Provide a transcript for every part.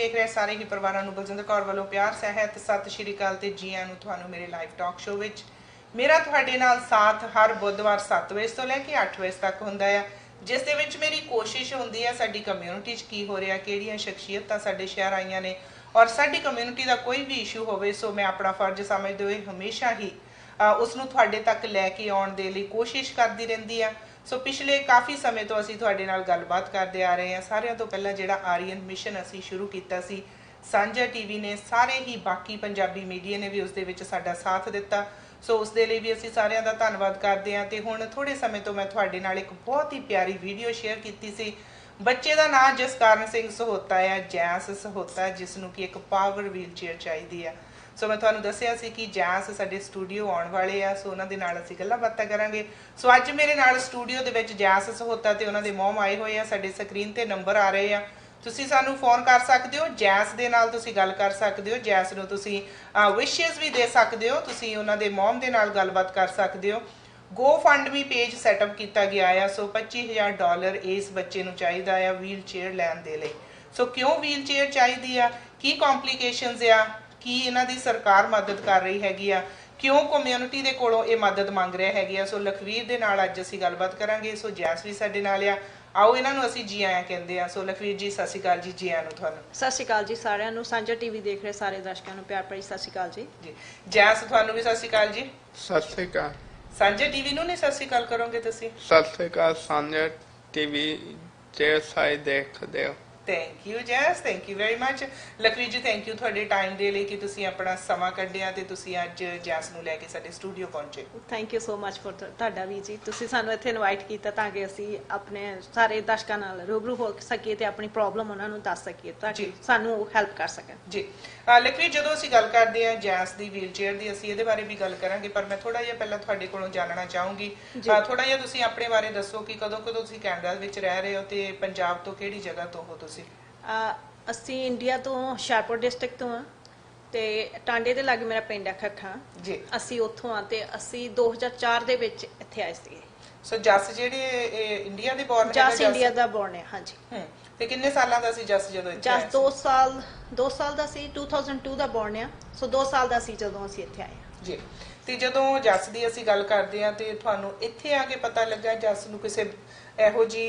देख रहे सारे ही परिवारों ਨੂੰ ਬਲਜਿੰਦਰ ਕੌਰ ਵੱਲੋਂ ਪਿਆਰ ਸਹਿਤ ਸਤਿ ਸ਼੍ਰੀ ਅਕਾਲ ਤੇ ਜੀ ਆਇਆਂ ਨੂੰ ਤੁਹਾਨੂੰ ਮੇਰੇ ਲਾਈਵ ਟਾਕ ਸ਼ੋਅ ਵਿੱਚ। ਮੇਰਾ ਤੁਹਾਡੇ ਨਾਲ ਸਾਥ ਹਰ ਬੁੱਧਵਾਰ 7 ਵਜੇ ਤੋਂ ਲੈ ਕੇ 8 ਵਜੇ ਤੱਕ ਹੁੰਦਾ ਆ, ਜਿਸ ਦੇ ਵਿੱਚ ਮੇਰੀ ਕੋਸ਼ਿਸ਼ ਹੁੰਦੀ ਹੈ ਸਾਡੀ ਕਮਿਊਨਿਟੀ 'ਚ ਕੀ ਹੋ ਰਿਹਾ, ਕਿਹੜੀਆਂ ਸ਼ਖਸੀਅਤਾਂ ਸਾਡੇ ਸ਼ਹਿਰ ਆਈਆਂ ਨੇ ਔਰ ਸਾਡੀ ਕਮਿਊਨਿਟੀ ਦਾ ਕੋਈ ਵੀ ਇਸ਼ੂ ਹੋਵੇ ਸੋ ਮੈਂ ਆਪਣਾ ਫਰਜ਼ ਸਮਝਦੇ ਹੋਏ ਹਮੇਸ਼ਾ ਹੀ ਉਸ ਨੂੰ ਤੁਹਾਡੇ ਤੱਕ ਲੈ ਕੇ ਆਉਣ ਦੇ ਲਈ ਕੋਸ਼ਿਸ਼ ਕਰਦੀ ਰਹਿੰਦੀ ਆ। ਸੋ ਪਿਛਲੇ ਕਾਫੀ ਸਮੇਂ ਤੋਂ ਅਸੀਂ ਤੁਹਾਡੇ ਨਾਲ ਗੱਲਬਾਤ ਕਰਦੇ ਆ ਰਹੇ ਹਾਂ। ਸਾਰਿਆਂ ਤੋਂ ਪਹਿਲਾਂ ਜਿਹੜਾ ਆਰੀਅਨ ਮਿਸ਼ਨ ਅਸੀਂ ਸ਼ੁਰੂ ਕੀਤਾ ਸੀ ਸਾਂਝਾ ਟੀਵੀ ਨੇ, ਸਾਰੇ ਹੀ ਬਾਕੀ ਪੰਜਾਬੀ ਮੀਡੀਆ ਨੇ ਵੀ ਉਸ ਦੇ ਵਿੱਚ ਸਾਡਾ ਸਾਥ ਦਿੱਤਾ, ਸੋ ਉਸ ਦੇ ਲਈ ਵੀ ਅਸੀਂ ਸਾਰਿਆਂ ਦਾ ਧੰਨਵਾਦ ਕਰਦੇ ਹਾਂ। ਤੇ ਹੁਣ ਥੋੜੇ ਸਮੇਂ ਤੋਂ ਮੈਂ ਤੁਹਾਡੇ ਨਾਲ ਇੱਕ ਬਹੁਤ ਹੀ ਪਿਆਰੀ ਵੀਡੀਓ ਸ਼ੇਅਰ ਕੀਤੀ ਸੀ। ਬੱਚੇ ਦਾ ਨਾਂ ਜਸਕਰਨ ਸਿੰਘ ਸਹੋਤਾ ਆ, ਜੈਸ ਸਹੋਤਾ, ਜਿਸ ਨੂੰ ਕਿ ਇੱਕ ਪਾਵਰ ਵੀਲ ਚੇਅਰ ਚਾਹੀਦੀ ਆ। ਸੋ ਮੈਂ ਤੁਹਾਨੂੰ ਦੱਸਿਆ ਸੀ ਕਿ ਜੈਸ ਸਾਡੇ ਸਟੂਡੀਓ ਆਉਣ ਵਾਲੇ ਆ, ਸੋ ਉਹਨਾਂ ਦੇ ਨਾਲ ਅਸੀਂ ਗੱਲਾਂ ਬਾਤਾਂ ਕਰਾਂਗੇ। ਸੋ ਅੱਜ ਮੇਰੇ ਨਾਲ ਸਟੂਡੀਓ ਦੇ ਵਿੱਚ ਜੈਸ ਸਹੋਤਾ ਤੇ ਉਹਨਾਂ ਦੇ ਮੋਮ ਆਏ ਹੋਏ ਆ। ਸਾਡੇ ਸਕਰੀਨ ਤੇ ਨੰਬਰ ਆ ਰਹੇ ਆ, ਤੁਸੀਂ ਸਾਨੂੰ ਫੋਨ ਕਰ ਸਕਦੇ ਹੋ, ਜੈਸ ਦੇ ਨਾਲ ਤੁਸੀਂ ਗੱਲ ਕਰ ਸਕਦੇ ਹੋ, ਜੈਸ ਨੂੰ ਤੁਸੀਂ ਵਿਸ਼ੇਸ ਵੀ ਦੇ ਸਕਦੇ ਹੋ, ਤੁਸੀਂ ਉਹਨਾਂ ਦੇ ਮੋਮ ਦੇ ਨਾਲ ਗੱਲਬਾਤ ਕਰ ਸਕਦੇ ਹੋ। GoFundMe ਪੇਜ ਸੈਟਅਪ ਕੀਤਾ ਗਿਆ ਆ, ਸੋ $25,000 ਇਸ ਬੱਚੇ ਨੂੰ ਚਾਹੀਦਾ ਆ ਵੀਲ ਚੇਅਰ ਲੈਣ ਦੇ ਲਈ। ਸੋ ਕਿਉਂ ਵੀਲ ਚੇਅਰ ਚਾਹੀਦੀ ਆ, ਕੀ ਕੰਪਲਿਕੇਸ਼ਨਸ ਆ, ਕੀ ਇਹਨਾਂ ਦੀ ਸਰਕਾਰ ਮਦਦ ਕਰ ਰਹੀ ਹੈਗੀ ਆ, ਕਿਉਂ ਕਮਿਊਨਿਟੀ ਦੇ ਕੋਲੋਂ ਇਹ ਮਦਦ ਮੰਗ ਰਿਹਾ ਹੈਗੀ ਆ। ਸੋ ਲਖਵੀਰ ਦੇ ਨਾਲ ਅੱਜ ਅਸੀਂ ਗੱਲਬਾਤ ਕਰਾਂਗੇ। ਸੋ ਜੈਸ ਵੀ ਸਾਡੇ ਨਾਲ ਆ, ਆਓ ਇਹਨਾਂ ਨੂੰ ਅਸੀਂ ਜੀ ਆਇਆਂ ਕਹਿੰਦੇ ਆ। ਸੋ ਲਖਵੀਰ ਜੀ ਸਤਿ ਸ਼੍ਰੀ ਅਕਾਲ ਜੀ, ਜੀ ਆਇਆਂ ਨੂੰ ਤੁਹਾਨੂੰ। ਸਤਿ ਸ਼੍ਰੀ ਅਕਾਲ ਜੀ ਸਾਰਿਆਂ ਨੂੰ, ਸਾਂਝਾ ਟੀਵੀ ਦੇਖ ਰਹੇ ਸਾਰੇ ਦਰਸ਼ਕਾਂ ਨੂੰ ਪਿਆਰ ਭਰੀ ਸਤਿ ਸ਼੍ਰੀ ਅਕਾਲ ਜੀ। ਜੀ ਜੈਸ ਤੁਹਾਨੂੰ ਵੀ ਸਤਿ ਸ਼੍ਰੀ ਅਕਾਲ ਜੀ। ਸਤਿ ਸ੍ਰੀ ਅਕਾਲ। ਸਾਂਝਾ ਟੀਵੀ ਨੂੰ ਨਹੀਂ ਸਤਿ ਸ਼੍ਰੀ ਅਕਾਲ ਕਰੋਗੇ ਤੁਸੀਂ? ਸਤਿ ਸ੍ਰੀ ਅਕਾਲ ਸਾਂਝਾ ਟੀਵੀ ਜੇ ਸਾਰੇ ਦੇਖਦੇ ਹੋ। ਥੈਂਕ ਯੂ ਜੈਸ, thank you very much. Lakhvir ji thank you ਤੁਹਾਡੇ ਟਾਈਮ ਦੇ ਲਈ ਕਿ ਤੁਸੀਂ ਆਪਣਾ ਸਮਾਂ ਕੱਢਿਆ ਤੇ ਤੁਸੀਂ ਅੱਜ ਜੈਸ ਨੂੰ ਲੈ ਕੇ ਸਾਡੇ ਸਟੂਡੀਓ ਪਹੁੰਚੇ। Thank you so much for ਤੁਹਾਡਾ ਵੀ ਜੀ, ਤੁਸੀਂ ਸਾਨੂੰ ਇੱਥੇ ਇਨਵਾਈਟ ਕੀਤਾ ਤਾਂ ਕਿ ਅਸੀਂ ਆਪਣੇ ਸਾਰੇ ਦਰਸ਼ਕਾਂ ਨਾਲ ਰੂਬਰੂ ਹੋ ਸਕੀਏ ਤੇ ਆਪਣੀ ਪ੍ਰੋਬਲਮ ਉਹਨਾਂ ਨੂੰ ਦੱਸ ਸਕੀਏ ਤਾਂ ਕਿ ਸਾਨੂੰ ਉਹ ਹੈਲਪ ਕਰ ਸਕਣ। ਜੀ ਲਖਵੀਰ, ਜਦੋਂ ਅਸੀਂ ਗੱਲ ਕਰਦੇ ਹਾਂ ਜੈਸ ਦੀ ਵੀਲ ਚੇਅਰ ਦੀ, ਅਸੀਂ ਇਹਦੇ ਬਾਰੇ ਵੀ ਗੱਲ ਕਰਾਂਗੇ, ਪਰ ਮੈਂ ਥੋੜਾ ਜਿਹਾ ਪਹਿਲਾਂ ਤੁਹਾਡੇ ਕੋਲੋਂ ਜਾਣਨਾ ਚਾਹੂੰਗੀ, ਥੋੜਾ ਜਿਹਾ ਤੁਸੀਂ ਆਪਣੇ ਬਾਰੇ ਦੱਸੋ ਕਿ ਕਦੋਂ ਤੁਸੀਂ ਕੈਨੇਡਾ ਵਿੱਚ ਰਹਿ ਰਹੇ ਹੋ ਤੇ ਪੰਜਾਬ ਤੋਂ ਕਿਹੜੀ ਜਗ੍ਹਾ ਤੋਂ ਹੋ ਤੁਸੀਂ? ਅਸੀਂ ਇੰਡੀਆ ਤੋਂ ਹੁਸ਼ਿਆਰਪੁਰ ਡਿਸਟ੍ਰਿਕਟ ਤੋਂ ਆ ਤੇ ਟਾਂਡੇ ਦੇ ਲਾਗੇ ਮੇਰਾ ਪਿੰਡ ਹੈ ਖੱਖਾਂ ਜੀ। ਅਸੀਂ ਉੱਥੋਂ ਆ ਤੇ ਅਸੀਂ 2004 ਦੇ ਵਿੱਚ ਇੱਥੇ ਆਏ ਸੀ। ਸੋ ਜਸ ਜਿਹੜੇ ਇੰਡੀਆ ਦੇ ਬੋਰਨ ਹੈ? ਜਸ ਇੰਡੀਆ ਦਾ ਬੋਰਨ ਹੈ, ਹਾਂਜੀ। ਤੇ ਕਿੰਨੇ ਸਾਲਾਂ ਦਾ ਸੀ ਜਸ ਜਦੋਂ ਇੱਥੇ ਆਇਆ? ਜਸ 2 ਸਾਲ ਦਾ ਸੀ, 2002 ਦਾ ਬੋਰਨ ਆ, ਸੋ 2 ਸਾਲ ਦਾ ਸੀ ਜਦੋਂ ਅਸੀਂ ਇੱਥੇ ਆਏ ਜੀ। ਤੇ ਜਦੋਂ ਜਸ ਦੀ ਅਸੀਂ ਗੱਲ ਕਰਦੇ ਹਾਂ ਤੇ ਤੁਹਾਨੂੰ ਇੱਥੇ ਆ ਕੇ ਪਤਾ ਲੱਗਾ ਜਸ ਨੂੰ ਕਿਸੇ ਇਹੋ ਜੀ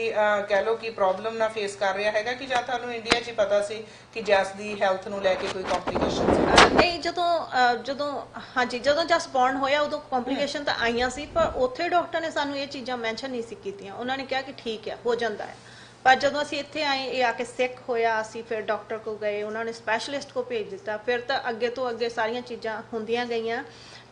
ਕਹਿ ਲਓ ਕਿ ਪ੍ਰੋਬਲਮ ਨਾ ਫੇਸ ਕਰ ਰਿਹਾ ਹੈਗਾ, ਕਿ ਜਾਂ ਤੁਹਾਨੂੰ ਇੰਡੀਆ 'ਚ ਪਤਾ ਸੀ ਕਿ ਜਸ ਦੀ ਹੈਲਥ ਨੂੰ ਲੈ ਕੇ ਕੋਈ ਕੰਪਲਿਕੇਸ਼ਨ ਸੀ? ਨਹੀਂ, ਜਦੋਂ ਜਸ ਬੋਰਨ ਹੋਇਆ ਉਦੋਂ ਕੰਪਲਿਕੇਸ਼ਨ ਤਾਂ ਆਈਆਂ ਸੀ, ਪਰ ਉੱਥੇ ਡਾਕਟਰ ਨੇ ਸਾਨੂੰ ਇਹ ਚੀਜ਼ਾਂ ਮੈਂਸ਼ਨ ਨਹੀਂ ਸੀ ਕੀਤੀਆਂ। ਉਹਨਾਂ ਨੇ ਕਿਹਾ ਕਿ ਠੀਕ ਹੈ, ਹੋ ਜਾਂਦਾ ਹੈ। ਪਰ ਜਦੋਂ ਅਸੀਂ ਇੱਥੇ ਆਏ, ਇਹ ਆ ਕੇ ਸਿੱਕ ਹੋਇਆ, ਅਸੀਂ ਫਿਰ ਡਾਕਟਰ ਕੋਲ ਗਏ, ਉਹਨਾਂ ਨੇ ਸਪੈਸ਼ਲਿਸਟ ਕੋਲ ਭੇਜ ਦਿੱਤਾ। ਫਿਰ ਤਾਂ ਅੱਗੇ ਤੋਂ ਅੱਗੇ ਸਾਰੀਆਂ ਚੀਜ਼ਾਂ ਹੁੰਦੀਆਂ ਗਈਆਂ,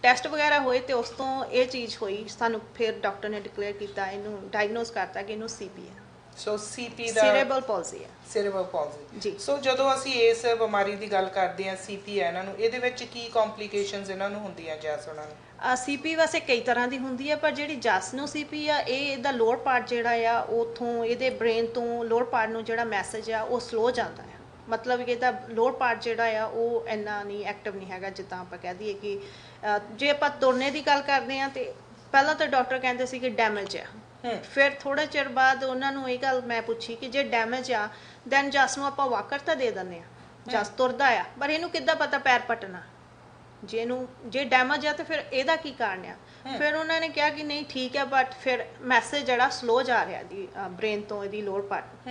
ਟੈਸਟ ਵਗੈਰਾ ਹੋਏ ਤੇ ਉਸ ਤੋਂ ਇਹ ਚੀਜ਼ ਹੋਈ, ਸਾਨੂੰ ਫਿਰ ਡਾਕਟਰ ਨੇ ਡਿਕਲੇਅਰ ਕੀਤਾ, ਇਹਨੂੰ ਡਾਇਗਨੋਸ ਕਰਤਾ ਕਿ ਇਹਨੂੰ ਸੀਪੀ ਹੈ। ਸੋ ਸੀਪੀ ਦਾ ਸੈਰੇਬਰਲ ਪਾਲਸੀ ਹੈ। ਸੈਰੇਬਰਲ ਪਾਲਸੀ ਜੀ। ਸੋ ਜਦੋਂ ਅਸੀਂ ਇਸ ਬਿਮਾਰੀ ਦੀ ਗੱਲ ਕਰਦੇ ਹਾਂ, ਸੀਪੀ ਹੈ ਇਹਨਾਂ ਨੂੰ, ਇਹਦੇ ਵਿੱਚ ਕੀ ਕੰਪਲਿਕੇਸ਼ਨਸ ਇਹਨਾਂ ਨੂੰ ਹੁੰਦੀਆਂ ਜੈਸ ਉਹਨਾਂ ਨੂੰ? ਸੀਪੀ ਵੈਸੇ ਕਈ ਤਰ੍ਹਾਂ ਦੀ ਹੁੰਦੀ ਹੈ, ਪਰ ਜਿਹੜੀ ਜਸ ਨੂੰ ਸੀਪੀ ਆ, ਇਹਦਾ ਲੋਅਰ ਪਾਰਟ ਜਿਹੜਾ ਆ ਉਥੋਂ ਇਹਦੇ ਬ੍ਰੇਨ ਤੋਂ ਲੋਅਰ ਪਾਰਟ ਨੂੰ ਜਿਹੜਾ ਮੈਸੇਜ ਆ ਉਹ ਸਲੋ ਜਾਂਦਾ ਆ। ਮਤਲਬ ਕਿ ਇਹਦਾ ਲੋਅਰ ਪਾਰਟ ਜਿਹੜਾ ਆ ਉਹ ਇੰਨਾ ਨਹੀਂ ਐਕਟਿਵ ਨਹੀਂ ਹੈਗਾ। ਜਿੱਦਾਂ ਆਪਾਂ ਕਹਿ ਦਈਏ ਕਿ ਜੇ ਆਪਾਂ ਤੁਰਨੇ ਦੀ ਗੱਲ ਕਰਦੇ ਹਾਂ ਤੇ ਪਹਿਲਾਂ ਤਾਂ ਡਾਕਟਰ ਕਹਿੰਦੇ ਸੀ ਕਿ ਡੈਮੇਜ ਆ, ਫਿਰ ਥੋੜੇ ਚਿਰ ਬਾਅਦ ਉਹਨਾਂ ਨੂੰ ਇਹ ਗੱਲ ਮੈਂ ਪੁੱਛੀ ਕਿ ਜੇ ਡੈਮੇਜ ਆ ਦੈਨ ਜਸ ਨੂੰ ਆਪਾਂ ਵਾਕਰ ਤਾਂ ਦੇ ਦਿੰਦੇ ਆ, ਜਸ ਤੁਰਦਾ ਆ, ਪਰ ਇਹਨੂੰ ਕਿੱਦਾਂ ਪਤਾ ਪੈਰ ਪਟਣਾ? ਜੇ ਡੈਮੇਜ ਆ ਤੇ ਫਿਰ ਇਹਦਾ ਕੀ ਕਾਰਨ ਆ? ਫਿਰ ਉਹਨਾਂ ਨੇ ਕਿਹਾ ਕਿ ਨਹੀਂ ਠੀਕ ਹੈ, ਬਟ ਫਿਰ ਮੈਸੇਜ ਜਿਹੜਾ ਸਲੋ ਜਾ ਰਿਹਾ ਦੀ ਬ੍ਰੇਨ ਤੋਂ ਇਹਦੀ ਲੋਅਰ ਪਾਰਟ।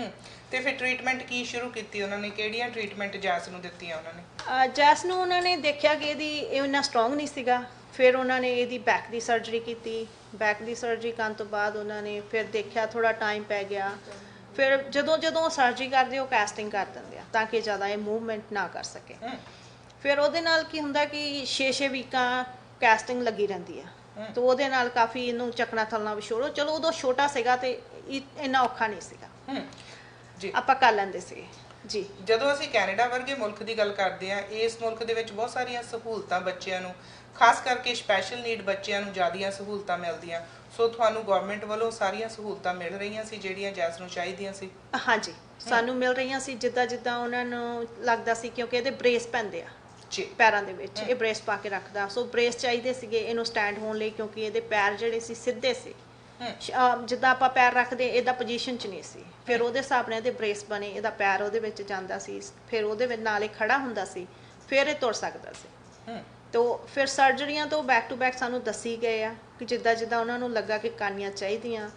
ਤੇ ਫਿਰ ਟ੍ਰੀਟਮੈਂਟ ਕੀ ਸ਼ੁਰੂ ਕੀਤੀ ਉਹਨਾਂ ਨੇ? ਕਿਹੜੀਆਂ ਟ੍ਰੀਟਮੈਂਟ ਜੈਸ ਨੂੰ ਦਿੱਤੀਆਂ ਉਹਨਾਂ ਨੇ? ਜੈਸ ਨੂੰ ਉਹਨਾਂ ਨੇ ਦੇਖਿਆ ਕਿ ਇਹ ਇੰਨਾ ਸਟਰੋਂਗ ਨਹੀਂ ਸੀਗਾ, ਫਿਰ ਉਹਨਾਂ ਨੇ ਇਹਦੀ ਬੈਕ ਦੀ ਸਰਜਰੀ ਕੀਤੀ। ਬੈਕ ਦੀ ਸਰਜਰੀ ਕਰਨ ਤੋਂ ਬਾਅਦ ਉਹਨਾਂ ਨੇ ਫਿਰ ਦੇਖਿਆ ਥੋੜਾ ਟਾਈਮ ਪੈ ਗਿਆ, ਫਿਰ ਜਦੋਂ ਸਰਜਰੀ ਕਰਦੇ ਉਹ ਕੈਸਟਿੰਗ ਕਰ ਦਿੰਦੇ ਆ ਤਾਂ ਕਿ ਜ਼ਿਆਦਾ ਇਹ ਮੂਵਮੈਂਟ ਨਾ ਕਰ ਸਕੇ। ਫਿਰ ਉਹਦੇ ਨਾਲ ਕੀ ਹੁੰਦਾ ਕਿ 6 ਵੀਕਾਂ ਕੈਸਟਿੰਗ ਲੱਗੀ ਰਹਿੰਦੀ ਆ, ਤੇ ਉਹਦੇ ਨਾਲ ਕਾਫੀ ਇਹਨੂੰ ਚੱਕਣਾ ਥਲਣਾ ਵੀ ਸ਼ੁਰੂ। ਚਲੋ ਉਦੋਂ ਛੋਟਾ ਸੀਗਾ ਤੇ ਇੰਨਾ ਔਖਾ ਨਹੀਂ ਸੀਗਾ ਜੀ, ਆਪਾਂ ਕਰ ਲੈਂਦੇ ਸੀ ਜੀ। ਜਦੋਂ ਅਸੀਂ ਕੈਨੇਡਾ ਵਰਗੇ ਮੁਲਕ ਦੀ ਗੱਲ ਕਰਦੇ ਹਾਂ, ਇਸ ਮੁਲਕ ਦੇ ਵਿੱਚ ਬਹੁਤ ਸਾਰੀਆਂ ਸਹੂਲਤਾਂ ਬੱਚਿਆਂ ਨੂੰ, ਖਾਸ ਕਰਕੇ ਸਪੈਸ਼ਲ ਨੀਡ ਬੱਚਿਆਂ ਨੂੰ ਜ਼ਿਆਦੀਆਂ ਸਹੂਲਤਾਂ ਮਿਲਦੀਆਂ। ਸੋ ਤੁਹਾਨੂੰ ਗਵਰਨਮੈਂਟ ਵੱਲੋਂ ਸਾਰੀਆਂ ਸਹੂਲਤਾਂ ਮਿਲ ਰਹੀਆਂ ਸੀ ਜਿਹੜੀਆਂ ਜੈਸ ਨੂੰ ਚਾਹੀਦੀਆਂ ਸੀ? ਹਾਂਜੀ, ਸਾਨੂੰ ਮਿਲ ਰਹੀਆਂ ਸੀ ਜਿੱਦਾਂ ਉਹਨਾਂ ਨੂੰ ਲੱਗਦਾ ਸੀ, ਕਿਉਂਕਿ ਇਹਦੇ ਬ੍ਰੇਸ ਪੈਂਦੇ ਆ ਪੈਰਾਂ ਦੇ ਵਿੱਚ, ਇਹ ਬ੍ਰੇਸ ਪਾ ਕੇ ਰੱਖਦਾ। ਸੋ ਬ੍ਰੇਸ ਚਾਹੀਦੇ ਸੀਗੇ ਇਹਨੂੰ ਸਟੈਂਡ ਹੋਣ ਲਈ, ਕਿਉਂਕਿ ਇਹਦੇ ਪੈਰ ਜਿਹੜੇ ਸੀ ਸਿੱਧੇ ਸੀ ਜਿੱਦਾਂ ਆਪਾਂ ਪੈਰ ਰੱਖਦੇ ਇਹਦਾ ਪੋਜੀਸ਼ਨ 'ਚ ਨਹੀਂ ਸੀ, ਫਿਰ ਉਹਦੇ ਹਿਸਾਬ ਨਾਲ ਇਹਦੇ ਬ੍ਰੇਸ ਬਣੇ, ਇਹਦਾ ਪੈਰ ਉਹਦੇ ਵਿੱਚ ਜਾਂਦਾ ਸੀ, ਫਿਰ ਉਹਦੇ ਵਿੱਚ ਨਾਲ ਹੀ ਖੜਾ ਹੁੰਦਾ ਸੀ, ਫਿਰ ਇਹ ਤੁਰ ਸਕਦਾ ਸੀ। ਤੋ ਫਿਰ ਸਰਜਰੀਆਂ ਤੋਂ ਬੈਕ ਟੂ ਬੈਕ ਸਾਨੂੰ ਦੱਸੀ ਗਏ ਆ ਕਿ ਜਿੱਦਾਂ ਜਿੱਦਾਂ ਉਹਨਾਂ ਨੂੰ ਲੱਗਾ ਕਿ ਕਰਨੀਆਂ ਚਾਹੀਦੀਆਂ,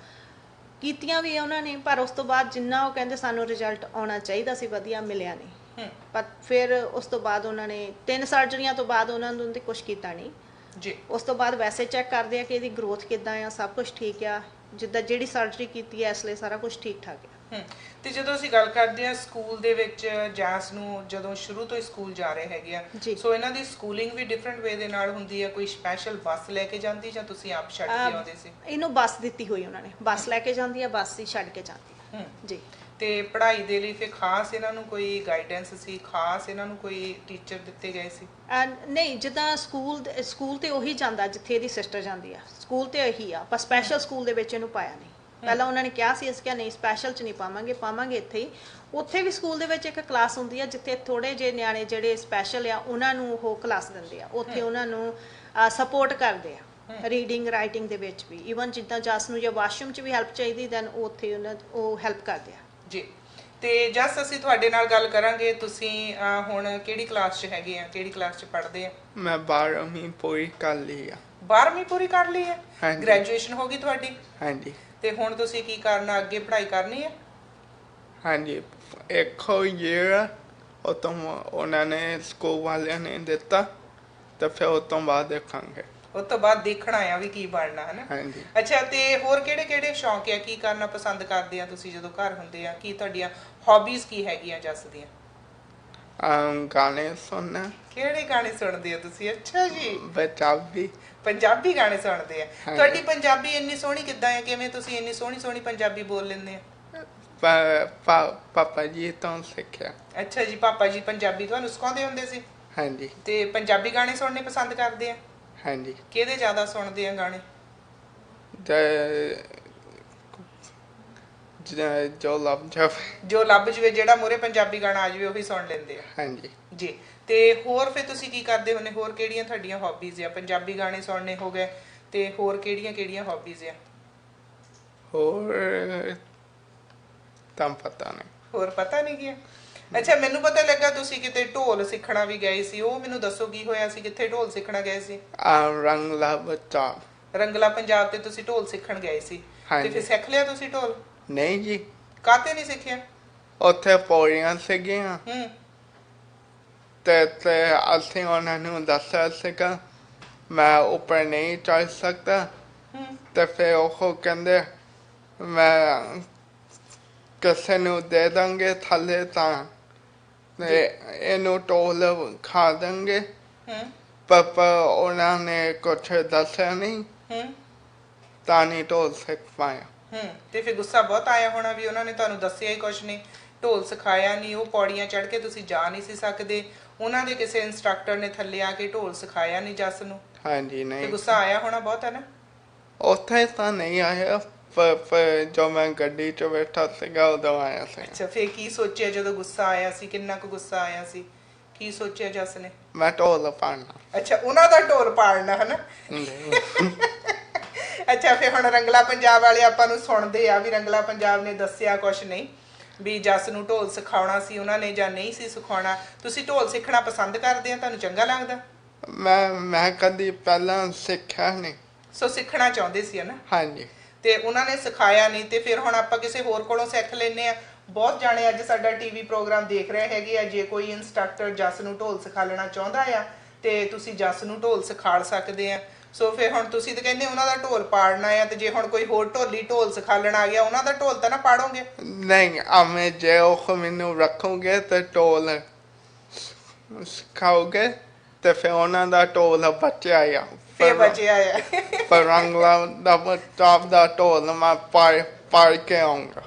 ਕੀਤੀਆਂ ਵੀ ਉਹਨਾਂ ਨੇ, ਪਰ ਉਸ ਤੋਂ ਬਾਅਦ ਜਿੰਨਾ ਉਹ ਕਹਿੰਦੇ ਸਾਨੂੰ ਰਿਜ਼ਲਟ ਆਉਣਾ ਚਾਹੀਦਾ ਸੀ ਵਧੀਆ, ਮਿਲਿਆ ਨਹੀਂ। ਪਰ ਫਿਰ ਉਸ ਤੋਂ ਬਾਅਦ ਉਹਨਾਂ ਨੇ 3 ਸਰਜਰੀਆਂ ਤੋਂ ਬਾਅਦ ਉਹਨਾਂ ਨੂੰ ਕੁਝ ਕੀਤਾ ਨਹੀਂ ਜੀ। ਉਸ ਤੋਂ ਬਾਅਦ ਵੈਸੇ ਚੈੱਕ ਕਰਦੇ ਆ ਕਿ ਇਹਦੀ ਗਰੋਥ ਕਿੱਦਾਂ ਆ, ਸਭ ਕੁਝ ਠੀਕ ਆ, ਜਿੱਦਾਂ ਜਿਹੜੀ ਸਰਜਰੀ ਕੀਤੀ ਹੈ ਇਸ ਲਈ ਸਾਰਾ ਕੁਝ ਠੀਕ ਠਾਕ ਆ। ਤੇ ਜਦੋਂ ਅਸੀਂ ਗੱਲ ਕਰਦੇ ਆ ਸਕੂਲ ਦੇ ਵਿੱਚ ਜੈਸ ਨੂੰ ਜਦੋਂ ਸ਼ੁਰੂ ਤੋਂ ਹੀ ਸਕੂਲ ਜਾ ਰਹੇ ਹੈਗੇ ਆ, ਸੋ ਇਹਨਾਂ ਦੀ ਸਕੂਲਿੰਗ ਵੀ ਡਿਫਰੈਂਟ ਵੇ ਦੇ ਨਾਲ ਹੁੰਦੀ ਆ, ਕੋਈ ਸਪੈਸ਼ਲ ਬੱਸ ਲੈ ਕੇ ਜਾਂਦੀ ਜਾਂ ਤੁਸੀਂ ਆਪ ਛੱਡ ਕੇ ਆਉਂਦੇ ਸੀ? ਇਹਨੂੰ ਬੱਸ ਦਿੱਤੀ ਹੋਈ ਉਹਨਾਂ ਨੇ, ਬੱਸ ਲੈ ਕੇ ਜਾਂਦੀ ਆ, ਬੱਸ ਹੀ ਛੱਡ ਕੇ ਜਾਂਦੀ ਆ ਜੀ। ਤੇ ਪੜ੍ਹਾਈ ਦੇ ਲਈ ਫਿਰ ਖਾਸ ਇਹਨਾਂ ਨੂੰ ਕੋਈ ਗਾਈਡੈਂਸ ਸੀ, ਖਾਸ ਇਹਨਾਂ ਨੂੰ ਕੋਈ ਟੀਚਰ ਦਿੱਤੇ ਗਏ ਸੀ? ਨਹੀਂ, ਜਿੱਦਾਂ ਸਕੂਲ ਤੇ ਉਹੀ ਜਾਂਦਾ ਜਿੱਥੇ ਇਹਦੀ ਸਿਸਟਰ ਜਾਂਦੀ ਆ, ਸਕੂਲ ਤੇ ਇਹੀ ਆ, ਪਰ ਸਪੈਸ਼ਲ ਸਕੂਲ ਦੇ ਵਿੱਚ ਇਹਨੂੰ ਪਾਇਆ ਨਹੀਂ। ਪਹਿਲਾਂ ਉਹਨਾਂ ਨੇ ਕਿਹਾ ਸੀ, ਅਸੀਂ ਕਿਹਾ ਨਹੀਂ ਸਪੈਸ਼ਲ 'ਚ ਨਹੀਂ ਪਾਵਾਂਗੇ ਇੱਥੇ ਹੀ। ਉੱਥੇ ਵੀ ਸਕੂਲ ਦੇ ਵਿੱਚ ਇੱਕ ਕਲਾਸ ਹੁੰਦੀ ਆ ਜਿੱਥੇ ਥੋੜੇ ਜਿਹੇ ਨਿਆਣੇ ਜਿਹੜੇ ਸਪੈਸ਼ਲ ਆ ਉਹਨਾਂ ਨੂੰ ਉਹ ਕਲਾਸ ਦਿੰਦੇ ਆ, ਉੱਥੇ ਉਹਨਾਂ ਨੂੰ ਸਪੋਰਟ ਕਰਦੇ ਆ ਰੀਡਿੰਗ ਰਾਈਟਿੰਗ ਦੇ ਵਿੱਚ ਵੀ। ਈਵਨ ਜਿੱਦਾਂ ਜਸ ਨੂੰ ਜੇ ਵਾਸ਼ਰੂਮ 'ਚ ਵੀ ਹੈਲਪ ਚਾਹੀਦੀ ਦੈਨ ਉੱਥੇ ਉਹ ਹੈਲਪ ਕਰਦੇ ਆ ਜੀ। ਤੇ ਜਸ ਅਸੀਂ ਤੁਹਾਡੇ ਨਾਲ ਗੱਲ ਕਰਾਂਗੇ, ਤੁਸੀਂ ਹੁਣ ਕਿਹੜੀ ਕਲਾਸ 'ਚ ਹੈਗੇ ਆ, ਕਿਹੜੀ ਕਲਾਸ 'ਚ ਪੜ੍ਹਦੇ ਆ? ਮੈਂ 12ਵੀਂ ਪੂਰੀ ਕਰ ਲਈ ਆ। 12ਵੀਂ ਪੂਰੀ ਕਰ ਲਈ ਹੈ? ਹਾਂਜੀ। ਗ੍ਰੈਜੂਏਸ਼ਨ ਹੋ ਗਈ ਤੁਹਾਡੀ? ਹਾਂਜੀ। ਤੇ ਹੁਣ ਤੁਸੀਂ ਕੀ ਕਰਨਾ, ਅੱਗੇ ਪੜ੍ਹਾਈ ਕਰਨੀ ਹੈ? ਹਾਂਜੀ, ਇੱਕੋ ਈਅਰ ਉਹ ਤੋਂ ਉਹਨਾਂ ਨੇ ਸਕੂਲ ਵਾਲਿਆਂ ਨੇ ਦਿੱਤਾ, ਤੇ ਫਿਰ ਉਹ ਤੋਂ ਬਾਅਦ ਦੇਖਾਂਗੇ। ਉਸ ਤੋਂ ਬਾਅਦ ਦੇਖਣਾ ਆ ਵੀ ਕੀ ਬਣਨਾ ਹੈ ਨਾ। ਹਾਂਜੀ। ਅੱਛਾ, ਤੇ ਹੋਰ ਕਿਹੜੇ ਕਿਹੜੇ ਸ਼ੌਂਕ ਆ, ਕੀ ਕਰਨਾ ਪਸੰਦ ਕਰਦੇ ਆ ਤੁਸੀਂ ਜਦੋਂ ਘਰ ਹੁੰਦੇ ਆ? ਕੀ ਤੁਹਾਡੀਆਂ ਹੌਬੀਜ਼ ਕੀ ਹੈਗੀਆਂ ਜਸ ਦੀਆਂ? ਗਾਣੇ ਸੁਣਨਾ। ਕਿਹੜੇ ਗਾਣੇ ਸੁਣਦੇ ਆ ਤੁਸੀਂ? ਅੱਛਾ ਜੀ, ਪੰਜਾਬੀ ਗਾਣੇ ਸੁਣਦੇ ਆ। ਤੁਹਾਡੀ ਪੰਜਾਬੀ ਇੰਨੀ ਸੋਹਣੀ ਕਿੱਦਾਂ ਆ, ਕਿਵੇਂ ਤੁਸੀਂ ਇੰਨੀ ਸੋਹਣੀ ਸੋਹਣੀ ਪੰਜਾਬੀ ਬੋਲ ਲੈਂਦੇ ਆ? ਪਾਪਾ ਜੀ ਤੋਂ ਸਿੱਖਿਆ। ਅੱਛਾ ਜੀ, ਪਾਪਾ ਜੀ ਪੰਜਾਬੀ ਤੁਹਾਨੂੰ ਸਿਖਾਉਂਦੇ ਹੁੰਦੇ ਸੀ? ਹਾਂਜੀ। ਤੇ ਪੰਜਾਬੀ ਗਾਣੇ ਸੁਣਨੇ ਪਸੰਦ ਕਰਦੇ ਆ? ਹਾਂਜੀ। ਕਿਹਦੇ ਜ਼ਿਆਦਾ ਸੁਣਦੇ ਆ ਗਾਣੇ? ਜੋ ਲੱਭ ਜਵੇ, ਜਿਹੜਾ ਮੂਹਰੇ ਪੰਜਾਬੀ ਗਾਣਾ ਆ ਜਾਵੇ ਉਹੀ ਸੁਣ ਲੈਂਦੇ ਆ? ਹਾਂਜੀ ਜੀ। ਤੇ ਹੋਰ ਫਿਰ ਤੁਸੀਂ ਕੀ ਕਰਦੇ ਹੁੰਦੇ, ਹੋਰ ਕਿਹੜੀਆਂ ਤੁਹਾਡੀਆਂ ਹੌਬੀਜ਼ ਆ? ਪੰਜਾਬੀ ਗਾਣੇ ਸੁਣਨੇ ਹੋ ਗਏ, ਤੇ ਹੋਰ ਕਿਹੜੀਆਂ ਕਿਹੜੀਆਂ ਹੌਬੀਜ਼ ਆ? ਹੋਰ ਤਾਂ ਪਤਾ ਨਹੀਂ। ਹੋਰ ਪਤਾ ਨਹੀਂ ਗਿਆ? ਅੱਛਾ, ਮੈਨੂੰ ਪਤਾ ਲੱਗਾ ਤੁਸੀਂ ਕਿਤੇ ਢੋਲ ਸਿੱਖਣਾ ਵੀ ਗਏ ਸੀ, ਉਹ ਮੈਨੂੰ ਦੱਸੋ ਕੀ ਹੋਇਆ ਸੀ, ਕਿੱਥੇ ਢੋਲ ਸਿੱਖਣਾ ਗਏ ਸੀ? ਰੰਗਲਾ ਪੰਜਾਬ ਤੇ ਤੁਸੀਂ ਢੋਲ ਸਿੱਖਣ ਗਏ ਸੀ, ਤੇ ਫਿਰ ਸਿੱਖ ਲਿਆ ਤੁਸੀਂ ਢੋਲ? ਨਹੀਂ ਜੀ। ਕਾਹਤੇ ਨਹੀਂ ਸਿੱਖਿਆ? ਉੱਥੇ ਪੌੜੀਆਂ ਸੀਗੀਆਂ, ਤੇ ਅਸੀਂ ਉਹਨਾਂ ਨੂੰ ਦੱਸਿਆ ਸੀਗਾ ਮੈਂ ਉੱਪਰ ਨਹੀਂ ਚੜ ਸਕਦਾ, ਤੇ ਫਿਰ ਉਹ ਕਹਿੰਦੇ ਮੈਂ ਕਿਸੇ ਨੂੰ ਦੇ ਦਾਂਗੇ ਥੱਲੇ, ਤਾਂ ਇਹਨੂੰ ਢੋਲ ਖਾ ਦਾਂਗੇ, ਪਰ ਉਹਨਾਂ ਨੇ ਕੁਛ ਦੱਸਿਆ ਨਹੀਂ, ਤਾਂ ਨਹੀਂ ਢੋਲ ਸਿੱਖ ਪਾਇਆ। ਤੇ ਫਿਰ ਗੁੱਸਾ ਬਹੁਤ ਆਇਆ ਹੋਣਾ ਵੀ ਉਹਨਾਂ ਨੇ ਤੁਹਾਨੂੰ ਦੱਸਿਆ ਹੀ ਕੁਛ ਨਹੀਂ, ਢੋਲ ਸਿਖਾਇਆ ਨਹੀਂ, ਉਹ ਪੌੜੀਆਂ ਚੜ੍ਹ ਕੇ ਤੁਸੀਂ ਜਾ ਨਹੀਂ ਸੀ ਸਕਦੇ, ਉਹਨਾਂ ਦੇ ਕਿਸੇ ਇੰਸਟ੍ਰਕਟਰ ਨੇ ਥੱਲੇ ਆ ਕੇ ਢੋਲ ਸਿਖਾਇਆ ਨਹੀਂ ਜਸ ਨੂੰ? ਹਾਂਜੀ। ਨਹੀਂ, ਗੁੱਸਾ ਆਇਆ ਹੋਣਾ ਬਹੁਤ, ਹੈ ਨਾ? ਉੱਥੇ ਤਾਂ ਨਹੀਂ ਆਇਆ, ਪਰ ਜੋ ਮੈਂ ਗੱਡੀ 'ਚ ਬੈਠਾ ਸੀਗਾ ਉਦੋਂ ਆਇਆ ਸੀ। ਅੱਛਾ, ਫਿਰ ਕੀ ਸੋਚਿਆ ਜਦੋਂ ਗੁੱਸਾ ਆਇਆ ਸੀ? ਕਿੰਨਾ ਕੁ ਗੁੱਸਾ ਆਇਆ ਸੀ? ਕੀ ਸੋਚਿਆ ਜਸ ਨੇ? ਮੈਂ ਢੋਲ ਪਾੜਨਾ। ਅੱਛਾ, ਉਹਨਾਂ ਦਾ ਢੋਲ ਪਾੜਨਾ, ਹੈ ਨਾ? ਅੱਛਾ, ਫਿਰ ਹੁਣ ਰੰਗਲਾ ਪੰਜਾਬ ਵਾਲੇ ਆਪਾਂ ਨੂੰ ਸੁਣਦੇ ਆ ਵੀ ਰੰਗਲਾ ਪੰਜਾਬ ਨੇ ਦੱਸਿਆ ਕੁਛ ਨਹੀਂ ਵੀ ਜਸ ਨੂੰ ਢੋਲ ਸਿਖਾਉਣਾ ਸੀ ਉਹਨਾਂ ਨੇ ਜਾਂ ਨਹੀਂ ਸੀ ਸਿਖਾਉਣਾ। ਤੁਸੀਂ ਢੋਲ ਸਿੱਖਣਾ ਪਸੰਦ ਕਰਦੇ ਆ? ਤੁਹਾਨੂੰ ਚੰਗਾ ਲੱਗਦਾ? ਮੈਂ ਕਦੀ ਪਹਿਲਾਂ ਸਿੱਖਿਆ ਨਹੀਂ, ਸੋ ਸਿੱਖਣਾ ਚਾਹੁੰਦੇ ਸੀ, ਹੈ ਨਾ? ਹਾਂਜੀ। ਤੇ ਉਹਨਾਂ ਨੇ ਸਿਖਾਇਆ ਨਹੀਂ, ਤੇ ਫਿਰ ਹੁਣ ਆਪਾਂ ਕਿਸੇ ਹੋਰ ਕੋਲੋਂ ਸਿੱਖ ਲੈਂਦੇ ਆ। ਬਹੁਤ ਜਾਣੇ ਅੱਜ ਸਾਡਾ ਟੀਵੀ ਪ੍ਰੋਗਰਾਮ ਦੇਖ ਰਹੇ ਹੈਗੇ ਆ, ਜੇ ਕੋਈ ਇੰਸਟ੍ਰਕਟਰ ਜਸ ਨੂੰ ਢੋਲ ਸਿਖਾ ਲੈਣਾ ਚਾਹੁੰਦਾ ਆ ਤੇ ਤੁਸੀਂ ਜਸ ਨੂੰ ਢੋਲ ਸਿਖਾ ਸਕਦੇ ਆ। ਸੋ ਫਿਰ ਹੁਣ ਤੁਸੀਂ ਤਾਂ ਕਹਿੰਦੇ ਉਹਨਾਂ ਦਾ ਢੋਲ ਪਾੜਨਾ ਆ, ਤੇ ਜੇ ਹੁਣ ਕੋਈ ਹੋਰ ਢੋਲੀ ਢੋਲ ਸਿਖਾਲਣ ਆ ਗਿਆ, ਉਹਨਾਂ ਦਾ ਢੋਲ ਤਾਂ ਨਾ ਪਾੜੋਗੇ? ਨਹੀਂ, ਜੇ ਉਹ ਮੈਨੂੰ ਰੱਖੋਗੇ ਤੇ ਢੋਲ ਸਿਖਾਓਗੇ, ਤੇ ਫਿਰ ਉਹਨਾਂ ਦਾ ਢੋਲ ਬਚਿਆ ਆ, ਫਿਰ ਬਚਿਆ ਆ। ਪਰ ਰੰਗਲਾ ਪੰਜਾਬ ਦਾ ਢੋਲ ਮੈਂ ਪਾੜ ਕੇ ਆਉਂਗਾ।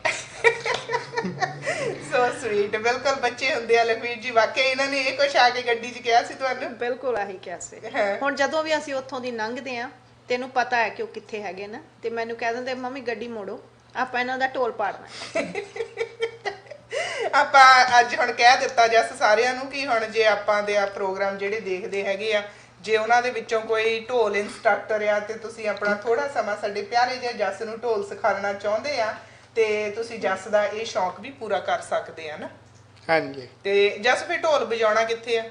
ਸੋ ਸਵੀਟ, ਬਿਲਕੁਲ ਬੱਚੇ ਹੁੰਦੇ ਆ ਲਖਵੀਰ ਜੀ। ਵਾਕਿਆ ਇਹਨਾਂ ਨੇ ਇਹ ਕੁਛ ਆ ਕੇ ਗੱਡੀ 'ਚ ਕਿਹਾ ਸੀ ਤੁਹਾਨੂੰ? ਬਿਲਕੁਲ ਆਹੀ ਕਿਹਾ ਸੀ। ਹੁਣ ਜਦੋਂ ਵੀ ਅਸੀਂ ਉੱਥੋਂ ਦੀ ਲੰਘਦੇ ਆ, ਤੈਨੂੰ ਪਤਾ ਹੈ ਕਿ ਉਹ ਕਿੱਥੇ ਹੈਗੇ ਨਾ, ਤੇ ਮੈਨੂੰ ਕਹਿ ਦਿੰਦੇ ਮੰਮੀ ਗੱਡੀ ਮੋੜੋ, ਆਪਾਂ ਇਹਨਾਂ ਦਾ ਢੋਲ ਪਾੜਨਾ। ਆਪਾਂ ਅੱਜ ਹੁਣ ਕਹਿ ਦਿੱਤਾ ਜਸ ਸਾਰਿਆਂ ਨੂੰ ਕਿ ਹੁਣ ਜੇ ਆਪਾਂ ਦੇ ਆ ਪ੍ਰੋਗਰਾਮ ਜਿਹੜੇ ਦੇਖਦੇ ਹੈਗੇ ਆ, ਜੇ ਉਹਨਾਂ ਦੇ ਵਿੱਚੋਂ ਕੋਈ ਢੋਲ ਇੰਸਟ੍ਰਕਟਰ ਆ ਤੇ ਤੁਸੀਂ ਆਪਣਾ ਥੋੜਾ ਸਮਾਂ ਸਾਡੇ ਪਿਆਰੇ ਜਿਹੇ ਜੱਸ ਨੂੰ ਢੋਲ ਸਿਖਾਉਣਾ ਚਾਹੁੰਦੇ ਆ ਤੇ ਤੁਸੀਂ ਜੱਸ ਦਾ ਇਹ ਸ਼ੌਕ ਵੀ ਪੂਰਾ ਕਰ ਸਕਦੇ ਆ ਨਾ। ਹਾਂਜੀ। ਤੇ ਜੱਸ ਫਿਰ ਢੋਲ ਵਜਾਉਣਾ ਕਿੱਥੇ ਆ?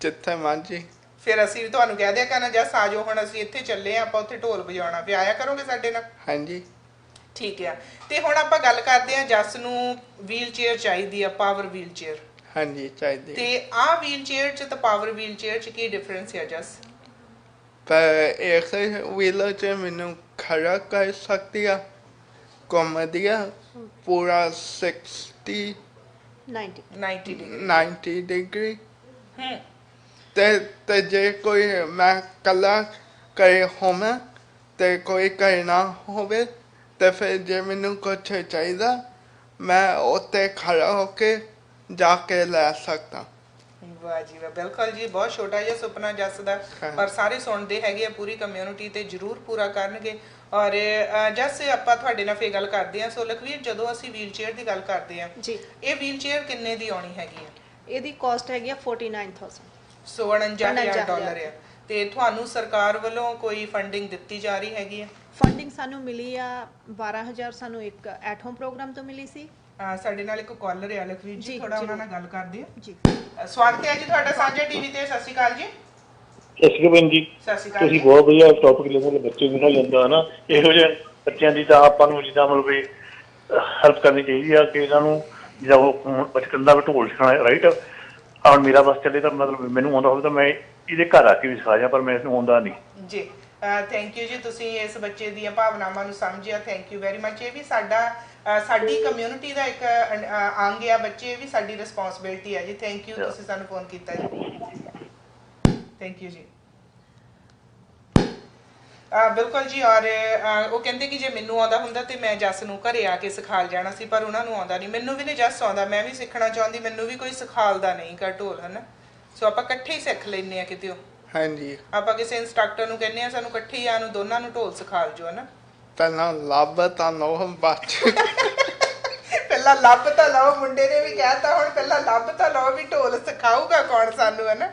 ਜਿੱਥੇ ਮਰਜੀ। ਫਿਰ ਅਸੀਂ ਤੁਹਾਨੂੰ ਕਹਿ ਦਿਆ ਕਰਨਾ ਜੱਸ ਆ ਜਾਓ ਹੁਣ ਅਸੀਂ ਇੱਥੇ ਚੱਲੇ ਆ ਆਪਾਂ ਉੱਥੇ ਢੋਲ ਵਜਾਉਣਾ, ਫਿਰ ਆਇਆ ਕਰੋਗੇ ਸਾਡੇ ਨਾਲ? ਹਾਂਜੀ। ਠੀਕ ਆ। ਤੇ ਹੁਣ ਆਪਾਂ ਗੱਲ ਕਰਦੇ ਆ ਜੱਸ ਨੂੰ ਵੀਲ ਚੇਅਰ ਚਾਹੀਦੀ ਆ, ਪਾਵਰ ਵੀਲ ਚੇਅਰ। ਹਾਂਜੀ ਚਾਹੀਦੀ। ਤੇ ਆਹ ਵੀਲ ਚੇਅਰ ਚ ਤੇ ਪਾਵਰ ਵੀਲ ਚੇਅਰ ਚ ਕੀ ਡਿਫਰੈਂਸ ਹੈ ਜੱਸ? ਪਰ ਇੱਕ ਵੀਲ ਚ ਮੈਨੂੰ ਖੜਾ ਕਰ ਸਕਦੀ ਆ, ਘੁੰਮਦੀ ਆ ਪੂਰਾ 60 90 ਡਿਗਰੀ। ਤੇ ਜੇ ਕੋਈ ਮੈਂ ਕੱਲਾ ਕਰੇ ਹੋਵਾਂ ਤੇ ਕੋਈ ਕਰਨਾ ਹੋਵੇ ਤੇ ਫਿਰ ਜੇ ਮੈਨੂੰ ਕੁਛ ਚਾਹੀਦਾ ਮੈਂ ਉੱਤੇ ਖੜਾ ਹੋ ਕੇ ਜਾ ਕੇ ਲੈ ਸਕਦਾ। ਵਾਹ ਜੀ ਵਾਹ, ਬਿਲਕੁਲ ਜੀ, ਬਹੁਤ ਛੋਟਾ ਜਿਹਾ ਸੁਪਨਾ ਜੱਸ ਦਾ, ਪਰ ਸਾਰੇ ਸੁਣਦੇ ਹੈਗੇ ਆ, ਪੂਰੀ ਕਮਿਊਨਿਟੀ ਤੇ ਜ਼ਰੂਰ ਪੂਰਾ ਕਰਨਗੇ। ਔਰ ਜੱਸ ਆਪਾਂ ਤੁਹਾਡੇ ਨਾਲ ਫੇਰ ਗੱਲ ਕਰਦੇ ਆ। ਸੋ ਲਖਵੀਰ, ਜਦੋਂ ਅਸੀਂ ਵੀਲ ਚੇਅਰ ਦੀ ਗੱਲ ਕਰਦੇ ਆ ਜੀ, ਇਹ ਵੀਲ ਚੇਅਰ ਕਿੰਨੇ ਦੀ ਆਉਣੀ ਹੈਗੀ ਆ? ਇਹਦੀ ਕਾਸਟ ਹੈਗੀ ਆ 49000। ਸੋ 49,000 ਆ। ਤੇ ਤੁਹਾਨੂੰ ਸਰਕਾਰ ਵੱਲੋਂ ਕੋਈ ਫੰਡਿੰਗ ਦਿੱਤੀ ਜਾ ਰਹੀ ਹੈਗੀ ਆ? ਫੰਡਿੰਗ ਸਾਨੂੰ ਮਿਲੀ ਆ 12000 ਸਾਨੂੰ ਇੱਕ ਐਟ ਹੋਮ ਪ੍ਰੋਗਰਾਮ ਤੋਂ ਮਿਲੀ ਸੀ। ਸਾਡੇ ਨਾਲ ਇੱਕ ਕਾਲਰ ਆ ਲਖਵੀਰ ਜੀ, ਥੋੜਾ ਉਹਨਾਂ ਨਾਲ ਗੱਲ ਕਰਦੇ ਆ ਜੀ। ਸਵਾਗਤ ਹੈ ਜੀ ਤੁਹਾਡਾ ਸਾਂਝਾ ਟੀਵੀ ਤੇ। ਸਤਿ ਸ਼੍ਰੀ ਅਕਾਲ ਜੀ। ਸਤਿ ਸ਼੍ਰੀ ਅਕਾਲ ਜੀ। ਸਤਿ ਸ਼੍ਰੀ ਅਕਾਲ। ਤੁਸੀਂ ਬਹੁਤ ਵਧੀਆ ਟੌਪਿਕ ਲਿਆ, ਬੱਚੇ ਵੀ ਨਾਲ ਜਾਂਦਾ ਹੈ ਨਾ, ਇਹੋ ਜਿਹੇ ਬੱਚਿਆਂ ਦੀ ਤਾਂ ਆਪਾਂ ਨੂੰ ਜਿੱਦਾਂ ਮਤਲਬ ਵੀ ਹੈਲਪ ਕਰਨੀ ਚਾਹੀਦੀ ਆ ਕਿ ਇਹਨਾਂ ਨੂੰ ਜਿੱਦਾਂ ਉਹ ਬਚਪਨ ਦਾ ਢੋਲ ਸਿਖਾਉਣਾ, ਰਾਈਟ। ਹੁਣ ਮੇਰਾ ਬਸ ਚੱਲੇ ਤਾਂ ਮਤਲਬ ਮੈਨੂੰ ਆਉਂਦਾ ਹੋਵੇ ਤਾਂ ਮੈਂ ਇਹਦੇ ਘਰ ਆ ਕੇ ਵੀ ਸਿਖਾ ਜਾ, ਪਰ ਮੈਨੂੰ ਆਉਂਦਾ ਨਹੀਂ ਜੀ। ਥੈਂਕ ਯੂ ਜੀ, ਤੁਸੀਂ ਇਸ ਬੱਚੇ ਦੀਆਂ ਭਾਵਨਾਵਾਂ ਨੂੰ ਸਮਝਿਆ, ਥੈਂਕ ਯੂ ਵੈਰੀ ਮਚ। ਇਹ ਵੀ ਸਾਡੀ ਕਮਿਊਨਿਟੀ ਦਾ ਇੱਕ ਅੰਗ ਆ ਬੱਚੇ, ਇਹ ਵੀ ਸਾਡੀ ਰਿਸਪੌਂਸਿਬਿਲਟੀ ਹੈ ਜੀ। ਥੈਂਕ ਯੂ, ਤੁਸੀਂ ਸਾਨੂੰ ਫੋਨ ਕੀਤਾ ਜੀ, ਥੈਂਕ ਯੂ ਜੀ। ਬਿਲਕੁਲ ਜੀ। ਔਰ ਉਹ ਕਹਿੰਦੇ ਕਿ ਜੇ ਮੈਨੂੰ ਆਉਂਦਾ ਹੁੰਦਾ ਤੇ ਮੈਂ ਜੱਸ ਨੂੰ ਘਰੇ ਆ ਕੇ ਸਿਖਾਲ ਜਾਣਾ ਸੀ, ਪਰ ਉਹਨਾਂ ਨੂੰ ਆਉਂਦਾ ਨਹੀਂ। ਮੈਨੂੰ ਵੀ ਨਹੀਂ ਜੱਸ ਆਉਂਦਾ, ਮੈਂ ਵੀ ਸਿੱਖਣਾ ਚਾਹੁੰਦੀ, ਮੈਨੂੰ ਵੀ ਕੋਈ ਸਿਖਾਲਦਾ ਨਹੀਂ ਗਾ ਢੋਲ, ਹੈ ਨਾ। ਸੋ ਆਪਾਂ ਇਕੱਠੇ ਹੀ ਸਿੱਖ ਲੈਂਦੇ ਆ ਕਿਤੇ। ਹਾਂਜੀ। ਆਪਾਂ ਕਿਸੇ ਇੰਸਟ੍ਰਕਟਰ ਨੂੰ ਕਹਿੰਦੇ ਆ ਸਾਨੂੰ ਇਕੱਠੇ ਹੀ ਨੂੰ ਦੋਨਾਂ ਨੂੰ ਢੋਲ ਸਿਖਾਲ ਜੋ, ਹੈ ਨਾ। ਪਹਿਲਾਂ ਲੱਭ ਤਾਂ ਲਓ ਬਾਅਦ ਪਹਿਲਾਂ ਲੱਭ ਤਾਂ ਲਓ, ਮੁੰਡੇ ਨੇ ਵੀ ਕਹਿਤਾ, ਹੁਣ ਪਹਿਲਾਂ ਲੱਭ ਤਾਂ ਲਓ ਵੀ ਢੋਲ ਸਿਖਾਊਗਾ ਕੌਣ ਸਾਨੂੰ, ਹੈ ਨਾ।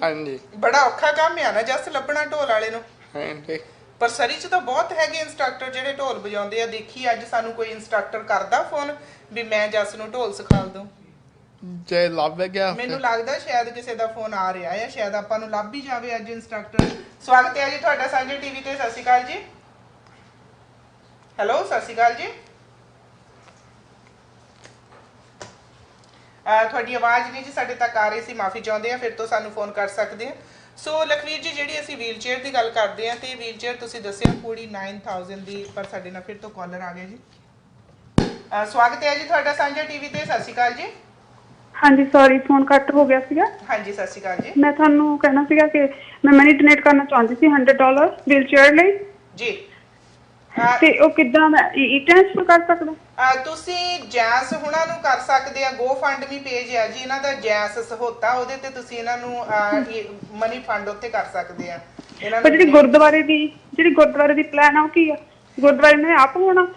ਹਾਂਜੀ। ਬੜਾ ਔਖਾ ਕੰਮ ਆ ਨਾ ਜੱਸ ਲੱਭਣਾ ਢੋਲ ਵਾਲੇ ਨੂੰ। ਹਾਂਜੀ। ਪਰ ਸਰੀ ਚ ਤਾਂ ਬਹੁਤ ਹੈਗੇ ਇੰਸਟ੍ਰਕਟਰ ਜਿਹੜੇ ਢੋਲ ਵਜਾਉਂਦੇ ਆ। ਦੇਖੀ ਅੱਜ ਸਾਨੂੰ ਕੋਈ ਇੰਸਟ੍ਰਕਟਰ ਕਰਦਾ ਫੋਨ ਵੀ ਮੈਂ ਜੱਸ ਨੂੰ ਢੋਲ ਸਿਖਾਲ ਦੂੰ। ਜੇ ਲੱਭ ਗਿਆ ਮੈਨੂੰ ਲੱਗਦਾ ਸ਼ਾਇਦ ਕਿਸੇ ਦਾ ਫੋਨ ਆ ਰਿਹਾ ਹੈ, ਸ਼ਾਇਦ ਆਪਾਂ ਨੂੰ ਲੱਭ ਹੀ ਜਾਵੇ ਅੱਜ ਇੰਸਟ੍ਰਕਟਰ। ਸਵਾਗਤ ਹੈ ਜੀ ਤੁਹਾਡਾ ਸਾਂਝੇ ਟੀਵੀ ਤੇ। ਸਤਿ ਸ਼੍ਰੀ ਅਕਾਲ ਜੀ। ਹੈਲੋ, ਸਤਿ ਸ਼੍ਰੀ ਅਕਾਲ ਜੀ। ਤੁਹਾਡੀ ਆਵਾਜ਼ ਨਹੀਂ ਜੀ ਸਾਡੇ ਤੱਕ ਆ ਰਹੀ ਸੀ, ਮਾਫੀ ਚਾਹੁੰਦੇ ਆ। ਫਿਰ ਤੋਂ ਸਾਨੂੰ ਫੋਨ ਕਰ ਸਕਦੇ ਆ। ਸੋ ਲਖਵੀਰ ਜੀ, ਜਿਹੜੀ ਅਸੀਂ ਵੀਲ ਚੇਅਰ ਦੀ ਗੱਲ ਕਰਦੇ ਆ ਤੇ ਵੀਲ ਚੇਅਰ ਤੁਸੀਂ ਦੱਸਿਆ 49,000 ਦੀ, ਪਰ ਸਾਡੇ ਨਾਲ ਫਿਰ ਤੋਂ ਕਾਲਰ ਆ ਗਿਆ ਜੀ। ਸਵਾਗਤ ਹੈ ਜੀ ਤੁਹਾਡਾ ਸਾਂਝਾ ਟੀਵੀ ਤੇ। ਸਤਿ ਸ਼੍ਰੀ ਅਕਾਲ ਜੀ। ਹਾਂਜੀ, ਸੌਰੀ ਫੋਨ ਕੱਟ ਹੋ ਗਿਆ ਸੀਗਾ। ਹਾਂਜੀ, ਸਤਿ ਸ਼੍ਰੀ ਅਕਾਲ ਜੀ। ਮੈਂ ਤੁਹਾਨੂੰ ਕਹਿਣਾ ਸੀਗਾ ਕਿ ਮੈਂ ਮਨੀ ਡੋਨੇਟ ਕਰਨਾ ਚਾਹੁੰਦੀ ਸੀ $100 ਵੀਲ ਚੇਅਰ ਲਈ ਜੀ। ਤੇ ਉਹ ਕਿੱਦਾਂ ਮੈਂ ਟ੍ਰਾਂਸਫਰ ਕਰ ਸਕਦਾ? ਤੁਸੀਂ ਜੈਸ ਹੁਣਾਂ ਨੂੰ ਕਰ ਸਕਦੇ ਆ। ਗੋ ਫੰਡ ਵੀ ਪੇਜ ਆ ਜੀ ਇਹਨਾਂ ਦਾ, ਜੈਸ ਸਹੋਤਾ, ਉਹਦੇ ਤੇ ਤੁਸੀਂ ਇਹਨਾਂ ਨੂੰ ਮਨੀ ਫੰਡ ਉੱਤੇ ਕਰ ਸਕਦੇ ਆ। ਪਰ ਜਿਹੜੀ ਗੁਰਦੁਆਰੇ ਦੀ ਪਲਾਨ ਆ ਉਹ ਕੀ ਆ? ਗੁਰਦੁਆਰੇ ਨੇ ਆਪ ਹੋਣਾ?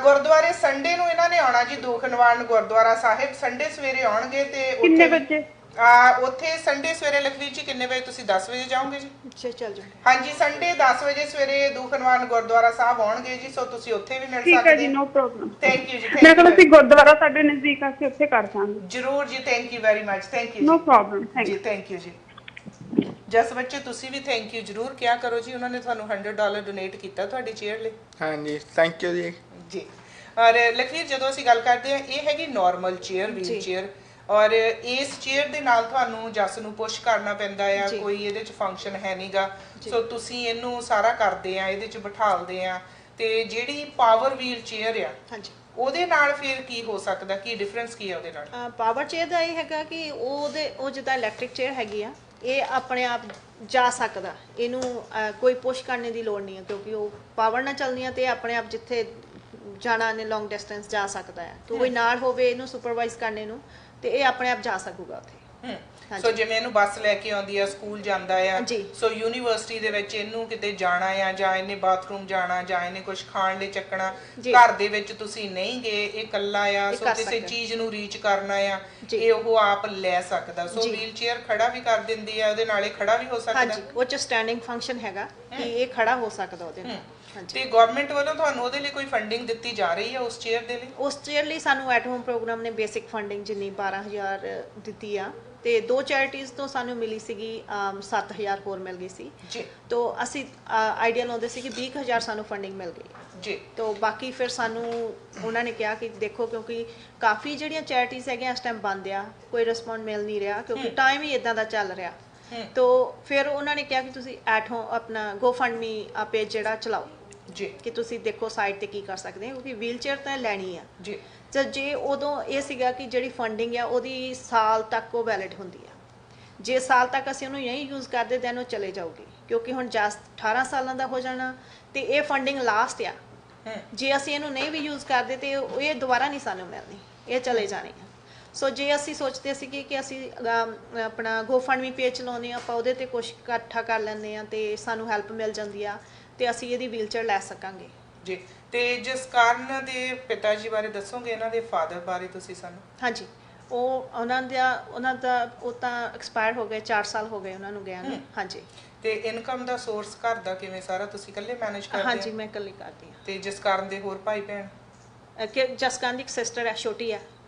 ਗੁਰਦੁਆਰੇ ਸੰਡੇ ਨੂੰ ਇਹਨਾਂ ਨੇ ਆਉਣਾ ਜੀ, ਦੂਖ ਨਿਵਾਰਨ ਗੁਰਦੁਆਰਾ ਸਾਹਿਬ। ਸੰਡੇ ਸਵੇਰੇ ਆਉਣਗੇ ਤੇ ਕਿੰਨੇ ਵਜੇ? ਉੱਥੇ ਸੰਡੇ ਸਵੇਰੇ ਲਖਵੀਰ ਜੀ ਕਿੰਨੇ ਵਜੇ? ਤੁਸੀਂ 10 ਵਜੇ ਜਾਓਗੇ ਜੀ? ਅੱਛਾ, ਚੱਲ ਜਾਓ। ਹਾਂਜੀ, ਸੰਡੇ 10 ਵਜੇ ਸਵੇਰੇ ਦੂਖ ਨਿਵਾਰਨ ਗੁਰਦੁਆਰਾ ਸਾਹਿਬ ਆਉਣਗੇ ਜੀ। ਸੋ ਤੁਸੀਂ ਉੱਥੇ ਵੀ ਮਿਲ ਸਕਦੇ। ਠੀਕ ਹੈ ਜੀ, ਨੋ ਪ੍ਰੋਬਲਮ। ਥੈਂਕ ਯੂ ਜੀ। ਮੈਂ ਕਹਿੰਦਾ ਸੀ ਗੁਰਦੁਆਰਾ ਸਾਡੇ ਨਜ਼ਦੀਕ ਆ, ਅਸੀਂ ਉੱਥੇ ਕਰ ਜਾਵਾਂਗੇ। ਜਰੂਰ ਜੀ, thank you very much. Thank you no problem ji, thank you ਜੀ। ਜਸ ਬੱਚੇ, ਤੁਸੀਂ ਵੀ ਥੈਂਕ ਯੂ ਜਰੂਰ ਕਿਹਾ ਕਰੋ ਜੀ। ਉਹਨਾਂ ਨੇ ਤੁਹਾਨੂੰ $100 ਡੋਨੇਟ ਕੀਤਾ ਤੁਹਾਡੀ ਚੇਅਰ ਲਈ। ਹਾਂਜੀ, ਥੈਂਕ ਯੂ ਜੀ। ਜੀ। ਔਰ ਲਖਵੀਰ, ਜਦੋਂ ਅਸੀਂ ਗੱਲ ਕਰਦੇ ਆ, ਇਹ ਹੈਗੀ ਨਾਰਮਲ ਚੇਅਰ, ਵੀਲ ਚੇਅਰ। ਔਰ ਇਸ ਚੇਅਰ ਦੇ ਨਾਲ ਤੁਹਾਨੂੰ ਜੱਸ ਨੂੰ ਪੁਸ਼ ਕਰਨਾ ਪੈਂਦਾ ਆ, ਕੋਈ ਇਹਦੇ ਚ ਫੰਕਸ਼ਨ ਹੈ ਨਹੀਂਗਾ। ਸੋ ਤੁਸੀਂ ਇਹਨੂੰ ਸਾਰਾ ਕਰਦੇ ਆ, ਇਹਦੇ ਚ ਬਿਠਾਲਦੇ ਆ। ਤੇ ਜਿਹੜੀ ਪਾਵਰ ਵੀਲ ਚੇਅਰ ਆ, ਹਾਂਜੀ, ਉਹਦੇ ਨਾਲ ਫਿਰ ਕੀ ਹੋ ਸਕਦਾ? ਕੀ ਡਿਫਰੈਂਸ ਕੀ ਹੈ ਉਹਦੇ ਨਾਲ? ਪਾਵਰ ਚੇਅਰ ਦਾ ਇਹ ਹੈਗਾ ਕਿ ਉਹ ਜਿੱਦਾਂ ਇਲੈਕਟ੍ਰਿਕ ਚੇਅਰ ਹੈਗੀ ਆ, ਇਹ ਆਪਣੇ ਆਪ ਜਾ ਸਕਦਾ, ਇਹਨੂੰ ਕੋਈ ਪੁਸ਼ ਕਰਨੇ ਦੀ ਲੋੜ ਨਹੀਂ ਹੈ, ਕਿਉਂਕਿ ਉਹ ਪਾਵਰ ਨਾਲ ਚੱਲਦੀਆਂ ਤੇ ਆਪਣੇ ਆਪ ਜਿੱਥੇ ਜਾਣਾ ਨੇ ਲੌਂਗ ਡਿਸਟੈਂਸ ਜਾ ਸਕਦਾ ਹੈ। ਤੇ ਕੋਈ ਨਾਲ ਹੋਵੇ ਇਹਨੂੰ ਸੁਪਰਵਾਈਜ਼ ਕਰਨੇ ਨੂੰ, ਤੇ ਇਹ ਆਪਣੇ ਆਪ ਜਾ ਸਕੂਗਾ ਉੱਥੇ। ਸੋ ਜਿਵੇਂ ਇਹਨੂੰ ਬੱਸ ਲੈ ਕੇ ਆਉਂਦੀ ਆ, ਸਕੂਲ ਜਾਂਦਾ ਆ, ਜੀ। ਸੋ ਯੂਨੀਵਰਸਿਟੀ ਦੇ ਵਿੱਚ ਇਹਨੂੰ ਕਿਤੇ ਜਾਣਾ ਆ, ਜਾਂ ਇਹਨੇ ਬਾਥਰੂਮ ਜਾਣਾ, ਜਾਂ ਇਹਨੇ ਕੁਝ ਖਾਣ ਲਈ ਚੱਕਣਾ, ਜੀ। ਘਰ ਦੇ ਵਿੱਚ ਤੁਸੀਂ ਨਹੀਂ ਗਏ, ਇਹ ਇਕੱਲਾ ਆ, ਇਹ ਸੋ ਕਰ ਕਿਸੇ ਸਕਦਾ। ਚੀਜ਼ ਨੂੰ ਰੀਚ ਕਰਨਾ ਆ, ਜੀ। ਇਹ ਉਹ ਆਪ ਲੈ ਸਕਦਾ। ਸੋ ਜੀ। ਵੀਲ ਚੇਅਰ ਖੜਾ ਵੀ ਕਰ ਦਿੰਦੀ ਆ, ਉਹਦੇ ਨਾਲ ਇਹ ਖੜਾ ਵੀ ਹੋ ਸਕਦਾ। ਹਾਂਜੀ, ਉਹ 'ਚ ਸਟੈਂਡਿੰਗ ਫੰਕਸ਼ਨ ਹੈਗਾ ਕਿ ਇਹ ਖੜਾ ਹੋ ਸਕਦਾ ਉਹਦੇ ਨਾਲ। ਹਾਂਜੀ, ਤੇ ਗਵਰਨਮੈਂਟ ਵੱਲੋਂ ਤੁਹਾਨੂੰ ਉਹਦੇ ਲਈ ਕੋਈ ਫੰਡਿੰਗ ਦਿੱਤੀ ਜਾ ਰਹੀ ਹੈ ਉਸ ਚੇਅਰ ਦੇ ਲਈ? ਉਸ ਚੇਅਰ ਲਈ ਸਾਨੂੰ ਐਟ ਹੋਮ ਪ੍ਰੋਗਰਾਮ ਨੇ ਬੇਸਿਕ ਫੰਡਿੰਗ ਜਿੰਨੀ 12,000 ਦਿੱਤੀ ਆ, ਤੇ 2 ਚੈਰਿਟੀਜ਼ ਤੋਂ ਸਾਨੂੰ ਮਿਲੀ ਸੀਗੀ 7,000 ਹੋਰ ਮਿਲ ਗਈ ਸੀ। ਜੀ ਤੋ ਅਸੀਂ ਆਈਡੀਆ ਲਾਉਂਦੇ ਸੀ ਕਿ 20,000 ਸਾਨੂੰ ਫੰਡਿੰਗ ਮਿਲ ਗਈ। ਜੀ। ਤੋ ਬਾਕੀ ਫਿਰ ਸਾਨੂੰ ਉਹਨਾਂ ਨੇ ਕਿਹਾ ਕਿ ਦੇਖੋ, ਕਿਉਂਕਿ ਕਾਫੀ ਜਿਹੜੀਆਂ ਚੈਰਿਟੀਜ਼ ਹੈਗੀਆਂ ਇਸ ਟਾਈਮ ਬੰਦ ਆ, ਕੋਈ ਰਿਸਪੌਂਡ ਮਿਲ ਨਹੀਂ ਰਿਹਾ ਕਿਉਂਕਿ ਟਾਈਮ ਹੀ ਇਦਾਂ ਦਾ ਚੱਲ ਰਿਹਾ। ਤੋ ਫਿਰ ਉਹਨਾਂ ਨੇ ਕਿਹਾ ਕਿ ਤੁਸੀਂ ਐਟ ਹੋਮ ਆਪਣਾ GoFundMe ਪੇਜ ਜਿਹੜਾ ਚਲਾਓ, ਜੀ ਕਿ ਤੁਸੀਂ ਦੇਖੋ ਸਾਈਟ ਤੇ ਕੀ ਕਰ ਸਕਦੇ ਹੋ, ਕਿਉਂਕਿ ਵੀਲ ਚੇਅਰ ਤਾਂ ਲੈਣੀ ਆ। ਜੀ। ਤੇ ਜੇ ਉਦੋਂ ਇਹ ਸੀਗਾ ਕਿ ਜਿਹੜੀ ਫੰਡਿੰਗ ਆ ਉਹਦੀ ਸਾਲ ਤੱਕ ਉਹ ਵੈਲਿਡ ਹੁੰਦੀ ਆ, ਜੇ ਸਾਲ ਤੱਕ ਅਸੀਂ ਉਹਨੂੰ ਨਹੀਂ ਯੂਜ਼ ਕਰਦੇ ਤਾਂ ਉਹ ਚਲੇ ਜਾਊਗੀ, ਕਿਉਂਕਿ ਹੁਣ 18 ਸਾਲਾਂ ਦਾ ਹੋ ਜਾਣਾ ਤੇ ਇਹ ਫੰਡਿੰਗ ਲਾਸਟ ਆ। ਜੇ ਅਸੀਂ ਇਹਨੂੰ ਨਹੀਂ ਵੀ ਯੂਜ਼ ਕਰਦੇ ਤੇ ਇਹ ਦੁਬਾਰਾ ਨਹੀਂ ਸਾਨੂੰ ਮਿਲਣੀ, ਇਹ ਚਲੇ ਜਾਣੀ ਆ। ਸੋ ਜੇ ਅਸੀਂ ਸੋਚਦੇ ਸੀਗੇ ਕਿ ਅਸੀਂ ਆਪਣਾ GoFundMe ਪੇਜ ਚਲਾਉਂਦੇ ਹਾਂ, ਆਪਾਂ ਉਹਦੇ ਤੇ ਕੁਛ ਇਕੱਠਾ ਕਰ ਲੈਂਦੇ ਹਾਂ ਤੇ ਸਾਨੂੰ ਹੈਲਪ ਮਿਲ ਜਾਂਦੀ ਆ ਤੇ ਅਸੀਂ ਇਹਦੀ ਵੀਲਚੇਅਰ ਲੈ ਸਕਾਂਗੇ। ਜੀ। ਤੇ ਜਿਸ ਕਾਰਨ ਦੇ ਪਿਤਾ ਜੀ ਬਾਰੇ ਦੱਸੋਗੇ, ਇਹਨਾਂ ਦੇ ਫਾਦਰ ਬਾਰੇ ਤੁਸੀਂ ਸਾਨੂੰ? ਹਾਂਜੀ, ਉਹਨਾਂ ਦਾ ਉਹ ਤਾਂ ਐਕਸਪਾਇਰ ਹੋ ਗਏ, 4 ਸਾਲ ਹੋ ਗਏ ਉਹਨਾਂ ਨੂੰ ਗਿਆ ਨੂੰ। ਹਾਂਜੀ। ਤੇ ਇਨਕਮ ਦਾ ਸੋਰਸ ਘਰ ਦਾ ਕਿਵੇਂ ਸਾਰਾ ਤੁਸੀਂ ਇਕੱਲੇ ਮੈਨੇਜ ਕਰਦੇ ਹੋ? ਹਾਂਜੀ, ਮੈਂ ਇਕੱਲੀ ਕਰਦੀ ਹਾਂ। ਤੇ ਜਿਸ ਕਾਰਨ ਦੇ ਹੋਰ ਭਾਈ ਭੈਣ? ਕਿ ਜਸਕਾਨ ਦੀ ਇੱਕ ਸਿਸਟਰ ਹੈ, ਛੋਟੀ ਹੈ।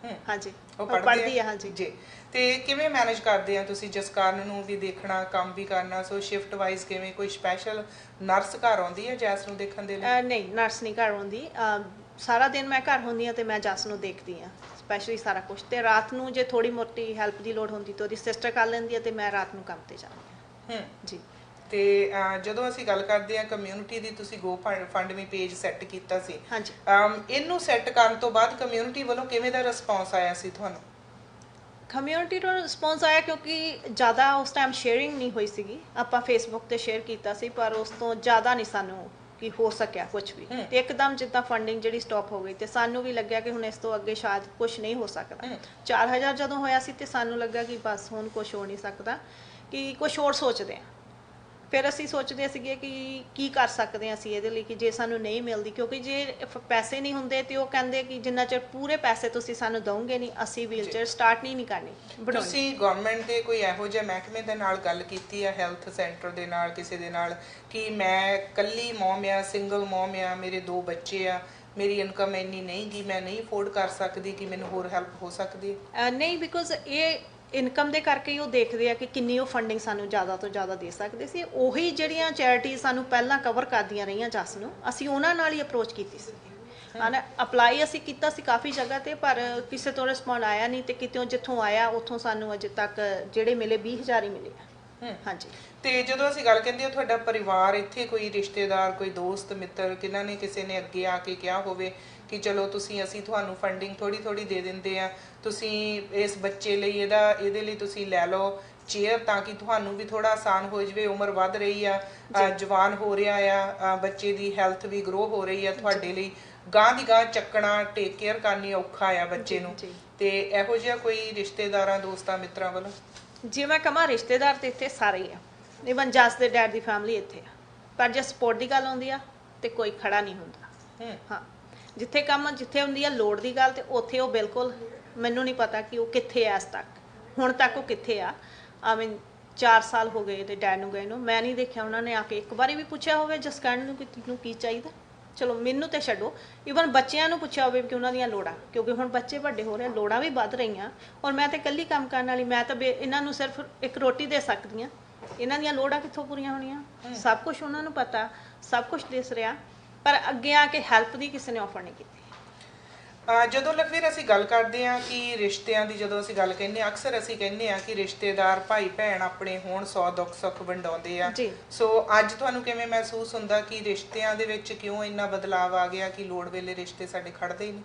ਹਾਂਜੀ, ਉਹ ਪੜ੍ਹਦੀ ਹੈ। ਹਾਂਜੀ ਜੀ। ਤੇ ਕਿਵੇਂ ਮੈਨੇਜ ਕਰਦੇ ਆ ਤੁਸੀਂ ਜਿਸ ਕਾਰਨ ਨੂੰ ਵੀ ਦੇਖਣਾ, ਕੰਮ ਵੀ ਕਰਨਾ? ਸੋ ਸ਼ਿਫਟ ਵਾਈਜ਼ ਕਿਵੇਂ? ਕੋਈ ਸਪੈਸ਼ਲ ਨਰਸ ਘਰ ਆਉਂਦੀ ਹੈ ਜੈਸ ਨੂੰ ਦੇਖਣ ਦੇ ਲਈ? ਨਹੀਂ, ਨਰਸ ਨਹੀਂ ਘਰ ਆਉਂਦੀ। ਸਾਰਾ ਦਿਨ ਮੈਂ ਘਰ ਹੁੰਦੀ ਹਾਂ ਤੇ ਮੈਂ ਜਸ ਨੂੰ ਦੇਖਦੀ ਹਾਂ ਸਪੈਸ਼ਲੀ ਸਾਰਾ ਕੁਝ, ਤੇ ਰਾਤ ਨੂੰ ਜੇ ਥੋੜੀ ਮੋਟੀ ਹੈਲਪ ਦੀ ਲੋੜ ਹੁੰਦੀ ਤਾਂ ਉਹਦੀ ਸਿਸਟਰ ਕਰ ਲੈਂਦੀ ਹੈ ਤੇ ਮੈਂ ਰਾਤ ਨੂੰ ਕੰਮ ਤੇ ਜਾਂਦੀ ਹਾਂ। ਜੀ। ਤੇ ਜਦੋਂ ਅਸੀਂ ਗੱਲ ਕਰਦੇ ਆ ਕਮਿਊਨਿਟੀ ਦੀ, ਤੁਸੀਂ GoFundMe ਪੇਜ ਸੈੱਟ ਕੀਤਾ ਸੀ। ਹਾਂਜੀ। ਇਹਨੂੰ ਸੈੱਟ ਕਰਨ ਤੋਂ ਬਾਅਦ ਕਮਿਊਨਿਟੀ ਵੱਲੋਂ ਕਿਵੇਂ ਦਾ ਰਿਸਪੌਂਸ ਆਇਆ ਸੀ ਤੁਹਾਨੂੰ? ਕਮਿਊਨਿਟੀ ਤੋਂ ਰਿਸਪੌਂਸ ਆਇਆ ਕਿਉਂਕਿ ਜ਼ਿਆਦਾ ਉਸ ਟਾਈਮ ਸ਼ੇਅਰਿੰਗ ਨਹੀਂ ਹੋਈ ਸੀਗੀ। ਆਪਾਂ ਫੇਸਬੁੱਕ ਤੇ ਸ਼ੇਅਰ ਕੀਤਾ ਸੀ ਪਰ ਉਸ ਤੋਂ ਜ਼ਿਆਦਾ ਨਹੀਂ ਸਾਨੂੰ ਕਿ ਹੋ ਸਕਿਆ ਕੁਝ ਵੀ। ਤੇ ਇੱਕਦਮ ਜਿੱਦਾਂ ਫੰਡਿੰਗ ਜਿਹੜੀ ਸਟਾਪ ਹੋ ਗਈ ਤੇ ਸਾਨੂੰ ਵੀ ਲੱਗਿਆ ਕਿ ਹੁਣ ਇਸ ਤੋਂ ਅੱਗੇ ਸ਼ਾਇਦ ਕੁਝ ਨਹੀਂ ਹੋ ਸਕਦਾ। 4,000 ਜਦੋਂ ਹੋਇਆ ਸੀ ਤੇ ਸਾਨੂੰ ਲੱਗਾ ਕਿ ਬਸ ਹੁਣ ਕੁਝ ਹੋ ਨਹੀਂ ਸਕਦਾ, ਕਿ ਕੁਝ ਹੋਰ ਸੋਚਦੇ ਹਾਂ। ਫਿਰ ਅਸੀਂ ਸੋਚਦੇ ਸੀਗੇ ਕਿ ਕੀ ਕਰ ਸਕਦੇ ਹਾਂ ਅਸੀਂ ਇਹਦੇ ਲਈ, ਕਿ ਜੇ ਸਾਨੂੰ ਨਹੀਂ ਮਿਲਦੀ, ਕਿਉਂਕਿ ਜੇ ਪੈਸੇ ਨਹੀਂ ਹੁੰਦੇ ਤੇ ਉਹ ਕਹਿੰਦੇ ਕਿ ਜਿੰਨਾ ਚਿਰ ਪੂਰੇ ਪੈਸੇ ਤੁਸੀਂ ਸਾਨੂੰ ਦਵੋਗੇ ਨਹੀਂ ਅਸੀਂ ਵੀਲਚੇਅਰ ਸਟਾਰਟ ਨਹੀਂ ਕਰਨੀ ਬਣਾਉਣੀ। ਤੁਸੀਂ ਗਵਰਨਮੈਂਟ ਦੇ ਕੋਈ ਇਹੋ ਜਿਹੇ ਮਹਿਕਮੇ ਦੇ ਨਾਲ ਗੱਲ ਕੀਤੀ ਹੈ, ਹੈਲਥ ਸੈਂਟਰ ਦੇ ਨਾਲ, ਕਿਸੇ ਦੇ ਨਾਲ, ਕਿ ਮੈਂ ਇਕੱਲੀ ਮੌਮ ਆ, ਸਿੰਗਲ ਮੌਮ ਆ, ਮੇਰੇ 2 ਬੱਚੇ ਆ, ਮੇਰੀ ਇਨਕਮ ਇੰਨੀ ਨਹੀਂ ਗੀ, ਮੈਂ ਨਹੀਂ ਅਫੋਰਡ ਕਰ ਸਕਦੀ, ਕਿ ਮੈਨੂੰ ਹੋਰ ਹੈਲਪ ਹੋ ਸਕਦੀ ਹੈ? ਨਹੀਂ, ਬਿਕੋਜ਼ ਇਹ ਇਨਕਮ ਦੇ ਕਰਕੇ ਹੀ ਉਹ ਦੇਖਦੇ ਆ ਕਿ ਕਿੰਨੀ ਉਹ ਫੰਡਿੰਗ ਸਾਨੂੰ ਜ਼ਿਆਦਾ ਤੋਂ ਜ਼ਿਆਦਾ ਦੇ ਸਕਦੇ ਸੀ। ਉਹੀ ਜਿਹੜੀਆਂ ਚੈਰਿਟੀਜ਼ ਸਾਨੂੰ ਪਹਿਲਾਂ ਕਵਰ ਕਰਦੀਆਂ ਰਹੀਆਂ ਜਸ ਨੂੰ, ਅਸੀਂ ਉਹਨਾਂ ਨਾਲ ਹੀ ਅਪਰੋਚ ਕੀਤੀ ਸੀ। ਅਪਲਾਈ ਅਸੀਂ ਕੀਤਾ ਸੀ ਕਾਫੀ ਜਗ੍ਹਾ ਤੇ, ਪਰ ਕਿਸੇ ਤੋਂ ਰਿਸਪੌਂਡ ਆਇਆ ਨਹੀਂ, ਤੇ ਕਿਤੋਂ ਜਿੱਥੋਂ ਆਇਆ ਉੱਥੋਂ ਸਾਨੂੰ ਅਜੇ ਤੱਕ ਜਿਹੜੇ ਮਿਲੇ 20,000 ਹੀ ਮਿਲੇ ਆ। ਹਾਂਜੀ। ਤੇ ਜਦੋਂ ਅਸੀਂ ਗੱਲ ਕਹਿੰਦੇ ਹਾਂ ਤੁਹਾਡਾ ਪਰਿਵਾਰ, ਇੱਥੇ ਕੋਈ ਰਿਸ਼ਤੇਦਾਰ, ਕੋਈ ਦੋਸਤ ਮਿੱਤਰ, ਕਿਹਨਾਂ ਨੇ ਕਿਸੇ ਨੇ ਅੱਗੇ ਆ ਕੇ ਕਿਹਾ ਹੋਵੇ ਕਿ ਚਲੋ ਅਸੀਂ ਤੁਹਾਨੂੰ ਫੰਡਿੰਗ ਥੋੜੀ ਦੇ ਦਿੰਦੇ ਆ, ਤੁਸੀਂ ਇਸ ਬੱਚੇ ਲਈ ਇਹਦੇ ਲਈ ਤੁਸੀਂ ਲੈ ਲਓ ਚੇਅਰ, ਤਾਂ ਕਿ ਤੁਹਾਨੂੰ ਵੀ ਥੋੜਾ ਆਸਾਨ ਹੋ ਜਾਵੇ, ਉਮਰ ਵੱਧ ਰਹੀ ਆ, ਜਵਾਨ ਹੋ ਰਿਹਾ ਆ, ਬੱਚੇ ਦੀ ਹੈਲਥ ਵੀ ਗਰੋ ਹੋ ਰਹੀ ਆ, ਤੁਹਾਡੇ ਲਈ ਗਾਂ ਦੀ ਗਾਂ ਚੱਕਣਾ, ਟੇਕ ਕੇਅਰ ਕਰਨੀ ਔਖਾ ਆ ਬੱਚੇ ਨੂੰ, ਤੇ ਇਹੋ ਜਿਹਾ ਕੋਈ ਰਿਸ਼ਤੇਦਾਰਾਂ, ਦੋਸਤਾਂ, ਮਿੱਤਰਾਂ ਵੱਲੋਂ? ਜੇ ਮੈਂ ਕਹਾਂ ਰਿਸ਼ਤੇਦਾਰ ਤੇ ਇੱਥੇ ਸਾਰੇ ਹੀ ਆ, ਇਵਨ ਜਸ ਦੇ ਡੈਡ ਦੀ ਫੈਮਿਲੀ ਇੱਥੇ ਆ, ਪਰ ਜੇ ਸਪੋਰਟ ਦੀ ਗੱਲ ਆਉਂਦੀ ਆ ਤੇ ਕੋਈ ਖੜਾ ਨਹੀਂ ਹੁੰਦਾ। ਹਾਂ, ਜਿੱਥੇ ਹੁੰਦੀ ਆ ਲੋੜ ਦੀ ਗੱਲ ਤੇ ਉੱਥੇ ਉਹ ਬਿਲਕੁਲ, ਮੈਨੂੰ ਨਹੀਂ ਪਤਾ ਕਿ ਉਹ ਕਿੱਥੇ ਆ, ਇਸ ਤੱਕ ਹੁਣ ਤੱਕ ਉਹ ਕਿੱਥੇ ਆ। 4 ਸਾਲ ਹੋ ਗਏ ਤੇ ਡੈਡ ਨੂੰ ਗਏ ਨੂੰ, ਮੈਂ ਨਹੀਂ ਦੇਖਿਆ ਉਹਨਾਂ ਨੇ ਆ ਕੇ ਇੱਕ ਵਾਰੀ ਵੀ ਪੁੱਛਿਆ ਹੋਵੇ ਜਸਕਰਨ ਨੂੰ ਕਿ ਤੈਨੂੰ ਕੀ ਚਾਹੀਦਾ। ਚਲੋ ਮੈਨੂੰ ਤੇ ਛੱਡੋ, ਇਵਨ ਬੱਚਿਆਂ ਨੂੰ ਪੁੱਛਿਆ ਹੋਵੇ ਕਿ ਉਹਨਾਂ ਦੀਆਂ ਲੋੜਾਂ, ਕਿਉਂਕਿ ਹੁਣ ਬੱਚੇ ਵੱਡੇ ਹੋ ਰਹੇ, ਲੋੜਾਂ ਵੀ ਵੱਧ ਰਹੀਆਂ, ਔਰ ਮੈਂ ਤੇ ਇਕੱਲੀ ਕੰਮ ਕਰਨ ਵਾਲੀ, ਮੈਂ ਤਾਂ ਇਹਨਾਂ ਨੂੰ ਸਿਰਫ ਇੱਕ ਰੋਟੀ ਦੇ ਸਕਦੀ ਹਾਂ, ਇਹਨਾਂ ਦੀਆਂ ਲੋੜਾਂ ਕਿੱਥੋਂ ਪੂਰੀਆਂ ਹੋਣੀਆਂ? ਸਭ ਕੁਝ ਉਹਨਾਂ ਨੂੰ ਪਤਾ, ਸਭ ਕੁਝ ਦਿਸ ਰਿਹਾ, ਪਰ ਅੱਗੇ ਆ ਕੇ ਹੈਲਪ ਦੀ ਕਿਸੇ ਨੇ ਆਫਰ ਨਹੀਂ ਕੀਤੀ। ਜਦੋਂ ਲਖਵੀਰ ਅਸੀਂ ਗੱਲ ਕਰਦੇ ਹਾਂ ਕਿ ਰਿਸ਼ਤਿਆਂ ਦੀ, ਜਦੋਂ ਅਸੀਂ ਗੱਲ ਕਹਿੰਦੇ ਹਾਂ, ਅਕਸਰ ਅਸੀਂ ਕਹਿੰਦੇ ਹਾਂ ਕਿ ਰਿਸ਼ਤੇਦਾਰ ਭਾਈ ਭੈਣ ਆਪਣੇ ਹੋਣ 100 ਦੁੱਖ ਸੁੱਖ ਵੰਡਾਉਂਦੇ ਆ। ਸੋ ਅੱਜ ਤੁਹਾਨੂੰ ਕਿਵੇਂ ਮਹਿਸੂਸ ਹੁੰਦਾ ਕਿ ਰਿਸ਼ਤਿਆਂ ਦੇ ਵਿੱਚ ਕਿਉਂ ਇੰਨਾ ਬਦਲਾਵ ਆ ਗਿਆ ਕਿ ਲੋੜ ਵੇਲੇ ਰਿਸ਼ਤੇ ਸਾਡੇ ਖੜਦੇ ਹੀ ਨਹੀਂ?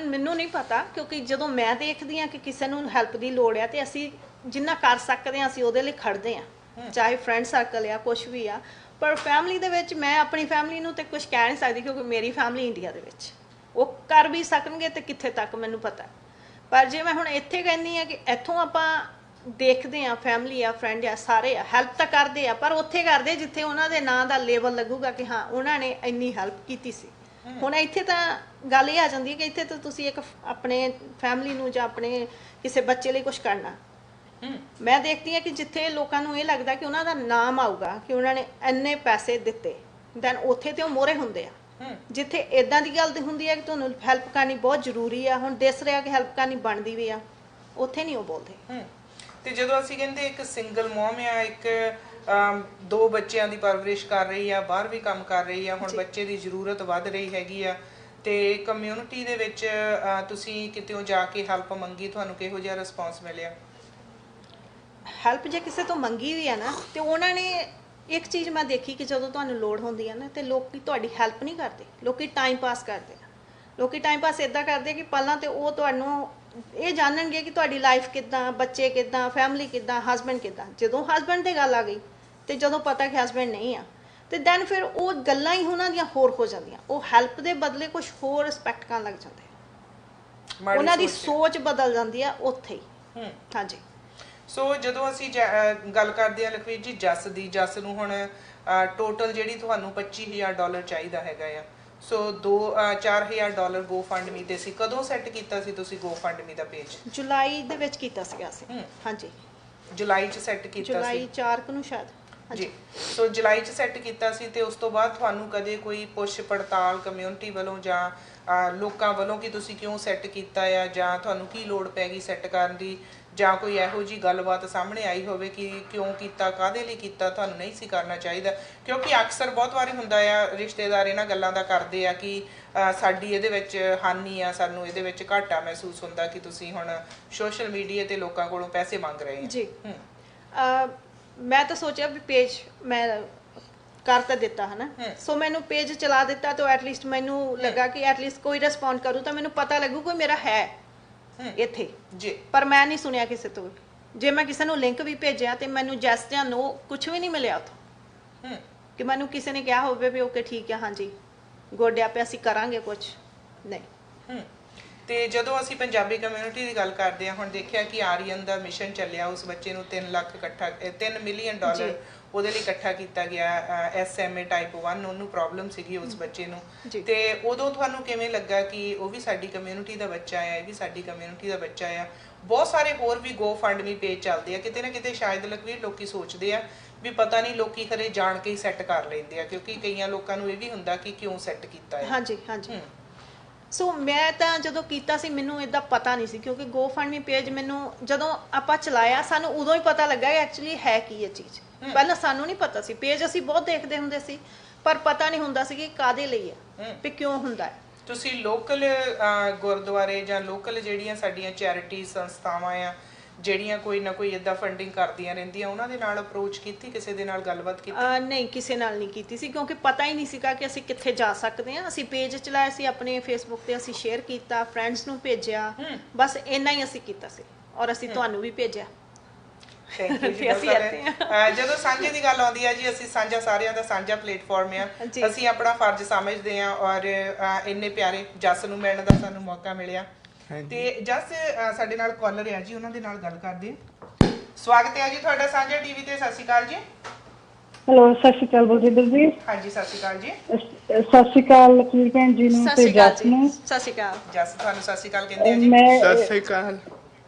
ਮੈਨੂੰ ਨਹੀਂ ਪਤਾ, ਕਿਉਂਕਿ ਜਦੋਂ ਮੈਂ ਦੇਖਦੀ ਹਾਂ ਕਿ ਕਿਸੇ ਨੂੰ ਹੈਲਪ ਦੀ ਲੋੜ ਆ ਤੇ ਅਸੀਂ ਜਿੰਨਾ ਕਰ ਸਕਦੇ ਹਾਂ ਅਸੀਂ ਉਹਦੇ ਲਈ ਖੜਦੇ ਹਾਂ, ਚਾਹੇ ਫਰੈਂਡ ਸਰਕਲ ਆ, ਕੁਛ ਵੀ ਆ। ਪਰ ਫੈਮਿਲੀ ਦੇ ਵਿੱਚ ਮੈਂ ਆਪਣੀ ਫੈਮਿਲੀ ਨੂੰ ਤੇ ਕੁਝ ਕਹਿ ਨਹੀਂ ਸਕਦੀ, ਕਿਉਂਕਿ ਮੇਰੀ ਫੈਮਿਲੀ ਇੰਡੀਆ ਦੇ ਵਿੱਚ, ਉਹ ਕਰ ਵੀ ਸਕਣਗੇ ਤੇ ਕਿੱਥੇ ਤੱਕ ਮੈਨੂੰ ਪਤਾ, ਪਰ ਜੇ ਮੈਂ ਹੁਣ ਇੱਥੇ ਕਹਿੰਦੀ ਆ ਕਿ ਇੱਥੋਂ ਆਪਾਂ ਦੇਖਦੇ ਆ ਫੈਮਿਲੀ ਆ ਫਰੈਂਡ ਆ ਸਾਰੇ ਆ ਹੈਲਪ ਤਾਂ ਕਰਦੇ ਆ ਪਰ ਉੱਥੇ ਕਰਦੇ ਜਿੱਥੇ ਉਹਨਾਂ ਦੇ ਨਾਂ ਦਾ ਲੇਬਲ ਲੱਗੂਗਾ ਕਿ ਹਾਂ ਉਹਨਾਂ ਨੇ ਇੰਨੀ ਹੈਲਪ ਕੀਤੀ ਸੀ। ਹੁਣ ਇੱਥੇ ਤਾਂ ਗੱਲ ਇਹ ਆ ਜਾਂਦੀ ਹੈ ਕਿ ਇੱਥੇ ਤਾਂ ਤੁਸੀਂ ਇੱਕ ਆਪਣੇ ਫੈਮਿਲੀ ਨੂੰ ਜਾਂ ਆਪਣੇ ਕਿਸੇ ਬੱਚੇ ਲਈ ਕੁਝ ਕਰਨਾ। ਮੈਂ ਦੇਖਦੀ ਹਾਂ ਕਿ ਜਿੱਥੇ ਲੋਕਾਂ ਨੂੰ ਇਹ ਲੱਗਦਾ ਕਿ ਉਹਨਾਂ ਦਾ ਨਾਮ ਆਊਗਾ ਕਿ ਉਹਨਾਂ ਨੇ ਇੰਨੇ ਪੈਸੇ ਦਿੱਤੇ ਦੈਨ ਉੱਥੇ ਤੇ ਉਹ ਮੋਹਰੇ ਹੁੰਦੇ ਆ। ਜਿੱਥੇ ਇਦਾਂ ਦੀ ਗੱਲ ਹੁੰਦੀ ਹੈ ਕਿ ਤੁਹਾਨੂੰ ਹੈਲਪ ਕਰਨੀ ਬਹੁਤ ਜ਼ਰੂਰੀ ਆ, ਹੁਣ ਦਿਸ ਰਿਹਾ ਕਿ ਹੈਲਪ ਕਰਨੀ ਬਣਦੀ ਵੀ ਆ, ਉੱਥੇ ਨਹੀਂ ਉਹ ਬੋਲਦੇ। ਤੇ ਜਦੋਂ ਅਸੀਂ ਕਹਿੰਦੇ ਇੱਕ ਸਿੰਗਲ ਮਮ ਆ, ਇੱਕ ਦੋ ਬੱਚਿਆਂ ਦੀ ਪਰਵਰਿਸ਼ ਕਰ ਰਹੀ ਆ, ਬਾਹਰ ਵੀ ਕੰਮ ਕਰ ਰਹੀ ਆ, ਹੁਣ ਬੱਚੇ ਦੀ ਜ਼ਰੂਰਤ ਵੱਧ ਰਹੀ ਹੈਗੀ ਆ ਤੇ ਕਮਿਊਨਿਟੀ ਦੇ ਵਿੱਚ ਤੁਸੀਂ ਕਿਤੇੋਂ ਜਾ ਕੇ ਹੈਲਪ ਮੰਗੀ, ਤੁਹਾਨੂੰ ਕਿਹੋ ਜਿਹਾ ਰਿਸਪੌਂਸ ਮਿਲਿਆ? ਹੈਲਪ ਜੇ ਕਿਸੇ ਤੋਂ ਮੰਗੀ ਵੀ ਆ ਨਾ ਤੇ ਉਹਨਾਂ ਨੇ ਇੱਕ ਚੀਜ਼ ਮੈਂ ਦੇਖੀ ਕਿ ਜਦੋਂ ਤੁਹਾਨੂੰ ਲੋੜ ਹੁੰਦੀ ਆ ਨਾ ਤੇ ਲੋਕੀ ਤੁਹਾਡੀ ਹੈਲਪ ਨਹੀਂ ਕਰਦੇ, ਲੋਕੀ ਟਾਈਮ ਪਾਸ ਕਰਦੇ ਆ। ਲੋਕੀ ਟਾਈਮ ਪਾਸ ਇਦਾਂ ਕਰਦੇ ਕਿ ਪਹਿਲਾਂ ਤੇ ਉਹ ਤੁਹਾਨੂੰ ਇਹ ਜਾਣਨਗੇ ਕਿ ਤੁਹਾਡੀ ਲਾਈਫ ਕਿੱਦਾਂ, ਬੱਚੇ ਕਿੱਦਾਂ, ਫੈਮਿਲੀ ਕਿੱਦਾਂ, ਹਸਬੈਂਡ ਕਿੱਦਾਂ। ਜਦੋਂ ਹਸਬੈਂਡ ਦੀ ਗੱਲ ਆ ਗਈ ਤੇ ਜਦੋਂ ਪਤਾ ਕਿ ਹਸਬੈਂਡ ਨਹੀਂ ਆ ਤੇ ਦੈਨ ਫਿਰ ਉਹ ਗੱਲਾਂ ਹੀ ਉਹਨਾਂ ਦੀਆਂ ਹੋਰ ਹੋ ਜਾਂਦੀਆਂ। ਉਹ ਹੈਲਪ ਦੇ ਬਦਲੇ ਕੁਝ ਹੋਰ ਐਕਸਪੈਕਟ ਕਰਨ ਲੱਗ ਜਾਂਦੇ ਆ, ਉਹਨਾਂ ਦੀ ਸੋਚ ਬਦਲ ਜਾਂਦੀ ਆ ਉੱਥੇ ਹੀ। ਹਾਂਜੀ। ਸੋ ਜਦੋਂ ਅਸੀਂ ਗੱਲ ਕਰਦੇ ਹਾਂ ਲਖਵੀਰ ਜੀ ਜੱਸ ਦੀ, ਜੱਸ ਨੂੰ ਹੁਣ ਟੋਟਲ ਜਿਹੜੀ ਤੁਹਾਨੂੰ $25,000 ਚਾਹੀਦਾ ਹੈਗਾ ਆ, ਸੋ $4,000 GoFundMe ਤੇ ਸੀ। ਕਦੋਂ ਸੈੱਟ ਕੀਤਾ ਸੀ ਤੁਸੀਂ GoFundMe ਦਾ ਪੇਜ? ਜੁਲਾਈ ਦੇ ਵਿੱਚ ਕੀਤਾ ਸੀਗਾ ਅਸੀਂ। ਹਾਂਜੀ, ਜੁਲਾਈ 'ਚ ਸੈੱਟ ਕੀਤਾ ਸੀ। ਜੁਲਾਈ 4 ਨੂੰ ਸ਼ਾਇਦ। ਜੀ। ਸੋ ਜੁਲਾਈ 'ਚ ਸੈੱਟ ਕੀਤਾ ਸੀ ਤੇ ਉਸ ਤੋਂ ਬਾਅਦ ਤੁਹਾਨੂੰ ਕਦੇ ਕੋਈ ਪੁੱਛ ਪੜਤਾਲ ਕਮਿਊਨਿਟੀ ਵੱਲੋਂ ਜਾਂ ਲੋਕਾਂ ਵੱਲੋਂ ਕਿ ਤੁਸੀਂ ਕਿਉਂ ਸੈੱਟ ਕੀਤਾ ਆ, ਜਾਂ ਤੁਹਾਨੂੰ ਕੀ ਲੋੜ ਪੈ ਗਈ ਸੈੱਟ ਕਰਨ ਦੀ, ਜਾਂ ਕੋਈ ਇਹੋ ਜਿਹੀ ਗੱਲਬਾਤ ਸਾਹਮਣੇ ਆਈ ਹੋਵੇ ਕਿ ਕਿਉਂ ਕੀਤਾ, ਕਾਹਦੇ ਲਈ ਕੀਤਾ, ਤੁਹਾਨੂੰ ਨਹੀਂ ਸੀ ਕਰਨਾ ਚਾਹੀਦਾ? ਕਿਉਂਕਿ ਅਕਸਰ ਬਹੁਤ ਵਾਰੀ ਹੁੰਦਾ ਆ ਰਿਸ਼ਤੇਦਾਰ ਇਹਨਾਂ ਗੱਲਾਂ ਦਾ ਕਰਦੇ ਆ ਕਿ ਸਾਡੀ ਇਹਦੇ ਵਿੱਚ ਹਾਨੀ ਆ, ਸਾਨੂੰ ਇਹਦੇ ਵਿੱਚ ਘਾਟਾ ਮਹਿਸੂਸ ਹੁੰਦਾ ਕਿ ਤੁਸੀਂ ਹੁਣ ਸੋਸ਼ਲ ਮੀਡੀਆ ਤੇ ਲੋਕਾਂ ਕੋਲੋਂ ਪੈਸੇ ਮੰਗ ਰਹੇ ਹੋ। ਜੀ। ਮੈਂ ਤਾਂ ਸੋਚਿਆ ਵੀ ਪੇਜ ਮੈਂ ਕਰ ਤਾਂ ਦਿੱਤਾ ਹੈ ਨਾ, ਸੋ ਮੈਨੂੰ ਪੇਜ ਚਲਾ ਦਿੱਤਾ ਤਾਂ ਐਟਲੀਸਟ ਮੈਨੂੰ ਲੱਗਾ ਕਿ ਐਟਲੀਸਟ ਕੋਈ ਰਿਸਪੌਂਡ ਕਰੂ ਤਾਂ ਮੈਨੂੰ ਪਤਾ ਲੱਗੂ ਕੋਈ ਮੇਰਾ ਹੈ ਇੱਥੇ ਜੀ। ਪਰ ਮੈਂ ਨਹੀਂ ਸੁਣਿਆ ਕਿਸੇ ਤੋਂ। ਜੇ ਮੈਂ ਕਿਸੇ ਨੂੰ ਲਿੰਕ ਵੀ ਭੇਜਿਆ ਤੇ ਮੈਨੂੰ ਜੈਸ ਜਾਂ ਨੋ ਕੁਝ ਵੀ ਨਹੀਂ ਮਿਲਿਆ ਉੱਥੋਂ ਕਿ ਮੈਨੂੰ ਕਿਸੇ ਨੇ ਕਿਹਾ ਹੋਵੇ ਵੀ ਓਕੇ ਠੀਕ ਹੈ ਹਾਂਜੀ ਗੁੱਡ ਆ, ਅਸੀਂ ਕਰਾਂਗੇ ਕੁਝ ਨਹੀਂ। ਤੇ ਜਦੋਂ ਅਸੀਂ ਪੰਜਾਬੀ ਕਮਿਊਨਿਟੀ ਦੀ ਗੱਲ ਕਰਦੇ ਹਾਂ, ਹੁਣ ਦੇਖਿਆ ਕਿ ਆਰੀਅਨ ਦਾ ਮਿਸ਼ਨ ਚੱਲਿਆ, ਉਸ ਬੱਚੇ ਨੂੰ $3 ਮਿਲੀਅਨ ਉਹਦੇ ਲਈ ਇਕੱਠਾ ਕੀਤਾ ਗਿਆ। SMA ਟਾਈਪ 1 ਉਹਨੂੰ ਪ੍ਰੋਬਲਮ ਸੀਗੀ ਉਸ ਬੱਚੇ ਨੂੰ, ਤੇ ਉਦੋਂ ਤੁਹਾਨੂੰ ਕਿਵੇਂ ਲੱਗਾ ਕਿ ਉਹ ਵੀ ਸਾਡੀ ਕਮਿਊਨਿਟੀ ਦਾ ਬੱਚਾ ਆ, ਇਹ ਵੀ ਸਾਡੀ ਕਮਿਊਨਿਟੀ ਦਾ ਬੱਚਾ ਆ? ਬਹੁਤ ਸਾਰੇ ਹੋਰ ਵੀ GoFundMe ਪੇਜ ਚੱਲਦੇ ਆ, ਕਿਤੇ ਨਾ ਕਿਤੇ ਸ਼ਾਇਦ ਲਖਵੀਰ ਲੋਕੀ ਸੋਚਦੇ ਆ ਵੀ ਪਤਾ ਨਹੀਂ ਲੋਕੀ ਖਰੇ ਜਾਣ ਕੇ ਹੀ ਸੈੱਟ ਕਰ ਲੈਂਦੇ ਆ, ਕਿਉਂਕਿ ਕਈਆਂ ਲੋਕਾਂ ਨੂੰ ਇਹ ਵੀ ਹੁੰਦਾ ਕਿ ਕਿਉਂ ਸੈੱਟ ਕੀਤਾ ਹੈ। ਹਾਂਜੀ ਹਾਂਜੀ। ਸੋ ਮੈਂ ਤਾਂ ਜਦੋਂ ਕੀਤਾ ਸੀ ਮੈਨੂੰ ਇਦਾਂ ਪਤਾ ਨਹੀਂ ਸੀ, ਕਿਉਂਕਿ GoFundMe ਪੇਜ ਮੈਨੂੰ ਜਦੋਂ ਆਪਾਂ ਚਲਾਇਆ ਸਾਨੂੰ ਉਦੋਂ ਹੀ ਪਤਾ ਲੱਗਾ ਕਿ ਐਕਚੁਅਲੀ ਹੈ ਕੀ ਇਹ ਚੀਜ਼। ਪਹਿਲਾਂ ਸਾਨੂੰ ਨਹੀਂ ਪਤਾ ਸੀ। ਪੇਜ ਅਸੀਂ ਬਹੁਤ ਦੇਖਦੇ ਹੁੰਦੇ ਸੀ ਪਰ ਪਤਾ ਨਹੀਂ ਹੁੰਦਾ ਸੀ ਕਿ ਕਾਦੇ ਲਈ ਹੈ ਤੇ ਕਿਉਂ ਹੁੰਦਾ ਹੈ। ਤੁਸੀਂ ਲੋਕਲ ਗੁਰਦੁਆਰੇ ਜਾਂ ਲੋਕਲ ਜਿਹੜੀਆਂ ਸਾਡੀਆਂ ਚੈਰਿਟੀ ਸੰਸਥਾਵਾਂ ਆ ਜਿਹੜੀਆਂ ਕੋਈ ਨਾ ਕੋਈ ਇਦਾਂ ਫੰਡਿੰਗ ਕਰਦੀਆਂ ਰਹਿੰਦੀਆਂ, ਉਹਨਾਂ ਦੇ ਨਾਲ ਅਪਰੋਚ ਕੀਤੀ, ਕਿਸੇ ਦੇ ਨਾਲ ਗੱਲਬਾਤ ਕੀਤੀ? ਨਹੀਂ, ਕਿਸੇ ਨਾਲ ਨਹੀਂ ਕੀਤੀ ਸੀ ਕਿਉਂਕਿ ਪਤਾ ਹੀ ਨਹੀਂ ਸੀਗਾ ਕਿ ਅਸੀਂ ਕਿੱਥੇ ਜਾ ਸਕਦੇ ਹਾਂ। ਅਸੀਂ ਪੇਜ ਚਲਾਇਆ ਸੀ ਆਪਣੇ ਫੇਸਬੁੱਕ ਤੇ, ਅਸੀਂ ਸ਼ੇਅਰ ਕੀਤਾ, ਫਰੈਂਡਸ ਨੂੰ ਭੇਜਿਆ, ਬਸ ਇੰਨਾ ਹੀ ਅਸੀਂ ਕੀਤਾ ਸੀ ਔਰ ਅਸੀਂ ਤੁਹਾਨੂੰ ਵੀ ਭੇਜਿਆ। ਥੈਂਕ ਯੂ ਜੀ। ਜਦੋਂ ਸਾਂਝੇ ਦੀ ਗੱਲ ਆਉਂਦੀ ਹੈ ਜੀ, ਅਸੀਂ ਸਾਂਝਾ ਸਾਰਿਆਂ ਦਾ ਸਾਂਝਾ ਪਲੇਟਫਾਰਮ ਆ, ਅਸੀਂ ਆਪਣਾ ਫਰਜ਼ ਸਮਝਦੇ ਹਾਂ ਔਰ ਇੰਨੇ ਪਿਆਰੇ ਜੱਸ ਨੂੰ ਮਿਲਣ ਦਾ ਸਾਨੂੰ ਮੌਕਾ ਮਿਲਿਆ। ਤੇ ਜੱਸ ਸਾਡੇ ਨਾਲ ਕਾਲਰ ਆ ਜੀ, ਉਹਨਾਂ ਦੇ ਨਾਲ ਗੱਲ ਕਰਦੇ ਹਾਂ। ਸਵਾਗਤ ਹੈ ਜੀ ਤੁਹਾਡਾ ਸਾਂਝਾ ਟੀਵੀ ਤੇ। ਸਤਿ ਸ਼੍ਰੀ ਅਕਾਲ ਜੀ। ਹੈਲੋ, ਸਤਿ ਸ਼੍ਰੀ ਅਕਾਲ ਬਲਜਿੰਦਰ ਜੀ। ਹਾਂਜੀ ਸਤਿ ਸ਼੍ਰੀ ਅਕਾਲ ਜੀ। ਸਤਿ ਸ਼੍ਰੀ ਅਕਾਲ ਲਖਵੀਰ ਭੈਣ ਜੀ ਨੂੰ ਤੇ ਜੱਸ ਨੂੰ। ਸਤਿ ਸ਼੍ਰੀ ਅਕਾਲ। ਜੱਸ ਤੁਹਾਨੂੰ ਸਤਿ ਸ਼੍ਰੀ ਅਕਾਲ ਕਹਿੰਦੇ ਆ ਜੀ। ਸਤਿ ਸ਼੍ਰੀ ਅਕਾਲ।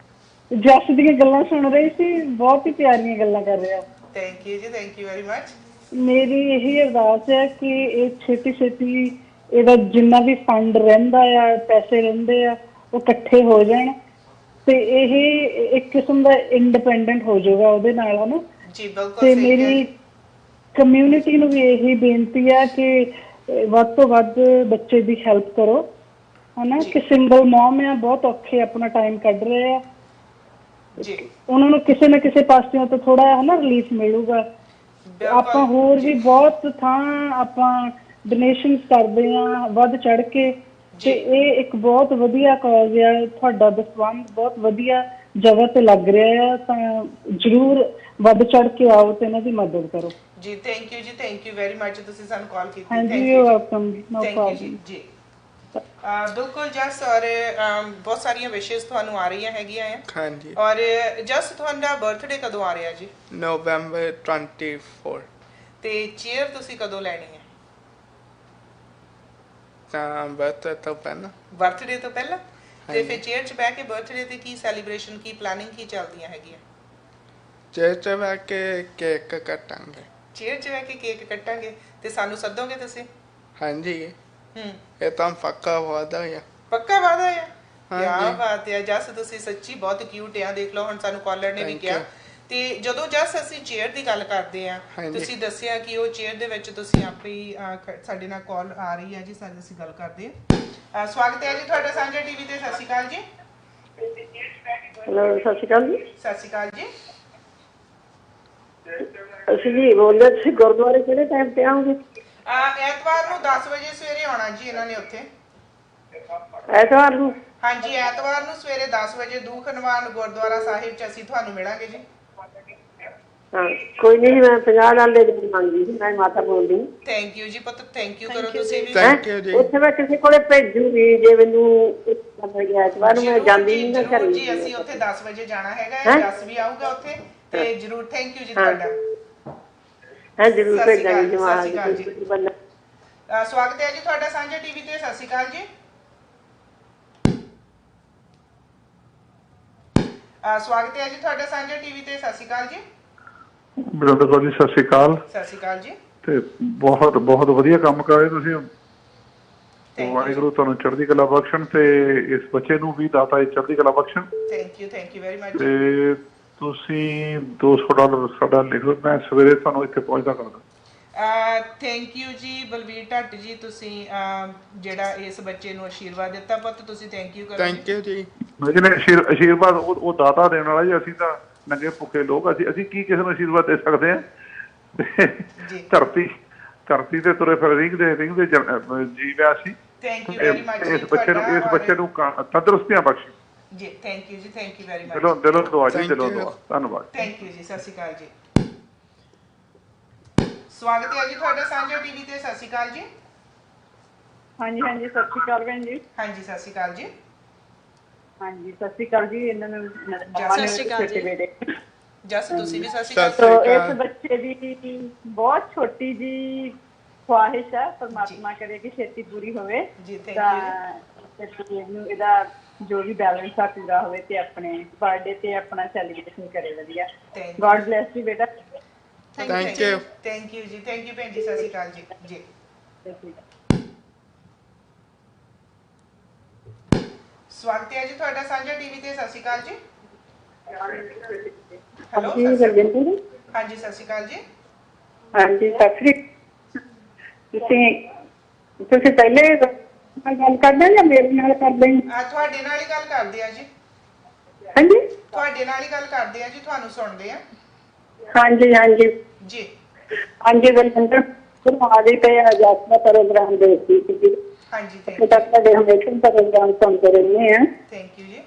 ਜੱਸ ਦੀਆਂ ਗੱਲਾਂ ਸੁਣ ਰਹੀ ਸੀ, ਬਹੁਤ ਹੀ ਪਿਆਰੀਆਂ ਗੱਲਾਂ ਕਰ ਰਿਹਾ। ਥੈਂਕ ਯੂ ਜੀ, ਥੈਂਕ ਯੂ ਵੈਰੀ ਮਚ। ਮੇਰੀ ਇਹੀ ਅਰਦਾਸ ਹੈ ਕਿ ਇਹ ਛੇਤੀ ਛੇਤੀ ਇਹਦਾ ਜਿੰਨਾ ਵੀ ਫੰਡ ਰਹਿੰਦਾ ਆ, ਪੈਸੇ ਰਹਿੰਦੇ ਆ, ਉਹ ਇਕੱਠੇ ਹੋ ਜਾਣ ਤੇ ਇਹ ਇੱਕ ਕਿਸਮ ਦਾ ਇੰਡੀਪੈਂਡੈਂਟ ਹੋ ਜਾਊਗਾ ਉਹਦੇ ਨਾਲ, ਹਨਾ ਜੀ? ਬਿਲਕੁਲ। ਤੇ ਮੇਰੀ ਕਮਿਊਨਿਟੀ ਨੂੰ ਵੀ ਇਹੀ ਬੇਨਤੀ ਹੈ ਕਿ ਵੱਧ ਤੋਂ ਵੱਧ ਬੱਚੇ ਦੀ ਹੈਲਪ ਕਰੋ, ਹਨਾ ਕਿ ਸਿੰਗਲ ਮਮ ਆ, ਬਹੁਤ ਔਖੇ ਆਪਣਾ ਟਾਈਮ ਕੱਢ ਰਹੇ ਆ ਜੀ, ਉਹਨਾਂ ਨੂੰ ਕਿਸੇ ਨਾ ਕਿਸੇ ਪਾਸਿਓਂ ਤੋਂ ਥੋੜਾ ਹਨਾ ਰਿਲੀਫ ਮਿਲੂਗਾ। ਆਪਾਂ ਹੋਰ ਵੀ ਬਹੁਤ ਥਾਂ ਆਪਾਂ ਡੋਨੇਸ਼ਨਸ ਕਰਦੇ ਆ ਵੱਧ ਚੜ ਕੇ, ਤੇ ਇਹ ਇੱਕ ਬਹੁਤ ਵਧੀਆ ਕਾਜ਼ ਆ। ਤੁਹਾਡਾ ਦਸਵੰਧ ਬਹੁਤ ਵਧੀਆ ਜਗ੍ਹਾ ਤੇ ਲੱਗ ਰਿਹਾ ਆ, ਤਾਂ ਜ਼ਰੂਰ ਵੱਧ ਚੜ ਕੇ ਆਓ ਤੇ ਇਹਨਾਂ ਦੀ ਮਦਦ ਕਰੋ ਜੀ। ਥੈਂਕ ਯੂ ਜੀ, ਥੈਂਕ ਯੂ ਵੈਰੀ ਮਚ, ਤੁਸੀਂ ਸਾਨੂੰ ਕਾਲ ਕੀਤੀ। ਹਾਂਜੀ, ਯੂ ਵੈਲਕਮ, ਨੋ ਪ੍ਰੋਬਲਮ ਜੀ। ਬਿਲਕੁਲ ਜਸ, ਔਰ ਬਹੁਤ ਸਾਰੀਆਂ ਵਿਸ਼ੇਸ ਤੁਹਾਨੂੰ ਆ ਰਹੀਆਂ ਹੈਗੀਆਂ ਆ। ਹਾਂਜੀ ਔਰ ਜਸ ਤੁਹਾਡਾ ਬਰਥਡੇ ਕਦੋਂ ਆ ਰਿਹਾ ਜੀ? ਨਵੰਬਰ 24 ਤੇ ਚੇਅਰ ਤੁਸੀਂ ਕਦੋਂ ਲੈਣੀ ਹੈ? ਤਾਂ ਬਰਥਡੇ ਤੋਂ ਪਹਿਲਾਂ। ਬਰਥਡੇ ਤੋਂ ਪਹਿਲਾਂ? ਤੇ ਹਾਂਜੀ। ਫਿਰ ਚੇਅਰ 'ਚ ਬਹਿ ਕੇ ਬਰਥਡੇ ਤੇ ਕੀ ਸੈਲੀਬ੍ਰੇਸ਼ਨ, ਕੀ ਪਲਾਨਿੰਗ ਕੀ ਚੱਲਦੀਆਂ ਹੈਗੀਆਂ? ਚੇਅਰ 'ਚ ਬਹਿ ਕੇ ਕੇਕ ਕੱਟਾਂਗੇ। ਚੇਅਰ 'ਚ ਬਹਿ ਕੇ ਕੇਕ ਕੱਟਾਂਗੇ ਤੇ ਸਾਨੂੰ ਸੱਦੋਗੇ ਤੁਸੀਂ? ਹਾਂਜੀ ਹੂੰ, ਇਹ ਤਾਂ ਪੱਕਾ ਵਾਅਦਾ ਆ। ਪੱਕਾ ਵਾਅਦਾ ਆ? ਕੀ ਹਾਂਜੀ। ਬਾਤ ਹੈ ਜਸ, ਤੁਸੀਂ ਸੱਚੀ ਬਹੁਤ ਕਿਊਟ ਆ। ਦੇਖ ਲਓ ਹੁਣ ਸਾਨੂੰ ਕਾਲਰ ਨੇ ਵੀ Thank ਕਿਹਾ। you. ਤੇ ਜਦੋਂ ਜਸ ਅਸੀਂ ਚੇਅਰ ਦੀ ਗੱਲ ਕਰਦੇ ਆ, ਹਾਂਜੀ। ਤੁਸੀਂ ਦੱਸਿਆ ਕਿ ਉਹ ਚੇਅਰ ਦੇ ਵਿੱਚ ਤੁਸੀਂ ਆਪੇ ਹੀ ਸਾਡੇ ਨਾਲ ਕਾਲ ਆ ਰਹੀ ਹੈ ਜੀ, ਸਾਡੇ ਅਸੀਂ ਗੱਲ ਕਰਦੇ ਆ। ਸਵਾਗਤ ਹੈ ਜੀ ਤੁਹਾਡਾ ਸਾਂਝਾ ਟੀਵੀ ਤੇ। ਸਤਿ ਸ਼੍ਰੀ ਅਕਾਲ ਜੀ। ਹੈਲੋ, ਸਤਿ ਸ਼੍ਰੀ ਅਕਾਲ ਜੀ। ਸਤਿ ਸ਼੍ਰੀ ਅਕਾਲ ਜੀ। ਅਸੀਂ ਜੀ ਬੋਲਦੇ, ਤੁਸੀਂ ਗੁਰਦੁਆਰੇ ਕਿਹੜੇ ਟਾਈਮ ਤੇ ਆਓਗੇ? ਐਤਵਾਰ ਨੂੰ 10 ਵਜੇ ਸਵੇਰੇ ਆਉਣਾ ਜੀ ਇਹਨਾਂ ਨੇ ਉੱਥੇ। ਐਤਵਾਰ ਨੂੰ? ਹਾਂਜੀ, ਐਤਵਾਰ ਨੂੰ ਸਵੇਰੇ 10 ਵਜੇ ਦੂਖਨਿਵਾਰਨ ਗੁਰਦੁਆਰਾ ਸਾਹਿਬ 'ਚ ਅਸੀਂ ਤੁਹਾਨੂੰ ਮਿਲਾਂਗੇ ਜੀ। ਹਾਂ, ਕੋਈ ਨਹੀਂ, ਮੈਂ 50 ਨਾਲ ਦੇ ਮੰਗੀ ਸੀ, ਮੈਂ ਮਾਤਾ ਬੋਲਦੀ। ਥੈਂਕ ਯੂ ਜੀ ਪੁੱਤ, ਥੈਂਕ ਯੂ ਕਰੋ ਤੁਸੀਂ ਵੀ। Thank you ਜੀ। ਉੱਥੇ ਮੈਂ ਕਿਸੇ ਕੋਲੇ ਭੇਜੂਗੀ ਜੇ ਮੈਨੂੰ ਐਤਵਾਰ ਨੂੰ, ਮੈਂ ਜਾਂਦੀ ਨਹੀਂ ਨਾ ਜ਼ਰੂਰ ਘਰੇ। ਜੀ, ਅਸੀਂ ਉੱਥੇ 10 ਵਜੇ ਜਾਣਾ ਹੈਗਾ ਹੈ। ਹੈਂ? ਜਸ ਵੀ ਆਊਗਾ ਉੱਥੇ ਤੇ ਜ਼ਰੂਰ। ਥੈਂਕ ਯੂ ਜੀ ਤੁਹਾਡਾ। ਹਾਂ ਜ਼ਰੂਰ ਸਤਿ ਸ਼੍ਰੀ ਅਕਾਲ ਭੇਜਾਂਗੀ ਜੀ, ਜਮਾਤ ਸਤਿ ਸ਼੍ਰੀ ਅਕਾਲ ਜੀ। ਕੋਈ ਬੰਦਾ। ਸਵਾਗਤ ਹੈ ਜੀ ਤੁਹਾਡਾ ਸਾਂਝਾ ਟੀਵੀ ਤੇ। ਸਤਿ ਸ਼੍ਰੀ ਅਕਾਲ ਜੀ। ਸਵਾਗਤ ਹੈ ਜੀ ਤੁਹਾਡਾ ਸਾਂਝਾ ਟੀਵੀ ਤੇ। ਸਤਿ ਸ਼੍ਰੀ ਅਕਾਲ ਜੀ। ਬਰਿੰਦਰ ਕੌਰ ਜੀ, ਸਤਿ ਸ਼੍ਰੀ ਅਕਾਲ। ਸਤਿ ਸ਼੍ਰੀ ਅਕਾਲ ਜੀ। ਤੇ ਬਹੁਤ ਬਹੁਤ ਵਧੀਆ ਕੰਮ ਕਰ ਰਹੇ ਤੁਸੀਂ। Thank you ਵਾਹਿਗੁਰੂ ਤੁਹਾਨੂੰ ਚੜ੍ਹਦੀ ਕਲਾ ਬਖਸ਼ਣ ਤੇ ਇਸ ਬੱਚੇ ਨੂੰ ਵੀ ਦਾਤਾ ਚੜ੍ਹਦੀ ਕਲਾ ਬਖਸ਼ਣ। ਥੈਂਕ ਯੂ ਵੈਰੀ ਮਚ ਜੀ। ਤੇ ਤੁਸੀਂ $200 ਸਾਡਾ ਲਿਖੋ, ਮੈਂ ਸਵੇਰੇ ਤੁਹਾਨੂੰ ਇੱਥੇ ਪਹੁੰਚਦਾ ਕਰਦਾ। ਥੈਂਕ ਯੂ ਜੀ ਬਲਵੀਰ ਢੱਟ ਜੀ, ਤੁਸੀਂ ਜਿਹੜਾ ਇਸ ਬੱਚੇ ਨੂੰ ਆਸ਼ੀਰਵਾਦ ਦਿੱਤਾ ਪੁੱਤ, ਤੁਸੀਂ ਥੈਂਕ ਯੂ ਕਰੋ। ਥੈਂਕ ਯੂ ਜੀ। ਮੈਂ ਕਹਿੰਦਾ ਆਸ਼ੀਰਵਾਦ ਉਹ ਦਾਤਾ ਦੇਣ ਵਾਲਾ ਜੀ। ਅਸੀਂ ਤਾਂ ਨੰਗੇ ਭੁੱਖੇ ਲੋਕ, ਅਸੀਂ ਕੀ ਕਿਸੇ ਨੂੰ ਆਸ਼ੀਰਵਾਦ ਦੇ ਸਕਦੇ ਹਾਂ? ਜੀ ਧਰਤੀ ਤੇ ਤੁਰੇ ਫਿਰ ਰਿੰਗਦੇ ਜੀਵਿਆ ਸੀ। ਥੈਂਕ ਯੂ ਵੈਰੀ ਮਚ ਜੀ। ਇਸ ਬੱਚੇ ਨੂੰ ਤੰਦਰੁਸਤੀਆਂ ਬਖਸ਼ੀ ਜੀ। ਥੈਂਕ ਯੂ ਜੀ, ਥੈਂਕ ਯੂ ਵੈਰੀ ਮਚ। ਦਿਲੋਂ ਦੁਆ ਜੀ, Thank ਦਿਲੋਂ you. ਦੁਆ। ਧੰਨਵਾਦ। ਥੈਂਕ ਯੂ ਜੀ। ਸਤਿ ਸ਼੍ਰੀ ਅਕਾਲ ਜੀ। ਸਵਾਗਤ ਹੈ ਜੀ ਤੁਹਾਡਾ ਸਾਂਝਾ ਟੀਵੀ ਤੇ। ਸਤਿ ਸ਼੍ਰੀ ਅਕਾਲ ਜੀ। ਹਾਂਜੀ ਹਾਂਜੀ, ਸਤਿ ਸ਼੍ਰੀ ਅਕਾਲ ਭੈਣ ਜੀ। ਹਾਂਜੀ, ਸਤਿ ਸ਼੍ਰੀ ਅਕਾਲ ਜੀ। ਹਾਂਜੀ, ਸਤਿ ਸ਼੍ਰੀ ਅਕਾਲ ਜੀ। ਇਹਨਾਂ ਨੂੰ ਸਤਿ ਸ਼੍ਰੀ ਅਕਾਲ ਜੀ। ਬੇਟੇ ਜਸ ਤੁਸੀਂ ਵੀ ਸਤਿ ਸ਼੍ਰੀ ਸਤਿ ਅਕਾਲ। ਸ਼੍ਰੀ ਇਸ ਅਕਾਲ। ਬੱਚੇ ਦੀ ਬਹੁਤ ਛੋਟੀ ਜੀ ਖੁਆਹਿਸ਼ ਹੈ, ਪਰਮਾਤਮਾ ਕਰੇ ਕਿ ਛੇਤੀ ਪੂਰੀ ਹੋਵੇ। ਜੀ, thank ਤਾਂ ਇਹਨੂੰ ਇਹਦਾ ਜੋ ਵੀ ਬੈਲੈਂਸ ਆ ਪੂਰਾ ਹੋਵੇ ਤੇ ਆਪਣੇ ਬਰਥਡੇ ਤੇ ਆਪਣਾ ਸੈਲੀਬ੍ਰੇਸ਼ਨ ਕਰੇ ਵਧੀਆ। Thank you. God bless you ਬੇਟਾ। Thank you. ਥੈਂਕ ਯੂ ਜੀ, ਥੈਂਕ ਯੂ ਭੈਣ ਜੀ। ਸਤਿ ਸ਼੍ਰੀ ਅਕਾਲ ਜੀ। ਜੀ। ਸਵਾਗਤ ਹੈ ਜੀ ਤੁਹਾਡਾ ਸਾਂਝਾ ਟੀਵੀ ਤੇ। ਸਤਿ ਸ਼੍ਰੀ ਅਕਾਲ ਜੀ। ਹੈਲੋ। ਜੀ ਬਲਜਿੰਦਰ ਜੀ। ਹਾਂਜੀ, ਸਤਿ ਸ਼੍ਰੀ ਅਕਾਲ ਜੀ। ਹਾਂਜੀ, ਸਤਿ ਸ਼੍ਰੀ ਤੁਸੀਂ ਪਹਿਲੇ ਗੱਲ ਕਰਦੇ ਜਾਂ ਮੇਰੇ ਨਾਲ ਕਰਦੇ? ਤੁਹਾਡੇ ਨਾਲ ਹੀ ਗੱਲ ਕਰਦੇ ਆ ਜੀ। ਹਾਂਜੀ ਤੁਹਾਡੇ ਨਾਲ ਹੀ ਗੱਲ ਕਰਦੇ ਆ ਜੀ, ਤੁਹਾਨੂੰ ਸੁਣਦੇ ਆ। ਹਾਂਜੀ ਹਾਂਜੀ ਜੀ। ਹਾਂਜੀ ਬਲਜਿੰਦਰ, ਆ ਗਈ ਤੇ ਜਸ ਦਾ ਪ੍ਰੋਗਰਾਮ ਦੇਖਦੀ ਸੀ। ਹਾਂਜੀ, ਅਸੀਂ ਤਾਂ ਤੁਹਾਡੇ ਹਮੇਸ਼ਾ ਪ੍ਰੋਗਰਾਮ ਸੁਣਦੇ ਰਹਿੰਦੇ ਹਾਂ। ਥੈਂਕ ਯੂ ਜੀ।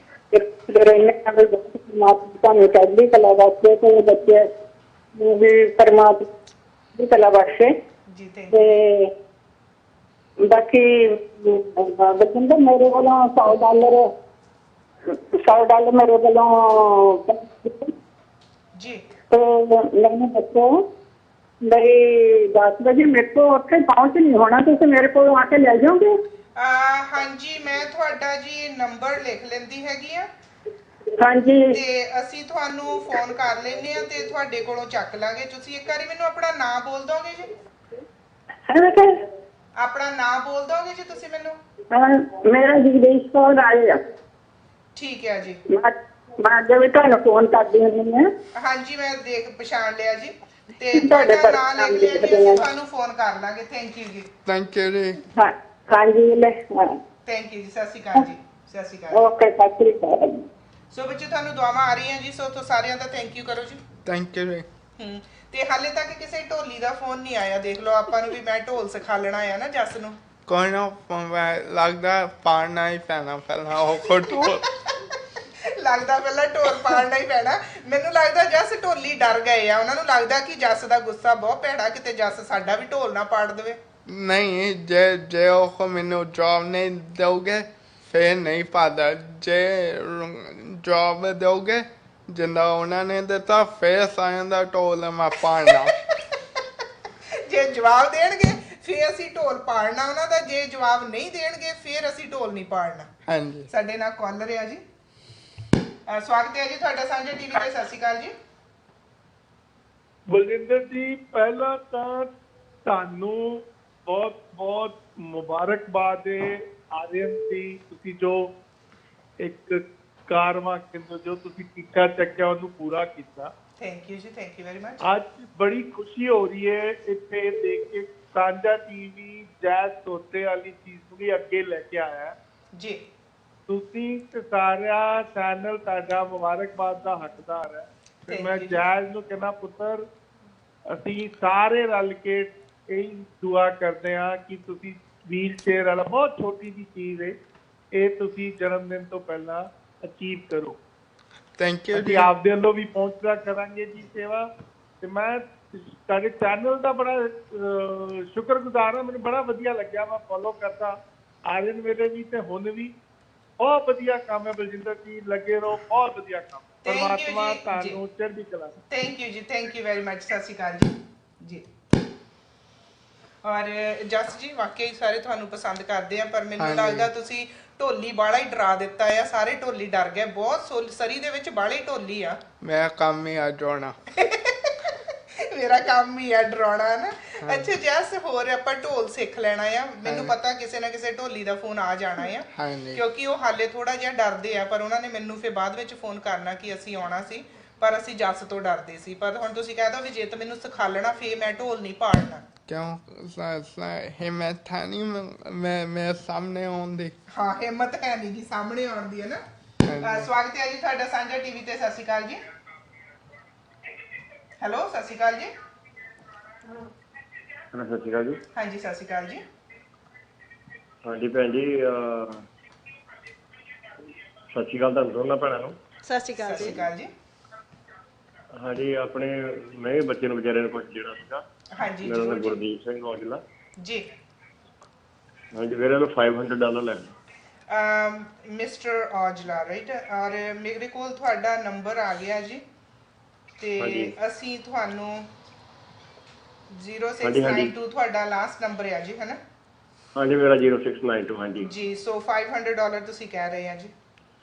ਤੁਹਾਨੂੰ ਚੜ੍ਹਦੀ ਕਲਾ ਬਖਸ਼ੇ ਤੇ ਬੱਚੇ ਨੂੰ ਵੀ ਪਰਮਾਤਮਾ ਦੀ ਕਲਾ ਬਖਸ਼ੇ। ਜੀ, ਥੈਂਕ ਤੇ ਯੂ। ਬਾਕੀ ਬਲਜਿੰਦਰ, ਮੇਰੇ ਵੱਲੋਂ $100 ਮੇਰੇ ਵੱਲੋਂ ਜੀ। ਤੇ ਮੈਨੂੰ ਦੱਸੋ ਬਈ 10 ਵਜੇ ਮੇਰੇ ਕੋਲ ਉੱਥੇ ਪਹੁੰਚ ਨਹੀਂ ਹੋਣਾ, ਤੁਸੀਂ ਮੇਰੇ ਕੋਲ ਆ ਕੇ ਲੈ ਜਾਓਗੇ? ਹਾਂਜੀ, ਮੈਂ ਤੁਹਾਡਾ ਜੀ ਨੰਬਰ ਲਿਖ ਲੈਂਦੀ ਹੈਗੀ ਆ ਹਾਂਜੀ ਤੇ ਅਸੀਂ ਤੁਹਾਨੂੰ ਫੋਨ ਕਰ ਲੈਂਦੇ ਆ ਤੇ ਤੁਹਾਡੇ ਕੋਲੋਂ ਚੱਕ ਲਾਂਗੇ। ਤੁਸੀਂ ਇੱਕ ਵਾਰੀ ਮੈਨੂੰ ਆਪਣਾ ਨਾਮ ਬੋਲ ਦੋਗੇ ਜੀ? ਹੈ ਬੇਟਾ, ਆਪਣਾ ਨਾਮ ਬੋਲ ਦੋਗੇ ਜੀ ਤੁਸੀਂ ਮੈਨੂੰ? ਮੇਰਾ ਜਗਦੀਸ਼ ਕੌਰ ਰਾਏ ਆ। ਠੀਕ ਹੈ ਜੀ। ਮੈਂ ਅੱਗੇ ਵੀ ਤੁਹਾਨੂੰ ਫੋਨ ਕਰਦੀ ਹੁੰਦੀ ਹਾਂ। ਹਾਂਜੀ, ਮੈਂ ਦੇਖ ਪਛਾਣ ਲਿਆ ਜੀ ਤੇ ਤੁਹਾਡਾ ਨਾਮ ਲਿਖ ਲਿਆ ਜੀ, ਅਸੀਂ ਤੁਹਾਨੂੰ ਫੋਨ ਕਰ ਲਾਂਗੇ। ਥੈਂਕ ਯੂ ਜੀ। ਥੈਂਕ ਯੂ ਜੀ। ਹਾਂਜੀ ਲੈ, ਥੈਂਕ ਯੂ ਜੀ। ਸਤਿ ਸ਼੍ਰੀ ਅਕਾਲ ਜੀ। ਸਤਿ ਸ਼੍ਰੀ ਅਕਾਲ। ਓਕੇ, ਸਤਿ ਸ਼੍ਰੀ ਅਕਾਲ। ਸੋ ਬੱਚੇ, ਤੁਹਾਨੂੰ ਦੁਆਵਾਂ ਆ ਰਹੀਆਂ ਜੀ, ਸੋ ਤੋਂ ਸਾਰਿਆਂ ਦਾ ਥੈਂਕ ਯੂ ਕਰੋ ਜੀ। ਥੈਂਕ ਯੂ ਜੀ। ਤੇ ਹਾਲੇ ਤੱਕ ਕਿਸੇ ਢੋਲੀ ਦਾ ਫੋਨ ਨਹੀਂ ਆਇਆ। ਦੇਖ ਲਓ, ਆਪਾਂ ਨੂੰ ਵੀ ਮੈਂ ਢੋਲ ਸਿਖਾ ਲੈਣਾ ਆ ਨਾ ਜਸ ਨੂੰ। ਕੋਈ ਨਾ, ਲੱਗਦਾ ਪਾੜਨਾ ਹੀ ਪੈਣਾ ਪਹਿਲਾਂ ਉਹ ਖੁਦ। ਲੱਗਦਾ ਪਹਿਲਾਂ ਢੋਲ ਪਾੜਨਾ ਹੀ ਪੈਣਾ। ਮੈਨੂੰ ਲੱਗਦਾ ਜਸ ਢੋਲੀ ਡਰ ਗਏ ਆ। ਉਹਨਾਂ ਨੂੰ ਲੱਗਦਾ ਕਿ ਜਸ ਦਾ ਗੁੱਸਾ ਬਹੁਤ ਭੈੜਾ, ਕਿਤੇ ਜਸ ਸਾਡਾ ਵੀ ਢੋਲ ਨਾ ਪਾੜ ਦੇਵੇ। ਨਹੀਂ ਜੇ ਉਹ ਮੈਨੂੰ ਜੌਬ ਨਹੀਂ ਦੋਗੇ ਫਿਰ ਨਹੀਂ ਪਾਦਾ, ਜੇ ਜੌਬ ਦੋਗੇ ਜਿੰਦਾ ਉਹਨਾਂ ਨੇ ਦਿੱਤਾ ਫਿਰ ਸਾਰਿਆਂ ਦਾ ਢੋਲ ਮੈਂ ਪਾੜਨਾ। ਜੇ ਜਵਾਬ ਦੇਣਗੇ ਫਿਰ ਅਸੀਂ ਢੋਲ ਪਾੜਨਾ ਉਹਨਾਂ ਦਾ, ਜੇ ਜਵਾਬ ਨਹੀਂ ਦੇਣਗੇ ਫਿਰ ਅਸੀਂ ਢੋਲ ਨਹੀਂ ਪਾੜਨਾ। ਹਾਂਜੀ ਸਾਡੇ ਨਾਲ ਕਾਲਰ ਆ ਜੀ। ਸਵਾਗਤ ਹੈ ਜੀ ਤੁਹਾਡਾ ਸਾਂਝਾ ਟੀਵੀ ਤੇ। ਸਤਿ ਸ਼੍ਰੀ ਅਕਾਲ ਜੀ। ਬਲਜਿੰਦਰ ਜੀ, ਪਹਿਲਾਂ ਤਾਂ ਤੁਹਾਨੂੰ ਬਹੁਤ ਬਹੁਤ ਮੁਬਾਰਕਬਾਦ ਹੈ ਆਰੀਅਨ ਦੀ, ਤੁਸੀਂ ਜੋ ਇੱਕ ਕਾਰਵਾ ਕਹਿੰਦੇ ਜੋ ਤੁਸੀਂ ਟੀਕਾ ਚੱਕਿਆ ਉਹਨੂੰ ਪੂਰਾ ਕੀਤਾ। ਥੈਂਕ ਯੂ ਜੀ, ਥੈਂਕ ਯੂ ਵੈਰੀ ਮਚ। ਅੱਜ ਬੜੀ ਖੁਸ਼ੀ ਹੋ ਰਹੀ ਹੈ ਇੱਥੇ ਦੇਖ ਕੇ ਸਾਂਝਾ ਟੀਵੀ ਜੈਜ਼ ਤੋਤੇ ਵਾਲੀ ਚੀਜ਼ ਨੂੰ ਵੀ ਅੱਗੇ ਲੈ ਕੇ ਆਇਆ ਜੀ। ਤੁਸੀਂ ਤੇ ਸਾਰਾ ਚੈਨਲ ਤੁਹਾਡਾ ਮੁਬਾਰਕਬਾਦ ਦਾ ਹੱਕਦਾਰ ਹੈ। ਤੇ ਮੈਂ ਜੈਜ਼ ਨੂੰ ਕਹਿੰਦਾ ਪੁੱਤਰ, ਅਸੀਂ ਸਾਰੇ ਰਲ ਕੇ ਇਹੀ ਦੁਆ ਕਰਦੇ ਹਾਂ ਕਿ ਤੁਸੀਂ ਵੀਲ ਚੇਅਰ ਵਾਲਾ, ਬਹੁਤ ਛੋਟੀ ਜਿਹੀ ਚੀਜ਼ ਹੈ ਇਹ, ਤੁਸੀਂ ਜਨਮ ਦਿਨ ਤੋਂ ਪਹਿਲਾਂ ਅਚੀਵ ਕਰੋ। ਥੈਂਕ ਯੂ ਜੀ। ਆਪਦੇ ਵੱਲੋਂ ਵੀ ਪਹੁੰਚਦਾ ਕਰਾਂਗੇ ਜੀ ਸੇਵਾ। ਤੇ ਮੈਂ ਤੁਹਾਡੇ ਚੈਨਲ ਦਾ ਬੜਾ ਸ਼ੁਕਰਗੁਜ਼ਾਰ ਹਾਂ, ਮੈਨੂੰ ਬੜਾ ਵਧੀਆ ਲੱਗਿਆ, ਮੈਂ ਫੋਲੋ ਕਰਦਾ ਆਰਿਅਨ ਵੇਲੇ ਵੀ ਤੇ ਹੁਣ ਵੀ। ਬਹੁਤ ਵਧੀਆ ਕੰਮ ਹੈ ਬਲਜਿੰਦਰ ਜੀ, ਲੱਗੇ ਰਹੋ, ਬਹੁਤ ਵਧੀਆ ਕੰਮ। ਪਰਮਾਤਮਾ ਤੁਹਾਨੂੰ ਚੜ੍ਹਦੀ ਕਲਾ। ਥੈਂਕ ਯੂ ਜੀ, ਥੈਂਕ ਯੂ ਵੈਰੀ ਮਚ। ਸਤਿ ਸ਼੍ਰੀ ਅਕਾਲ ਜੀ। ਜੀ ਔਰ ਜਸ ਜੀ, ਵਾਕਈ ਸਾਰੇ ਤੁਹਾਨੂੰ ਪਸੰਦ ਕਰਦੇ ਆ, ਪਰ ਮੈਨੂੰ ਲੱਗਦਾ ਤੁਸੀਂ ਢੋਲੀ ਬਾਲਾ ਹੀ ਡਰਾ ਦਿੱਤਾ ਆ, ਸਾਰੇ ਢੋਲੀ ਡਰ ਗਏ। ਬਹੁਤ ਸਰੀ ਦੇ ਵਿੱਚ ਬਾਲੇ ਢੋਲੀ ਆ। ਮੇਰਾ ਕੰਮ ਹੀ ਆ ਡਰਾਉਣਾ। ਮੇਰਾ ਕੰਮ ਹੀ ਆ ਡਰਾਉਣਾ ਨਾ। ਅੱਛਾ ਜਸ, ਹੋਰ ਆਪਾਂ ਢੋਲ ਸਿੱਖ ਲੈਣਾ ਆ। ਮੈਨੂੰ ਪਤਾ ਕਿਸੇ ਨਾ ਕਿਸੇ ਢੋਲੀ ਦਾ ਫੋਨ ਆ ਜਾਣਾ ਆ, ਕਿਉਂਕਿ ਉਹ ਹਾਲੇ ਥੋੜਾ ਜਿਹਾ ਡਰਦੇ ਆ, ਪਰ ਉਹਨਾਂ ਨੇ ਮੈਨੂੰ ਫਿਰ ਬਾਅਦ ਵਿੱਚ ਫੋਨ ਕਰਨਾ ਕਿ ਅਸੀਂ ਆਉਣਾ ਸੀ, ਪਰ ਅਸੀਂ ਜਸ ਤੋਂ ਡਰਦੇ ਸੀ। ਪਰ ਹੁਣ ਤੁਸੀਂ ਕਹਿ ਦੋ ਵੀ ਜੇ ਤਾਂ ਮੈਨੂੰ ਸਿਖਾ ਲੈਣਾ ਫਿਰ ਮੈਂ ਢੋਲ ਨਹੀਂ ਪਾੜਨਾ। ਕਿਉਂ ਹਿੰਮਤ ਹੈ ਨਹੀਂ ਮੇਰੇ ਸਾਹਮਣੇ ਆਉਣ ਦੀ? ਹਾਂ, ਹਿੰਮਤ ਹੈ ਨਹੀਂ ਜੀ ਸਾਹਮਣੇ ਆਉਣ ਦੀ, ਹੈ ਨਾ। ਸਵਾਗਤ ਹੈ ਜੀ ਤੁਹਾਡਾ ਸਾਂਝਾ ਟੀਵੀ ਤੇ। ਸਤਿ ਸ਼੍ਰੀ ਅਕਾਲ ਜੀ। ਹੈਲੋ, ਸਤਿ ਸ਼੍ਰੀ ਅਕਾਲ ਜੀ। ਸਤਿ ਸ਼੍ਰੀ ਅਕਾਲ ਜੀ। ਹਾਂਜੀ, ਸਤਿ ਸ਼੍ਰੀ ਅਕਾਲ ਜੀ। ਹਾਂਜੀ ਭੈਣ ਜੀ, ਸਤਿ ਸ਼੍ਰੀ ਅਕਾਲ ਤੁਹਾਨੂੰ ਦੋਨਾਂ ਭੈਣਾਂ ਨੂੰ। ਸਤਿ ਸ਼੍ਰੀ ਅਕਾਲ ਸਤਿ ਸ਼੍ਰੀ ਅਕਾਲ ਜੀ। ਹਾਂਜੀ, ਆਪਣੇ ਮੈਂ ਵੀ ਬੱਚੇ ਨੂੰ ਵਿਚਾਰੇ ਨੂੰ ਕੁਝ ਜਿਹੜਾ ਸੀਗਾ। ਹਾਂਜੀ, ਮੇਰਾ ਨਾਮ ਗੁਰਦੀਪ ਸਿੰਘ ਔਜਲਾ ਜੀ। ਹਾਂਜੀ, ਮੇਰੇ ਨੂੰ $500 ਲੈਣਾ। Mister Aujla, right. ਔਰ ਮੇਰੇ ਕੋਲ ਤੁਹਾਡਾ ਨੰਬਰ ਆ ਗਿਆ ਜੀ, ਤੇ ਅਸੀਂ ਤੁਹਾਨੂੰ 0692 ਤੁਹਾਡਾ ਲਾਸਟ ਨੰਬਰ ਹੈ ਜੀ, ਹੈ ਨਾ? ਹਾਂਜੀ, ਮੇਰਾ 0692। ਹਾਂਜੀ ਜੀ। ਸੋ $500 ਤੁਸੀਂ ਕਹਿ ਰਹੇ ਆ ਜੀ?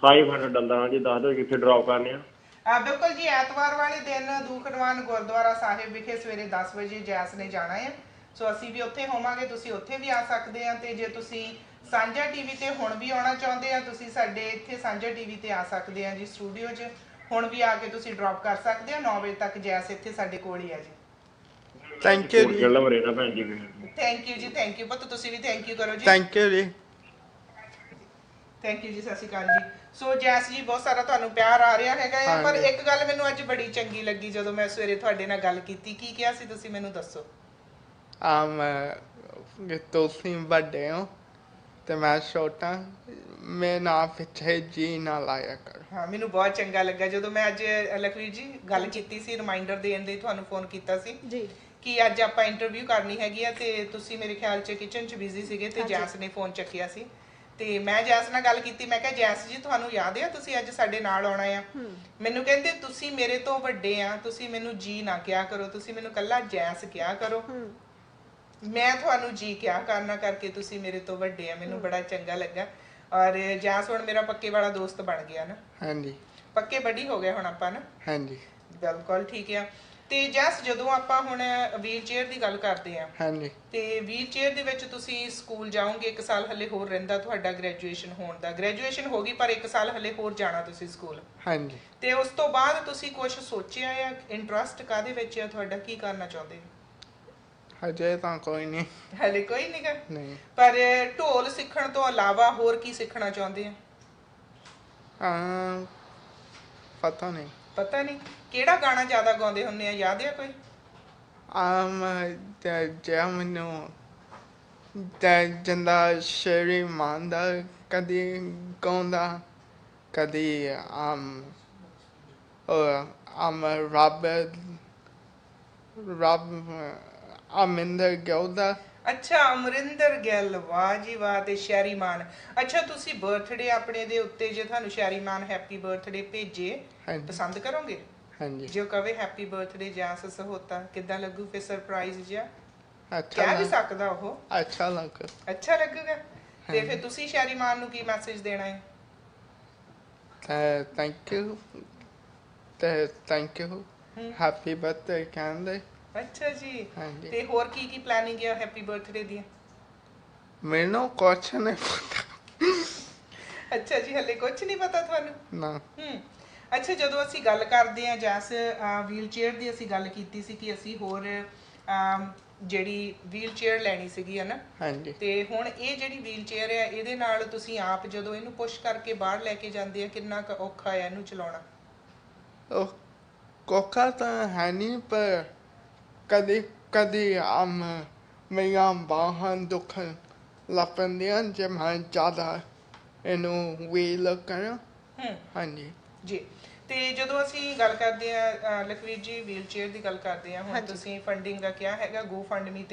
$500। ਹਾਂਜੀ, ਦੱਸ ਦਿਓ ਕਿੱਥੇ ਡ੍ਰੌਪ ਕਰਨੇ ਆ। ਬਿਲਕੁਲ ਜੀ, ਐਤਵਾਰ ਵਾਲੇ ਦਿਨ ਦੂਖਨਿਵਾਰਨ ਗੁਰਦੁਆਰਾ ਸਾਹਿਬ ਵਿਖੇ ਸਵੇਰੇ 10 ਵਜੇ ਜੈਸ ਨੇ ਜਾਣਾ ਹੈ। ਸੋ ਅਸੀਂ ਵੀ ਉੱਥੇ ਹੋਵਾਂਗੇ, ਤੁਸੀਂ ਉੱਥੇ ਵੀ ਆ ਸਕਦੇ ਆ। ਤੇ ਜੇ ਤੁਸੀਂ ਸਾਂਝਾ ਟੀਵੀ ਤੇ ਹੁਣ ਵੀ ਆਉਣਾ ਚਾਹੁੰਦੇ ਆ, ਤੁਸੀਂ ਸਾਡੇ ਇੱਥੇ ਸਾਂਝਾ ਟੀਵੀ ਤੇ ਆ ਸਕਦੇ ਆ ਜੀ, ਸਟੂਡੀਓ 'ਚ। ਹੁਣ ਵੀ ਆ ਕੇ ਤੁਸੀਂ ਡ੍ਰੌਪ ਕਰ ਸਕਦੇ ਆ। 9 ਵਜੇ ਤੱਕ ਜੈਸ ਇੱਥੇ ਸਾਡੇ ਕੋਲ ਹੀ ਆ ਜੀ। ਥੈਂਕ ਯੂ ਜੀ। ਥੈਂਕ ਯੂ ਜੀ, ਥੈਂਕ ਯੂ ਪੁੱਤ। ਤੁਸੀਂ ਵੀ ਥੈਂਕ ਯੂ ਕਰੋ ਜੀ। ਥੈਂਕ ਯੂ ਜੀ। ਥੈਂਕ ਯੂ ਜੀ। ਸਤਿ ਸ਼੍ਰੀ ਅਕਾਲ ਜੀ। ਸੋ ਜੈਸ ਜੀ, ਬਹੁਤ ਸਾਰਾ ਤੁਹਾਨੂੰ ਪਿਆਰ ਆ ਰਿਹਾ ਹੈਗਾ ਆ, ਪਰ ਇੱਕ ਗੱਲ ਮੈਨੂੰ ਅੱਜ ਬੜੀ ਚੰਗੀ ਲੱਗੀ ਜਦੋਂ ਮੈਂ ਸਵੇਰੇ ਤੁਹਾਡੇ ਨਾਲ ਗੱਲ ਕੀਤੀ। ਕੀ ਕਿਹਾ ਸੀ ਤੁਸੀਂ, ਮੈਨੂੰ ਦੱਸੋ? ਤੁਸੀਂ ਵੱਡੇ ਹੋ ਤੇ ਮੈਂ ਛੋਟਾ, ਮੇਰੇ ਨਾਲ ਪਿੱਛੇ ਜੀ ਨਾ ਲਾਇਆ ਕਰ। ਹਾਂ, ਮੈਨੂੰ ਬਹੁਤ ਚੰਗਾ ਲੱਗਾ ਜਦੋਂ ਮੈਂ ਅੱਜ ਲਖਵੀਰ ਜੀ ਗੱਲ ਕੀਤੀ ਸੀ, ਰਿਮਾਈਂਡਰ ਦੇਣ ਲਈ ਤੁਹਾਨੂੰ ਫੋਨ ਕੀਤਾ ਸੀ ਜੀ ਕਿ ਅੱਜ ਆਪਾਂ ਇੰਟਰਵਿਊ ਕਰਨੀ ਹੈਗੀ ਆ, ਤੇ ਤੁਸੀਂ ਮੇਰੇ ਖਿਆਲ 'ਚ ਕਿਚਨ 'ਚ ਬਿਜ਼ੀ ਸੀਗੇ ਤੇ ਜੈਸ ਨੇ ਫੋਨ ਚੱਕਿਆ ਸੀ। ਤੇ ਮੈਂ ਜੈਸ ਨਾਲ ਗੱਲ ਕੀਤੀ, ਮੈਂ ਕਿਹਾ ਜੈਸ ਜੀ ਤੁਹਾਨੂੰ ਯਾਦ ਆ ਤੁਸੀਂ ਅੱਜ ਸਾਡੇ ਨਾਲ ਆਉਣਾ ਆ? ਮੈਨੂੰ ਕਹਿੰਦੇ ਤੁਸੀਂ ਮੇਰੇ ਤੋਂ ਵੱਡੇ ਆ, ਤੁਸੀਂ ਮੈਨੂੰ ਜੀ ਨਾ ਕਿਹਾ ਕਰੋ, ਤੁਸੀਂ ਮੈਨੂੰ ਕੱਲਾ ਜੈਸ ਕਿਹਾ ਕਰੋ। ਮੈਂ ਤੁਹਾਨੂੰ ਜੀ ਕਿਹਾ ਕਰਨਾ ਕਰਕੇ ਤੁਸੀਂ ਮੇਰੇ ਤੋਂ ਵੱਡੇ ਆ। ਮੈਨੂੰ ਬੜਾ ਚੰਗਾ ਲੱਗਾ। ਔਰ ਜੈਸ ਹੁਣ ਮੇਰਾ ਪੱਕੇ ਵਾਲਾ ਦੋਸਤ ਬਣ ਗਿਆ ਨਾ। ਹਾਂਜੀ, ਪੱਕੇ ਬੱਡੀ ਹੋ ਗਏ ਹੁਣ ਆਪਾਂ ਨਾ। ਹਾਂਜੀ, ਬਿਲਕੁਲ ਠੀਕ ਆ। ਤੇ ਜੈਸ, ਜਦੋਂ ਆਪਾਂ ਹੁਣ ਵੀਲ ਚੇਅਰ ਦੀ ਗੱਲ ਕਰਦੇ ਆ, ਹਾਂਜੀ, ਤੇ ਵੀਲ ਚੇਅਰ ਦੇ ਵਿੱਚ ਤੁਸੀਂ ਸਕੂਲ ਜਾਓਗੇ, 1 ਸਾਲ ਹਲੇ ਹੋਰ ਰਹਿੰਦਾ ਤੁਹਾਡਾ ਗ੍ਰੈਜੂਏਸ਼ਨ ਹੋਣ ਦਾ। ਗ੍ਰੈਜੂਏਸ਼ਨ ਹੋ ਗਈ ਪਰ 1 ਸਾਲ ਹਲੇ ਹੋਰ ਜਾਣਾ ਤੁਸੀਂ ਸਕੂਲ। ਹਾਂਜੀ। ਤੇ ਉਸ ਤੋਂ ਬਾਅਦ ਤੁਸੀਂ ਕੁਝ ਸੋਚਿਆ ਆ? ਇੰਟਰਸਟ ਕਾਹਦੇ ਵਿੱਚ ਆ ਤੁਹਾਡਾ, ਕੀ ਕਰਨਾ ਚਾਹੁੰਦੇ ਹੋ? ਹਜੇ ਤਾਂ ਕੋਈ ਨਹੀਂ। ਹਲੇ ਕੋਈ ਨਹੀਂਗਾ? ਨਹੀਂ। ਪਰ ਢੋਲ ਸਿੱਖਣ ਤੋਂ ਇਲਾਵਾ ਹੋਰ ਕੀ ਸਿੱਖਣਾ ਚਾਹੁੰਦੇ ਆ? ਪਤਾ ਨਹੀਂ। ਪਤਾ ਨਹੀਂ। ਕਿਹੜਾ ਗਾਣਾ ਜ਼ਿਆਦਾ ਗਾਉਂਦੇ ਹੁੰਦੇ ਆ, ਯਾਦ ਆ ਕੋਈ? ਜੇ ਮੈਨੂੰ ਜਿੰਦਾ ਸ਼ੇਰੀ ਮਾਨਦਾ, ਕਦੀ ਗਾਉਂਦਾ, ਕਦੀ ਰੱਬ ਅਮਿੰਦਰ ਗਿੱਲ ਦਾ ਅੱਛਾ ਅਮਰਿੰਦਰ ਗਿੱਲ, ਵਾਹ ਜੀ ਵਾਹ। ਤੇ ਸ਼ੈਰੀਮਾਨ, ਅੱਛਾ ਤੁਸੀਂ ਬਰਥਡੇ ਆਪਣੇ ਦੇ ਉੱਤੇ ਜੇ ਤੁਹਾਨੂੰ ਸ਼ੈਰੀਮਾਨ ਹੈਪੀ ਬਰਥਡੇ ਭੇਜੇ ਹਾਂਜੀ। ਪਸੰਦ ਕਰੋਗੇ? ਹਾਂਜੀ ਜੇ ਉਹ ਕਵੇ ਹੈਪੀ ਬਰਥਡੇ ਜਸ ਸਹੋਤਾ, ਕਿੱਦਾਂ ਲੱਗੂ ਫਿਰ ਸਰਪ੍ਰਾਈਜ਼ ਜਿਹਾ? ਅੱਛਾ ਕਹਿ ਵੀ ਸਕਦਾ ਉਹ, ਅੱਛਾ ਲੱਗ ਅੱਛਾ ਲੱਗੂਗਾ। ਤੇ ਫਿਰ ਤੁਸੀਂ ਸ਼ੈਰੀਮਾਨ ਨੂੰ ਕੀ ਮੈਸੇਜ ਦੇਣਾ ਹੈ? ਥੈਂਕ ਯੂ ਹੈਪੀ ਬਰਥਡੇ ਕਹਿੰਦੇ। ਅੱਛਾ ਜੀ। ਹਾਂਜੀ। ਤੇ ਹੋਰ ਕੀ ਕੀ ਪਲੈਨਿੰਗ ਹੈ ਹੈਪੀ ਬਰਥਡੇ ਦੀ? ਮੈਨੂੰ ਕੁਛ ਨਹੀਂ ਪਤਾ। ਅੱਛਾ ਜੀ, ਹਲੇ ਕੁਝ ਨਹੀਂ ਪਤਾ ਤੁਹਾਨੂੰ? ਨਾ। ਅੱਛਾ, ਜਦੋਂ ਅਸੀਂ ਗੱਲ ਕਰਦੇ ਹਾਂ ਜੈਸ ਵੀਲ ਚੇਅਰ ਦੀ, ਅਸੀਂ ਗੱਲ ਕੀਤੀ ਸੀ ਕਿ ਅਸੀਂ ਹੋਰ ਜਿਹੜੀ ਵੀਲ ਚੇਅਰ ਲੈਣੀ ਸੀਗੀ, ਹੈ ਨਾ? ਹਾਂਜੀ। ਤੇ ਹੁਣ ਇਹ ਜਿਹੜੀ ਵੀਲ ਚੇਅਰ ਹੈ, ਇਹਦੇ ਨਾਲ ਤੁਸੀਂ ਆਪ ਜਦੋਂ ਇਹਨੂੰ ਪੁਸ਼ ਕਰਕੇ ਬਾਹਰ ਲੈ ਕੇ ਜਾਂਦੇ ਆ, ਕਿੰਨਾ ਕੁ ਔਖਾ ਹੈ ਇਹਨੂੰ ਚਲਾਉਣਾ? ਉਹ ਕੋਕਾ ਤਾਂ ਹੈ ਨਹੀਂ, ਪਰ ਕਦੀ ਕਦੀ ਮੇਰੀਆਂ ਬਾਹਾਂ ਦੁਖਣ ਲੱਗ ਪੈਂਦੀਆਂ ਜੇ ਮੈਂ ਜ਼ਿਆਦਾ ਇਹਨੂੰ ਵੀਲ ਕਰਾਂ। ਹਾਂਜੀ ਜੀ। ਤੇ ਜਦੋਂ ਅਸੀਂ ਗੱਲ ਕਰਦੇ ਹਾਂ ਲਖਵੀਰ ਜੀ ਵੀਲ ਚੇਅਰ ਦੀ ਗੱਲ ਕਰਦੇ ਹਾਂ, ਹੁਣ ਤੁਸੀਂ ਫੰਡਿੰਗ ਦਾ ਕਿਹਾ ਹੈਗਾ ਗੋ ਫੰਡ ਮੀ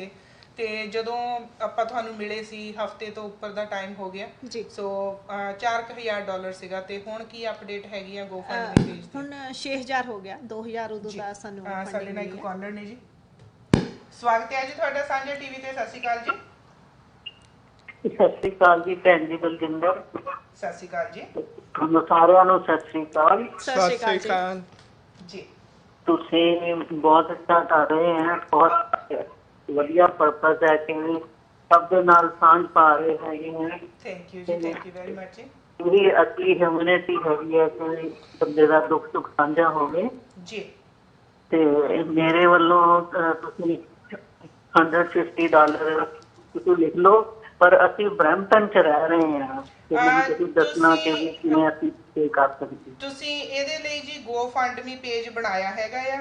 ਤੇ ਜਦੋਂ ਆਪਾਂ ਤੁਹਾਨੂੰ ਮਿਲੇ ਸੀ ਹਫਤੇ ਤੋਂ ਉੱਪਰ ਦਾ ਟਾਈਮ ਹੋ ਗਿਆ ਜੀ। ਸੋ $4,000 ਸੀਗਾ, ਤੇ ਹੁਣ ਕੀ ਅਪਡੇਟ ਹੈਗੀ ਆ ਗੋ ਫੰਡ ਮੀ ਪੇਜ ਦੀ? ਹੁਣ 6000 ਹੋ ਗਿਆ, 2000 ਉਦੋਂ ਦਾ ਸਾਨੂੰ ਸਾਡੇ ਨਾਲ ਇੱਕ ਕਾਲਰ ਨੇ ਜੀ। ਸਵਾਗਤ ਹੈ ਜੀ ਤੁਹਾਡਾ ਸਾਂਝਾ ਟੀਵੀ ਤੇ। ਸਤਿ ਸ਼੍ਰੀ ਅਕਾਲ ਜੀ। ਸਤਿ ਸ਼੍ਰੀ ਅਕਾਲ ਜੀ ਭੈਣ ਜੀ ਬਲਜਿੰਦਰ। ਸਤਿ ਸ਼੍ਰੀ ਅਕਾਲ ਜੀ। ਤੁਹਾਨੂੰ ਸਾਰਿਆਂ ਨੂੰ ਸਤਿ ਸ਼੍ਰੀ ਅਕਾਲ। ਸਤਿ ਸ਼੍ਰੀ ਅਕਾਲ ਜੀ। ਤੁਸੀਂ ਬਹੁਤ ਅੱਛਾ ਕਰ ਰਹੇ ਹੈ, ਬਹੁਤ ਵਧੀਆ ਪਰਪਸ ਹੈ ਕਿ ਸਭ ਦੇ ਨਾਲ ਸਾਂਝ ਪਾ ਰਹੇ ਹੈਗੇ ਹੈ। ਥੈਂਕ ਯੂ ਜੀ, ਥੈਂਕ ਯੂ ਵੈਰੀ ਮਚ ਜੀ। ਇਹ ਅਸਲੀ ਹਿਊਮੈਨਿਟੀ ਹੈਗੀ ਹੈ ਕਿ ਬੰਦੇ ਦਾ ਦੁੱਖ ਸੁੱਖ ਸਾਂਝਾ ਹੋਵੇ ਜੀ। ਤੇ ਮੇਰੇ ਵੱਲੋਂ ਤੁਸੀਂ $150 ਤੁਸੀਂ ਲਿਖ ਲਓ, ਪਰ ਅਸੀਂ ਬਰੈਂਪਟਨ ਚ ਰਹਿ ਰਹੇ ਹਾਂ ਤੇ ਮੈਨੂੰ ਤੁਸੀਂ ਦੱਸਣਾ ਕਿ ਕਿਵੇਂ ਅਸੀਂ ਪੇ ਕਰ ਸਕਦੇ। ਤੁਸੀਂ ਇਹਦੇ ਲਈ ਜੀ ਗੋ ਫੰਡ ਮੀ ਪੇਜ ਬਣਾਇਆ ਹੈਗਾ ਆ,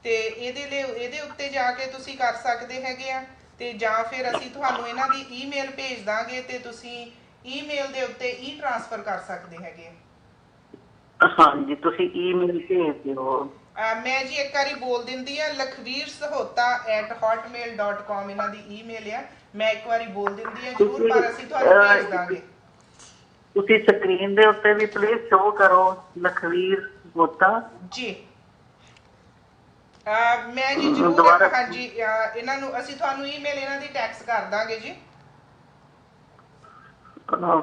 ਤੇ ਇਹਦੇ ਲਈ ਇਹਦੇ ਉੱਤੇ ਜਾ ਕੇ ਤੁਸੀਂ ਕਰ ਸਕਦੇ ਹੈਗੇ ਆ, ਤੇ ਜਾਂ ਫਿਰ ਅਸੀਂ ਤੁਹਾਨੂੰ ਇਹਨਾਂ ਦੀ ਈਮੇਲ ਭੇਜ ਦਾਂਗੇ ਤੇ ਤੁਸੀਂ ਈਮੇਲ ਦੇ ਉੱਤੇ ਟ੍ਰਾਂਸਫਰ ਕਰ ਸਕਦੇ ਹੈਗੇ ਆ। ਹਾਂਜੀ, ਤੁਸੀਂ ਈਮੇਲ ਭੇਜ ਦਿਓ। ਮੈਂ ਜੀ ਇੱਕ ਵਾਰੀ ਬੋਲ ਦਿੰਦੀ ਆ, lakhvirsahota@hotmail.com ਇਹਨਾਂ ਦੀ ਈਮੇਲ ਆ। ਮੈਂ ਇੱਕ ਵਾਰੀ ਬੋਲ ਦਿੰਦੀ ਆ ਜ਼ਰੂਰ, ਪਰ ਅਸੀਂ ਤੁਹਾਨੂੰ ਭੇਜ ਦਾਂਗੇ। ਤੁਸੀਂ ਸਕਰੀਨ ਦੇ ਉੱਤੇ ਵੀ ਪਲੀਜ਼ ਸ਼ੋ ਕਰੋ ਲਖਵੀਰ ਸਹੋਤਾ ਜੀ। ਮੈਂ ਜੀ ਜ਼ਰੂਰ, ਹਾਂਜੀ ਇਹਨਾਂ ਨੂੰ ਅਸੀਂ ਤੁਹਾਨੂੰ ਈਮੇਲ ਇਹਨਾਂ ਦੀ ਟੈਕਸਟ ਕਰ ਦਾਂਗੇ ਜੀ।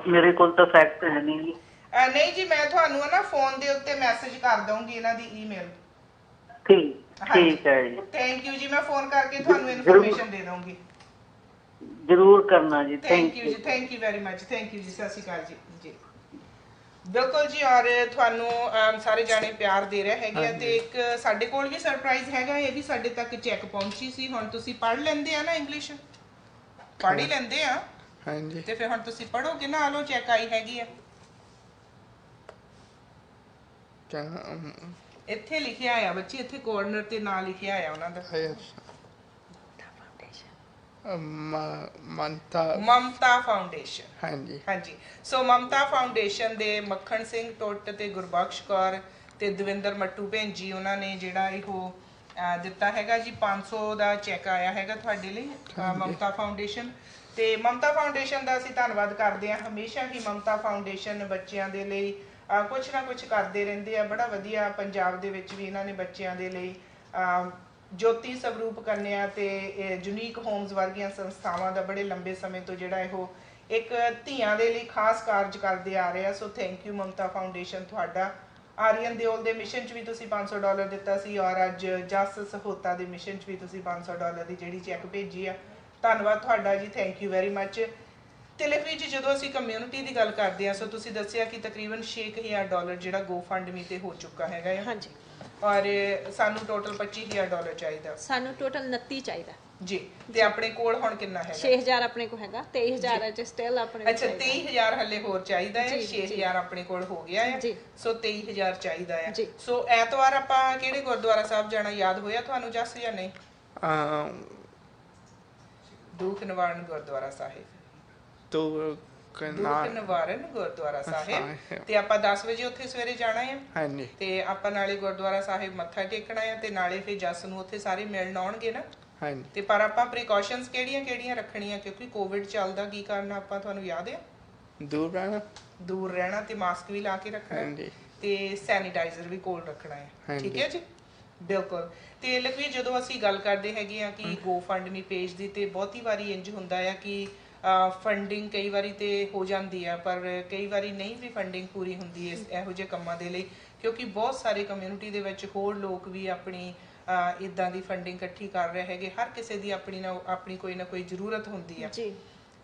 ਮੇਰੇ ਕੋਲ ਤਾਂ ਫੈਕਟ ਹੈ ਨਹੀਂ ਜੀ। ਨਹੀਂ ਜੀ, ਮੈਂ ਤੁਹਾਨੂੰ ਨਾ ਫੋਨ ਦੇ ਉੱਤੇ ਮੈਸੇਜ ਕਰ ਦਊਂਗੀ ਇਹਨਾਂ ਦੀ ਈਮੇਲ। ਠੀਕ ਹੈ ਜੀ। ਥੈਂਕ ਯੂ ਜੀ, ਮੈਂ ਫੋਨ ਕਰਕੇ ਤੁਹਾਨੂੰ ਇਨਫੋਰਮੇਸ਼ਨ ਦੇ ਦਊਂਗੀ। ਜ਼ਰੂਰ ਕਰਨਾ ਜੀ। ਥੈਂਕ ਯੂ ਜੀ, thank you very much. Thank you ਜੀ, ਸਤਿ ਸ਼੍ਰੀ ਅਕਾਲ ਜੀ। ਜੀ ਬਿਲਕੁਲ ਜੀ, ਔਰ ਤੁਹਾਨੂੰ ਸਾਰੇ ਜਾਣੇ ਪਿਆਰ ਦੇ ਰਹੇ ਹੈਗੇ ਆ, ਤੇ ਇੱਕ ਸਾਡੇ ਕੋਲ ਵੀ ਸਰਪ੍ਰਾਈਜ਼ ਹੈਗਾ, ਇਹ ਵੀ ਸਾਡੇ ਤੱਕ ਚੈੱਕ ਪਹੁੰਚੀ ਸੀ। ਹੁਣ ਤੁਸੀਂ ਪੜ੍ਹ ਲੈਂਦੇ ਆ ਨਾ, ਇੰਗਲਿਸ਼ ਪੜ੍ਹ ਹੀ ਲੈਂਦੇ ਆ? ਹਾਂਜੀ। ਤੇ ਫਿਰ ਹੁਣ ਤੁਸੀਂ ਪੜ੍ਹੋਗੇ ਨਾ। ਆਲੋ ਚੈੱਕ ਆਈ ਹੈਗੀ ਆ, ਇੱਥੇ ਲਿਖਿਆ ਆ ਬੱਚੀ, ਇੱਥੇ ਕੋਰਨਰ ਤੇ ਨਾਂ ਲਿਖਿਆ ਆ ਉਹਨਾਂ ਦਾ, ਮਮਤਾ ਫਾਊਂਡੇਸ਼ਨ। ਹਾਂਜੀ ਹਾਂਜੀ। ਸੋ ਮਮਤਾ ਫਾਊਂਡੇਸ਼ਨ ਦੇ ਮੱਖਣ ਸਿੰਘ ਟੁੱਟ ਤੇ ਗੁਰਬਖਸ਼ ਕੌਰ ਤੇ ਦਵਿੰਦਰ ਮੱਟੂ ਭੈਣ ਜੀ, ਉਹਨਾਂ ਨੇ ਜਿਹੜਾ ਇਹੋ ਦਿੱਤਾ ਹੈਗਾ ਜੀ 500 ਦਾ ਚੈੱਕ ਆਇਆ ਹੈਗਾ ਤੁਹਾਡੇ ਲਈ ਮਮਤਾ ਫਾਊਂਡੇਸ਼ਨ। ਤੇ ਮਮਤਾ ਫਾਊਂਡੇਸ਼ਨ ਦਾ ਅਸੀਂ ਧੰਨਵਾਦ ਕਰਦੇ ਹਾਂ। ਹਮੇਸ਼ਾ ਹੀ ਮਮਤਾ ਫਾਊਂਡੇਸ਼ਨ ਬੱਚਿਆਂ ਦੇ ਲਈ ਕੁਛ ਨਾ ਕੁਛ ਕਰਦੇ ਰਹਿੰਦੇ ਆ। ਬੜਾ ਵਧੀਆ ਪੰਜਾਬ ਦੇ ਵਿੱਚ ਵੀ ਇਹਨਾਂ ਨੇ ਬੱਚਿਆਂ ਦੇ ਲਈ ਜੋਤੀ ਸਵਰੂਪ ਕੰਨਿਆ ਤੇ ਯੂਨੀਕ ਹੋਮਸ ਵਰਗੀਆਂ ਸੰਸਥਾਵਾਂ ਦਾ ਬੜੇ ਲੰਬੇ ਸਮੇਂ ਤੋਂ ਜਿਹੜਾ ਇਹੋ ਇੱਕ ਧੀਆਂ ਦੇ ਲਈ ਖਾਸ ਕਾਰਜ ਕਰਦੇ ਆ ਰਹੇ ਆ। So thank you Mamta foundation ਤੁਹਾਡਾ। ਆਰੀਅਨ ਦਿਓਲ ਦੇ ਮਿਸ਼ਨ 'ਚ ਵੀ ਤੁਸੀਂ $500 ਦਿੱਤਾ ਸੀ, ਔਰ ਅੱਜ ਜਸ ਸਹੋਤਾ ਦੇ ਮਿਸ਼ਨ 'ਚ ਵੀ ਤੁਸੀਂ $500 ਦੀ ਜਿਹੜੀ ਚੈੱਕ ਭੇਜੀ ਆ। ਧੰਨਵਾਦ ਤੁਹਾਡਾ ਜੀ, ਥੈਂਕ ਯੂ ਵੈਰੀ ਮਚ। ਤੇ ਲਖਵੀਰ ਜੀ, ਜਦੋਂ ਅਸੀਂ ਕਮਿਊਨਿਟੀ ਦੀ ਗੱਲ ਕਰਦੇ ਹਾਂ, ਸੋ ਤੁਸੀਂ ਦੱਸਿਆ ਕਿ ਤਕਰੀਬਨ $6,000 ਜਿਹੜਾ ਗੋ ਫੰਡ ਮੀ ਤੇ ਹੋ ਚੁੱਕਾ ਹੈਗਾ ਹੈ। ਹਾਂਜੀ। ਔਰ ਸਾਨੂੰ ਟੋਟਲ $25,000 ਚਾਹੀਦਾ। ਸਾਨੂੰ ਟੋਟਲ 29 ਚਾਹੀਦਾ ਜੀ। ਤੇ ਆਪਣੇ ਕੋਲ ਹੁਣ ਕਿੰਨਾ ਹੈਗਾ? 6000 ਆਪਣੇ ਕੋਲ ਹੈਗਾ, 23000 ਚ ਸਟਿਲ ਆਪਣੇ। ਅੱਛਾ, 23000 ਹਲੇ ਹੋਰ ਚਾਹੀਦਾ ਹੈ। 6000 ਆਪਣੇ ਕੋਲ ਹੋ ਗਿਆ ਹੈ, ਸੋ 23000 ਚਾਹੀਦਾ ਹੈ। ਸੋ ਐਤਵਾਰ ਆਪਾਂ ਕਿਹੜੇ ਗੁਰਦੁਆਰਾ ਸਾਹਿਬ ਜਾਣਾ, ਯਾਦ ਹੋਇਆ ਤੁਹਾਨੂੰ ਜੱਸ ਜਾਂ ਨਹੀਂ? ਦੁੱਖ ਨਿਵਾਰਨ ਗੁਰਦੁਆਰਾ ਸਾਹਿਬ। ਦੁੱਖ ਨਿਵਾਰਨ ਗੁਰਦੁਆਰਾ ਸਾਹਿਬ। ਤੇ ਆਪਾਂ 10 ਵਜੇ ਉੱਥੇ ਸਵੇਰੇ ਜਾਣਾ ਹੈ। ਹਾਂਜੀ। ਤੇ ਆਪਾਂ ਨਾਲੇ ਗੁਰਦੁਆਰਾ ਸਾਹਿਬ ਮੱਥਾ ਟੇਕਣਾ ਹੈ, ਤੇ ਨਾਲੇ ਫਿਰ ਜੱਸ ਨੂੰ ਉੱਥੇ ਸਾਰੇ ਮਿਲਣ ਆਉਣਗੇ ਨਾ। ਹਾਂਜੀ ਤੇ ਪਰ ਆਪਾਂ ਪ੍ਰੀਕਾਸ਼ਨਸ ਕਿਹੜੀਆਂ ਰੱਖਣੀਆਂ, ਕਿਉਂਕਿ ਕੋਵਿਡ ਚੱਲਦਾ, ਕੀ ਕਰਨਾ ਆਪਾਂ, ਤੁਹਾਨੂੰ ਯਾਦ ਹੈ? ਦੂਰ ਰਹਿਣਾ ਤੇ ਮਾਸਕ ਵੀ ਲਾ ਕੇ ਰੱਖਣਾ ਹਾਂਜੀ ਤੇ ਸੈਨੀਟਾਈਜ਼ਰ ਵੀ ਕੋਲ ਰੱਖਣਾ ਹੈ। ਠੀਕ ਹੈ ਜੀ, ਬਿਲਕੁਲ। ਤੇ ਲਖਵੀਰ, ਜਦੋਂ ਅਸੀਂ ਗੱਲ ਕਰਦੇ ਹੈਗੇ ਆ ਕਿ GoFundMe ਪੇਜ ਦੀ, ਤੇ ਬਹੁਤੀ ਵਾਰੀ ਇੰਜ ਹੁੰਦਾ ਆ ਕਿ ਫੰਡਿੰਗ ਕਈ ਵਾਰੀ ਤੇ ਹੋ ਜਾਂਦੀ ਆ, ਪਰ ਕਈ ਵਾਰੀ ਨਹੀਂ ਵੀ ਫੰਡਿੰਗ ਪੂਰੀ ਹੁੰਦੀ ਇਹੋ ਜਿਹੇ ਕੰਮਾਂ ਦੇ ਲਈ, ਕਿਉਂਕਿ ਬਹੁਤ ਸਾਰੇ ਕਮਿਊਨਿਟੀ ਦੇ ਵਿੱਚ ਹੋਰ ਲੋਕ ਵੀ ਆਪਣੀ ਇੱਦਾਂ ਦੀ ਫੰਡਿੰਗ ਇਕੱਠੀ ਕਰ ਰਹੇ ਹੈਗੇ। ਹਰ ਕਿਸੇ ਦੀ ਆਪਣੀ ਕੋਈ ਨਾ ਕੋਈ ਜ਼ਰੂਰਤ ਹੁੰਦੀ ਆ ਜੀ।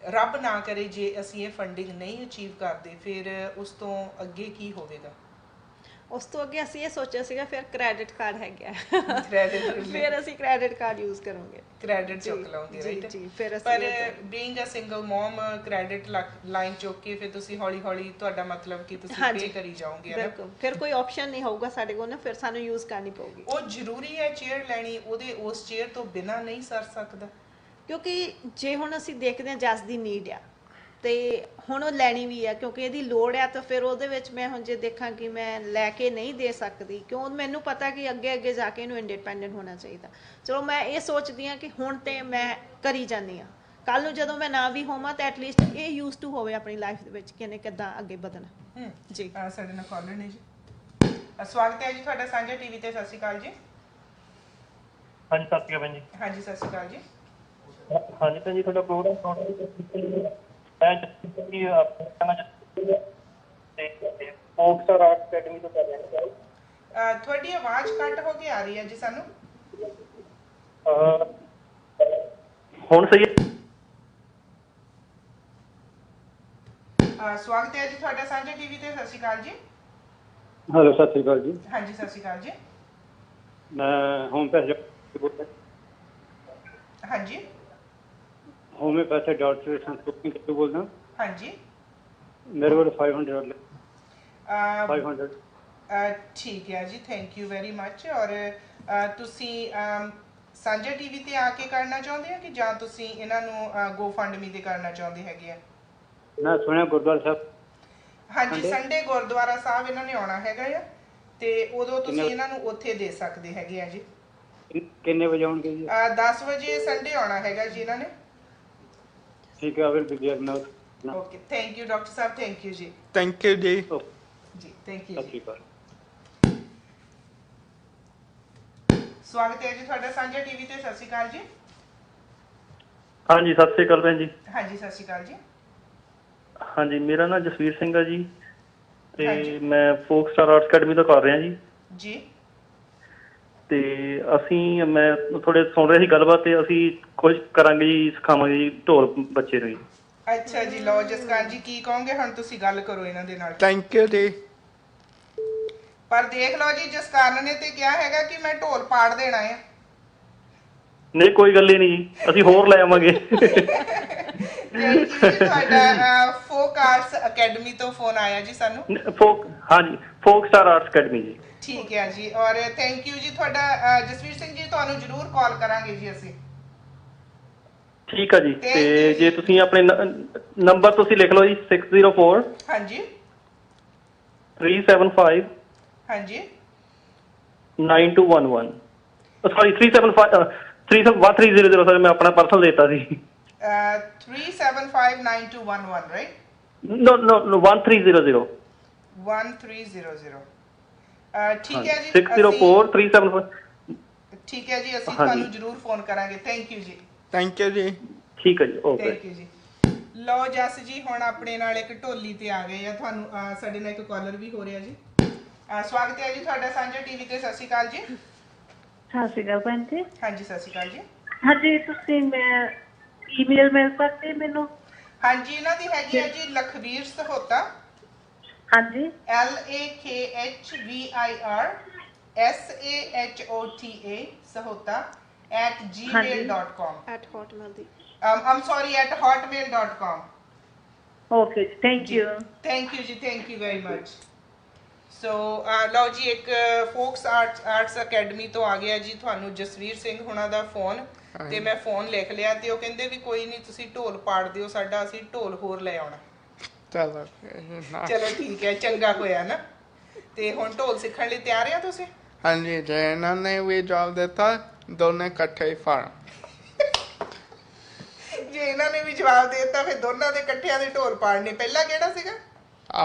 ਰੱਬ ਨਾ ਕਰੇ ਜੇ ਅਸੀਂ ਇਹ ਫੰਡਿੰਗ ਨਹੀਂ ਅਚੀਵ ਕਰਦੇ, ਫਿਰ ਉਸ ਤੋਂ ਅੱਗੇ ਕੀ ਹੋਵੇਗਾ? ਉਸ ਤੋਂ ਅੱਗੇ ਅਸੀਂ ਇਹ ਸੋਚਿਆ ਸੀਗਾ ਫਿਰ ਕ੍ਰੈਡਿਟ ਕਾਰਡ ਹੈਗਾ, ਫਿਰ ਅਸੀਂ ਕ੍ਰੈਡਿਟ ਕਾਰਡ ਯੂਜ਼ ਕਰਾਂਗੇ, ਕ੍ਰੈਡਿਟ ਚੁੱਕ ਲਓਗੇ, ਰਾਈਟ? ਜੀ ਫਿਰ ਅਸੀਂ ਪਰ being a single mom, credit line ਚੁੱਕ ਕੇ ਫਿਰ ਤੁਸੀਂ ਹੌਲੀ ਹੌਲੀ, ਤੁਹਾਡਾ ਮਤਲਬ ਕਿ ਤੁਸੀਂ ਪੇ ਕਰੀ ਜਾਓਗੇ, ਬਿਲਕੁਲ, ਫਿਰ ਕੋਈ ਆਪਸ਼ਨ ਨਹੀਂ ਹੋਊਗਾ ਸਾਡੇ ਕੋਲ ਨਾ, ਫਿਰ ਸਾਨੂੰ ਯੂਜ਼ ਕਰਨੀ ਪਊਗੀ। ਉਹ ਜ਼ਰੂਰੀ ਹੈ ਚੇਅਰ ਲੈਣੀ, ਉਸ ਚੇਅਰ ਤੋਂ ਬਿਨਾਂ ਨਹੀਂ ਸਰ ਸਕਦਾ, ਕਿਉਂਕਿ ਜੇ ਹੁਣ ਅਸੀਂ ਦੇਖਦੇ ਹਾਂ ਜਸ ਦੀ ਨੀਡ ਆ ਤੇ ਹੁਣ ਉਹ ਲੈਣੀ ਵੀ ਆ, ਕਿਉਂਕਿ ਇਹਦੀ ਲੋੜ ਆ, ਤਾਂ ਫਿਰ ਉਹਦੇ ਵਿੱਚ ਮੈਂ ਹੁਣ ਜੇ ਦੇਖਾਂ ਕਿ ਮੈਂ ਲੈ ਕੇ ਨਹੀਂ ਦੇ ਸਕਦੀ, ਕਿਉਂ ਮੈਨੂੰ ਪਤਾ ਕਿ ਅੱਗੇ ਜਾ ਕੇ ਇਹਨੂੰ ਇੰਡੀਪੈਂਡੈਂਟ ਹੋਣਾ ਚਾਹੀਦਾ। ਚਲੋ ਮੈਂ ਇਹ ਸੋਚਦੀ ਹਾਂ ਕਿ ਹੁਣ ਤੇ ਮੈਂ ਕਰੀ ਜਾਂਦੀ ਹਾਂ, ਕੱਲ ਨੂੰ ਜਦੋਂ ਮੈਂ ਨਾ ਵੀ ਹੋਵਾਂ ਤਾਂ ਐਟਲੀਸਟ ਇਹ ਯੂਜ਼ ਟੂ ਹੋਵੇ ਆਪਣੀ ਲਾਈਫ ਦੇ ਵਿੱਚ ਕਿ ਇਹਨੇ ਕਿੱਦਾਂ ਅੱਗੇ ਵਧਣਾ। ਜੀ ਸਾਡੇ ਨਾਲ ਕਾਲਰ ਨੇ ਜੀ, ਸਵਾਗਤ ਹੈ ਜੀ ਤੁਹਾਡਾ ਸਾਂਝਾ ਟੀਵੀ ਤੇ। ਸਤਿ ਸ਼੍ਰੀ ਅਕਾਲ ਜੀ। ਹਾਂਜੀ ਸਤਿ ਸ਼੍ਰੀ ਅਕਾਲ ਜੀ। ਹਾਂਜੀ ਸਤਿ ਸ਼੍ਰੀ ਅਕਾਲ ਜੀ। ਹਾਂਜੀ ਭੈਣ ਜੀ, ਤੁਹਾਡਾ ਪ੍ਰੋਗਰਾਮ ਤੁਹਾਡੀ ਆਵਾਜ਼ ਕੱਟ ਹੋ ਕੇ ਆ ਰਹੀ ਹੈ ਜੀ ਸਾਨੂੰ। ਹੁਣ ਸਹੀ ਹੈ? ਸਵਾਗਤ ਹੈ ਜੀ ਤੁਹਾਡਾ ਸਾਂਝਾ ਟੀਵੀ ਤੇ। ਸਤਿ ਸ਼੍ਰੀ ਅਕਾਲ ਜੀ। ਹੈਲੋ, ਸਤਿ ਸ਼੍ਰੀ ਅਕਾਲ ਜੀ। ਹਾਂਜੀ ਸਤਿ ਸ਼੍ਰੀ ਅਕਾਲ ਜੀ। ਮੈਂ ਹੋਮਪੈਥੀ ਹਾਂਜੀ ਹੋਮਿਓਪੈਥੀ ਡਾਕਟਰ ਸੰਤੋਖ ਤੋਂ ਬੋਲਦਾ। ਹਾਂਜੀ ਮੇਰੇ ਕੋਲ 500 ਠੀਕ ਹੈ ਜੀ, ਥੈਂਕ ਯੂ ਵੈਰੀ ਮੱਚ। ਔਰ ਤੁਸੀਂ ਸਾਂਝਾ ਟੀਵੀ ਤੇ ਆ ਕੇ ਕਰਨਾ ਚਾਹੁੰਦੇ ਹੋ ਕਿ ਜਾਂ ਤੁਸੀਂ ਇਹਨਾਂ ਨੂੰ GoFundMe ਤੇ ਕਰਨਾ ਚਾਹੁੰਦੇ ਹੈਗੇ ਆ? ਮੈਂ ਸੁਣਿਆ ਗੁਰਦੁਆਰਾ ਸਾਹਿਬ, ਹਾਂਜੀ ਸੰਡੇ ਗੁਰਦੁਆਰਾ ਸਾਹਿਬ ਇਹਨਾਂ ਨੇ ਆਉਣਾ ਹੈਗਾ ਆ, ਤੇ ਉਦੋਂ ਤੁਸੀਂ ਇਹਨਾਂ ਨੂੰ ਉੱਥੇ ਦੇ ਸਕਦੇ ਹੈਗੇ ਆ ਜੀ। ਕਿੰਨੇ ਵਜੇ ਆਉਣਗੇ ਜੀ? 10 ਵਜੇ ਸੰਡੇ ਆਉਣਾ ਹੈਗਾ ਜੀ ਇਹਨਾਂ ਨੇ। ਠੀਕ ਹੈ, will be there now. Okay, thank you doctor ਸਾਹਿਬ, ਥੈਂਕ ਯੂ ਜੀ। Thank you ji. Ji thank you ਜੀ। ਸਵਾਗਤ ਹੈ ਜੀ ਤੁਹਾਡਾ ਸਾਂਝਾ ਟੀਵੀ ਤੇ। ਸਤਿ ਸ਼੍ਰੀ ਅਕਾਲ ਜੀ। ਹਾਂਜੀ ਸਤਿ ਸ਼੍ਰੀ ਅਕਾਲ ਭੈਣ ਜੀ। ਹਾਂਜੀ ਸਤਿ ਸ਼੍ਰੀ ਅਕਾਲ ਜੀ। ਹਾਂਜੀ, ਮੇਰਾ ਨਾਮ ਜਸਵੀਰ ਸਿੰਘ ਆ ਜੀ, ਤੇ ਮੈਂ ਫੋਕ ਸਟਾਰ ਆਰਟਸ ਅਕੈਡਮੀ ਤੋਂ ਕਰ ਰਿਹਾ ਜੀ। ਜੀ। ਤੇ ਮੈਂ ਥੋੜੇ ਸੁਣ ਰਿਹਾ ਸੀ ਗੱਲਬਾਤ, ਤੇ ਅਸੀਂ ਕੁਝ ਕਰਾਂਗੇ ਜੀ, ਸਿਖਾਵਾਂਗੇ ਜੀ ਢੋਲ ਬੱਚੇ ਨੂੰ ਜੀ। ਅੱਛਾ ਜੀ, ਲਓ ਜਸਕਾਨ ਜੀ ਕੀ ਕਹੋਗੇ ਹੁਣ? ਤੁਸੀਂ ਗੱਲ ਕਰੋ ਇਹਨਾਂ ਦੇ ਨਾਲ। ਥੈਂਕ ਯੂ ਜੀ। ਪਰ ਦੇਖ ਲਓ ਜੀ, ਜਸਕਾਨ ਨੇ ਤੇ ਕਿਹਾ ਹੈਗਾ ਕਿ ਮੈਂ ਢੋਲ ਪਾੜ ਦੇਣਾ ਹੈ। ਨਹੀਂ ਕੋਈ ਗੱਲ ਹੀ ਨਹੀਂ ਜੀ, ਅਸੀਂ ਹੋਰ ਲੈ ਆਵਾਂਗੇ। ਤੁਹਾਡਾ ਫੋਕ ਆਰਟਸ ਅਕੈਡਮੀ ਤੋਂ ਫੋਨ ਆਇਆ ਜੀ ਸਾਨੂੰ। ਹਾਂਜੀ, ਫੋਕ ਸਟਾਰ ਆਰਟਸ ਅਕੈਡਮੀ ਜੀ। ਠੀਕ ਹੈ ਜੀ, ਔਰ ਥੈਂਕ ਯੂ ਜੀ ਤੁਹਾਡਾ। ਜਸਵੀਰ ਸਿੰਘ ਜੀ, ਤੁਹਾਨੂੰ ਜ਼ਰੂਰ ਕਾਲ ਕਰਾਂਗੇ ਜੀ ਅਸੀਂ। ਠੀਕ ਆ ਜੀ। ਤੇ ਜੇ ਤੁਸੀਂ ਆਪਣੇ ਨੰਬਰ ਤੁਸੀਂ ਲਿਖ ਲਓ ਜੀ, 604 ਹਾਂਜੀ 375 ਹਾਂਜੀ 9211। ਸੌਰੀ 375 ਸਰ, ਮੈਂ ਆਪਣਾ ਪਰਸਨਲ ਦੇਤਾ ਸੀ। 3759211 ਰਾਈਟ? No 1300 1300। ਠੀਕ ਹੈ ਜੀ, 604 375। ਠੀਕ ਹੈ ਜੀ, ਅਸੀਂ ਤੁਹਾਨੂੰ ਜ਼ਰੂਰ ਫੋਨ ਕਰਾਂਗੇ। ਥੈਂਕ ਯੂ ਜੀ। ਥੈਂਕ ਯੂ ਜੀ। ਠੀਕ ਹੈ ਜੀ, ਓਕੇ। ਥੈਂਕ ਯੂ ਜੀ। ਲਓ ਜਸ ਜੀ, ਹੁਣ ਆਪਣੇ ਨਾਲ ਇੱਕ ਢੋਲੀ ਤੇ ਆ ਗਏ ਆ। ਤੁਹਾਨੂੰ ਸਾਡੇ ਨਾਲ ਇੱਕ ਕਾਲਰ ਵੀ ਹੋ ਰਿਹਾ ਜੀ। ਸਵਾਗਤ ਹੈ ਜੀ ਤੁਹਾਡਾ ਸਾਂਝਾ ਟੀਵੀ ਤੇ। ਸਤਿ ਸ਼੍ਰੀ ਅਕਾਲ ਜੀ। ਸਤਿ ਸ਼੍ਰੀ ਅਕਾਲ ਭੈਣ ਜੀ। ਹਾਂਜੀ ਸਤਿ ਸ਼੍ਰੀ ਅਕਾਲ ਜੀ। ਹਾਂਜੀ, ਤੁਸੀਂ ਮੈਂ ਈਮੇਲ ਮਿਲ ਸਕਦੀ ਮੈਨੂੰ? ਹਾਂਜੀ, ਇਹਨਾਂ ਦੀ ਹੈਗੀ ਹੈ ਜੀ ਲਖਵੀਰ ਸਹੋਤਾ। ਹਾਂਜੀ, LAKHVIR SAHOTA @gmail.com। I'm sorry, @hotmail.com। Okay, thank you. Thank you ਜੀ, thank you very much. So ਲਓ ਜੀ, ਇੱਕ ਫੋਕਸ ਆਰਟਸ ਅਕੈਡਮੀ ਤੋਂ ਆ ਗਿਆ ਜੀ ਤੁਹਾਨੂੰ ਜਸਵੀਰ ਸਿੰਘ ਹੁਣਾਂ ਦਾ ਫੋਨ, ਤੇ ਮੈਂ ਫੋਨ ਲਿਖ ਲਿਆ, ਤੇ ਉਹ ਕਹਿੰਦੇ ਵੀ ਕੋਈ ਨਹੀਂ, ਤੁਸੀਂ ਢੋਲ ਪਾੜ ਦਿਓ ਸਾਡਾ, ਅਸੀਂ ਢੋਲ ਹੋਰ ਲੈ ਆਉਣਾ। ਚਲੋ ਠੀਕ ਹੈ, ਚੰਗਾ ਹੋਇਆ ਨਾ। ਤੇ ਹੁਣ ਢੋਲ ਸਿੱਖਣ ਲਈ ਤਿਆਰ ਆ ਤੁਸੀਂ? ਹਾਂਜੀ, ਜੇ ਇਹਨਾਂ ਨੇ ਵੀ ਜਵਾਬ ਦਿੱਤਾ, ਦੋਨੇ ਇਕੱਠੇ ਹੀ ਫੜ। ਜੇ ਇਹਨਾਂ ਨੇ ਵੀ ਜਵਾਬ ਦੇ ਦਿੱਤਾ ਫਿਰ ਦੋਨਾਂ ਦੇ ਇਕੱਠਿਆਂ ਦੇ ਢੋਲ ਪਾੜਨੇ। ਪਹਿਲਾ ਕਿਹੜਾ ਸੀਗਾ?